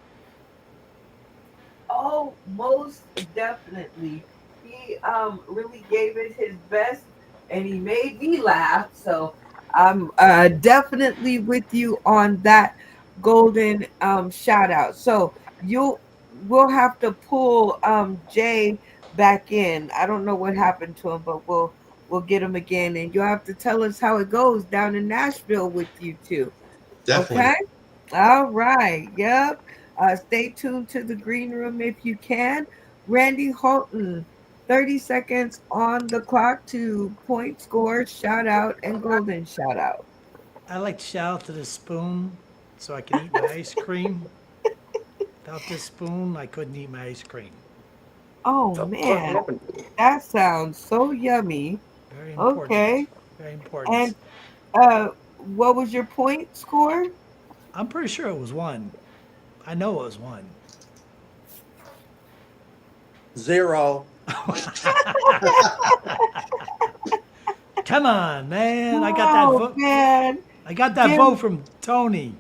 Oh, most definitely. He really gave it his best and he made me laugh. So I'm definitely with you on that golden shout out. So you'll we'll have to pull Jay back in. I don't know what happened to him, but we'll get him again and you'll have to tell us how it goes down in Nashville with you two. Definitely. Okay? All right. Yep. Stay tuned to the green room if you can. Randy Holton, 30 seconds on the clock to point score, shout out, and golden shout out. I like to shout out to the spoon so I can eat my ice cream. Without this spoon, I couldn't eat my ice cream. Oh, So put man. lemon. That sounds so yummy. Very important. Okay. Very important. And what was your point score? I'm pretty sure it was 1. I know it was 1. 0. Come on, man. I got that Oh, vote. man. I got that Dim, vote from Tony.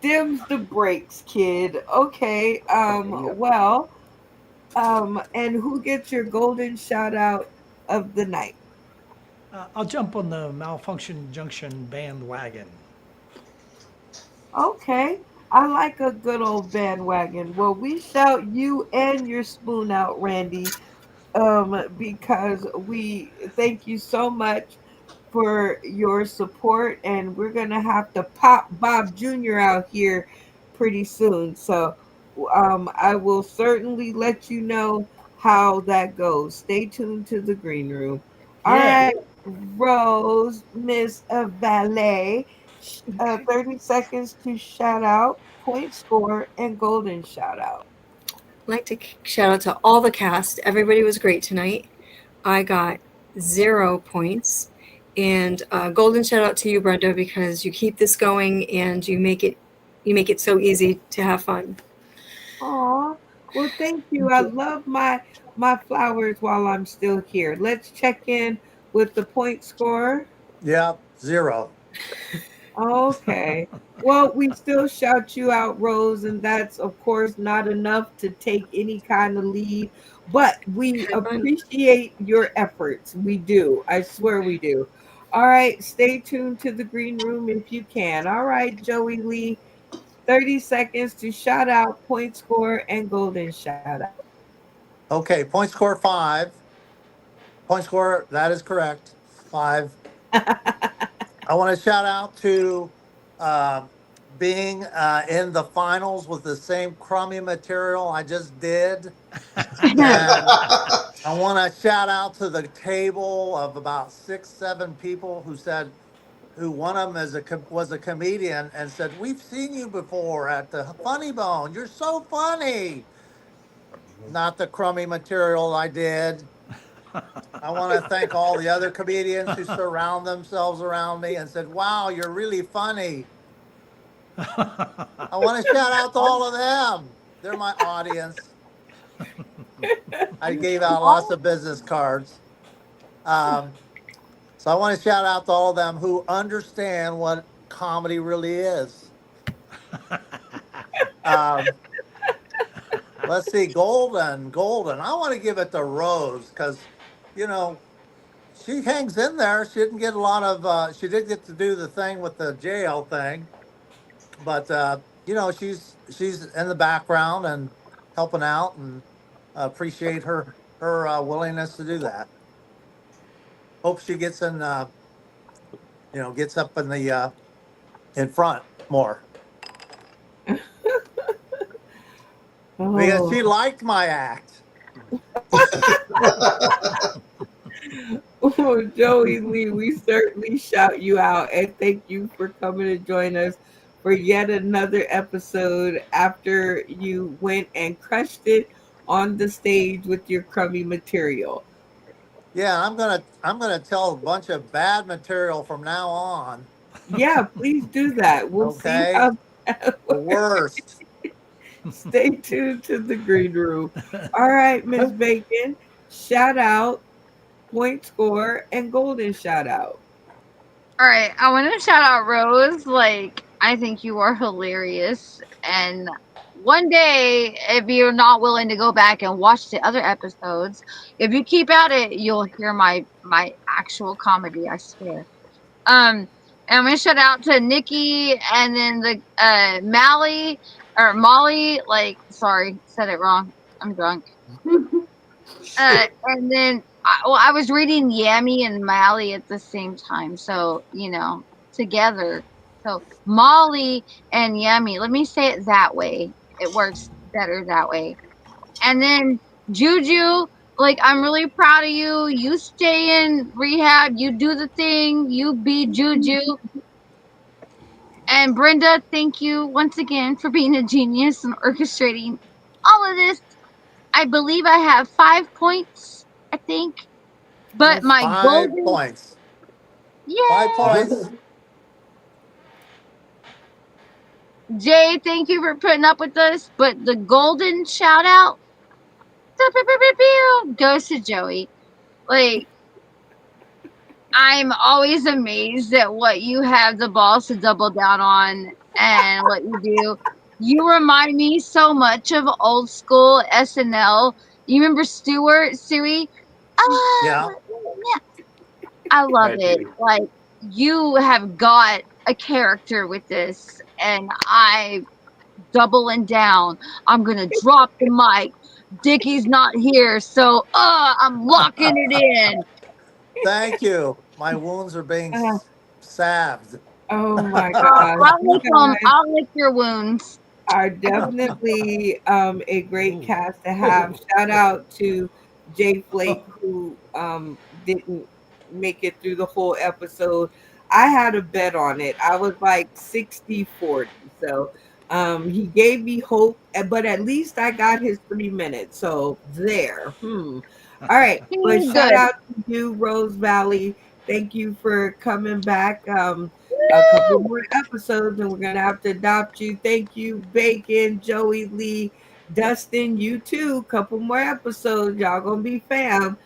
dim's the brakes, kid. Okay. Well, and who gets your golden shout out of the night? I'll jump on the Malfunction Junction bandwagon. Okay. I like a good old bandwagon. Well, we shout you and your spoon out, Randy, because we thank you so much for your support, and we're gonna have to pop Bob Jr. out here pretty soon. So, I will certainly let you know how that goes. Stay tuned to the green room. All Yeah. right, Rose, Miss Valet, 30 seconds to shout out, point score, and golden shout out. I'd like to shout out to all the cast. Everybody was great tonight. I got 0 points. And golden shout out to you, Brenda, because you keep this going and you make it so easy to have fun. Aw, well, thank you. I love my flowers while I'm still here. Let's check in with the point score. Yeah, 0. Okay. Well, we still shout you out, Rose, and that's of course not enough to take any kind of lead, but we Have fun. appreciate your efforts. We do. I swear we do. All right, stay tuned to the green room if you can. All right, Joey Lee, 30 seconds to shout out, point score, and golden shout out. Okay, point score 5. Point score, that is correct. 5. I want to shout out to being in the finals with the same crummy material I just did. And I want to shout out to the table of about 6, 7 people who said, who one of them was a comedian and said, "We've seen you before at the Funny Bone. You're so funny." Not the crummy material I did. I want to thank all the other comedians who surround themselves around me and said, "Wow, you're really funny." I want to shout out to all of them. They're my audience. I gave out lots of business cards. So I want to shout out to all of them who understand what comedy really is. Let's see, Golden. I want to give it to Rose because, you know, she hangs in there. She didn't get a lot of. She did get to do the thing with the jail thing, but you know, she's in the background and helping out, and appreciate her willingness to do that. Hope she gets in. You know, gets up in the in front more because she Oh, liked my act. oh, Joey Lee, we certainly shout you out and thank you for coming to join us for yet another episode after you went and crushed it on the stage with your crummy material. Yeah, I'm gonna tell a bunch of bad material from now on. Yeah, please do that. We'll see Okay, how that the works. worst. Stay tuned to the green room. All right, Miss Bacon, shout out, point score, and golden shout out. All right, I want to shout out Rose. Like, I think you are hilarious. And one day, if you're not willing to go back and watch the other episodes, if you keep at it, you'll hear my actual comedy. I swear. And I'm gonna shout out to Nikki and then the Mally or Molly. Like, sorry, said it wrong. I'm drunk. And then I was reading Yammy and Mally at the same time, so together. So Molly and Yummy. Let me say it that way. It works better that way. And then Juju, like, I'm really proud of you. You stay in rehab. You do the thing. You be Juju. And Brenda, thank you once again for being a genius and orchestrating all of this. I believe I have 5 points, I think. But my 5 golden, points. yeah. 5 points. Jay, thank you for putting up with us. But the golden shout out goes to Joey. Like, I'm always amazed at what you have the balls to double down on and what you do. You remind me so much of old school SNL. You remember Stuart, Suey? Yeah. Yeah. I love it. Like, you have got a character with this, and I doubling down. I'm gonna drop the mic. Dickie's not here, so I'm locking it in. Thank you. My wounds are being salved. Oh my gosh. I'll You lick them. guys I'll lick your wounds. are definitely a great cast to have. Shout out to Jay Flake who didn't make it through the whole episode. I had a bet on it. I was like 60-40. So he gave me hope, but at least I got his 3 minutes. So there. All right. But shout Good. out to you, Rose Valley. Thank you for coming back. A couple more episodes and we're gonna have to adopt you. Thank you, Bacon, Joey Lee, Dustin, you too. Couple more episodes, y'all gonna be fam.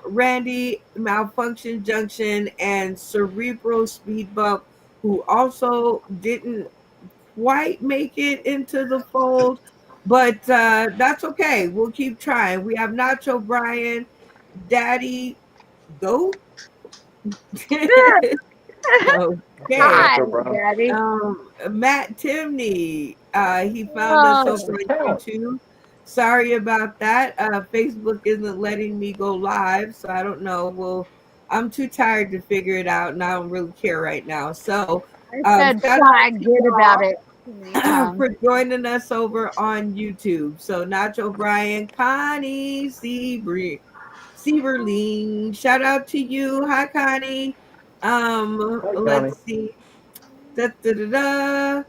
Randy, Malfunction Junction, and Cerebral Speed Bump, who also didn't quite make it into the fold, but that's okay. We'll keep trying. We have Nacho Brian, Daddy Goat. Okay. Hi, Daddy. Matt Timney, he found us over on YouTube. Sorry about that. Facebook isn't letting me go live, so I don't know. I'm too tired to figure it out, and I don't really care right now. So, I said shout out shy to good about it. for joining us over on YouTube. So, Nacho Brian, Connie, Sieberling, shout out to you. Hi, Connie. Hey, Connie. Let's see. Da, da, da, da.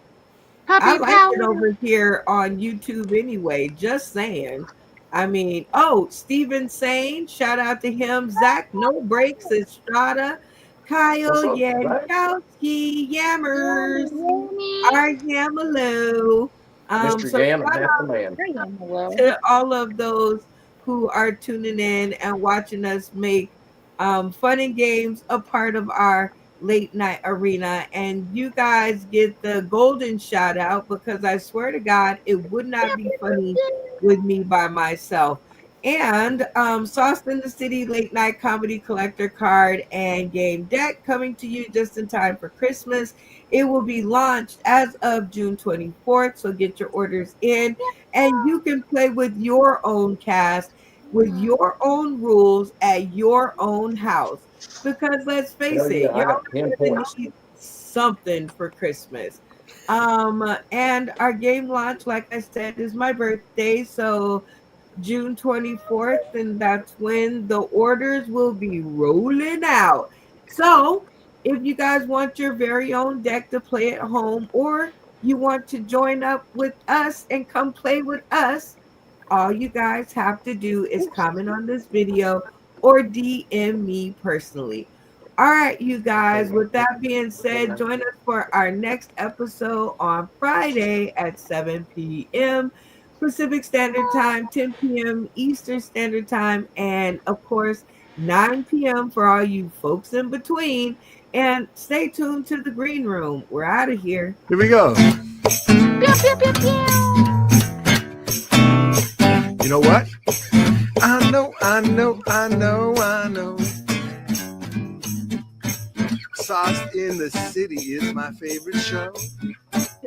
I Puppy like it power. over here on YouTube anyway, just saying. I mean, oh, Steven Sane, shout out to him. Zach, No Breaks, Estrada, What's Kyle up, Zach? Yankowski, Yammers, Yummy. our Yamalu. Mr. So Yam and shout half out the man. Hello. to all of those who are tuning in and watching us make fun and games a part of our late night arena. And you guys get the golden shout out because I swear to God, it would not be funny with me by myself. And Sauce in the City Late Night Comedy Collector card and game deck coming to you just in time for Christmas. It will be launched as of June 24th, so get your orders in and you can play with your own cast, with your own rules at your own house. Because let's face Hell it, yeah, y'all I got are 10 gonna points. need something for Christmas. And our game launch, like I said, is my birthday. So June 24th, and that's when the orders will be rolling out. So, if you guys want your very own deck to play at home, or you want to join up with us and come play with us, all you guys have to do is comment on this video or DM me personally. All right, you guys, with that being said, join us for our next episode on Friday at 7 p.m. Pacific Standard Time, 10 p.m. Eastern Standard Time, and of course, 9 p.m. for all you folks in between. And stay tuned to the green room. We're out of here. Here we go. Pew, pew, pew, pew. You know what? I know. Sauce in the City is my favorite show.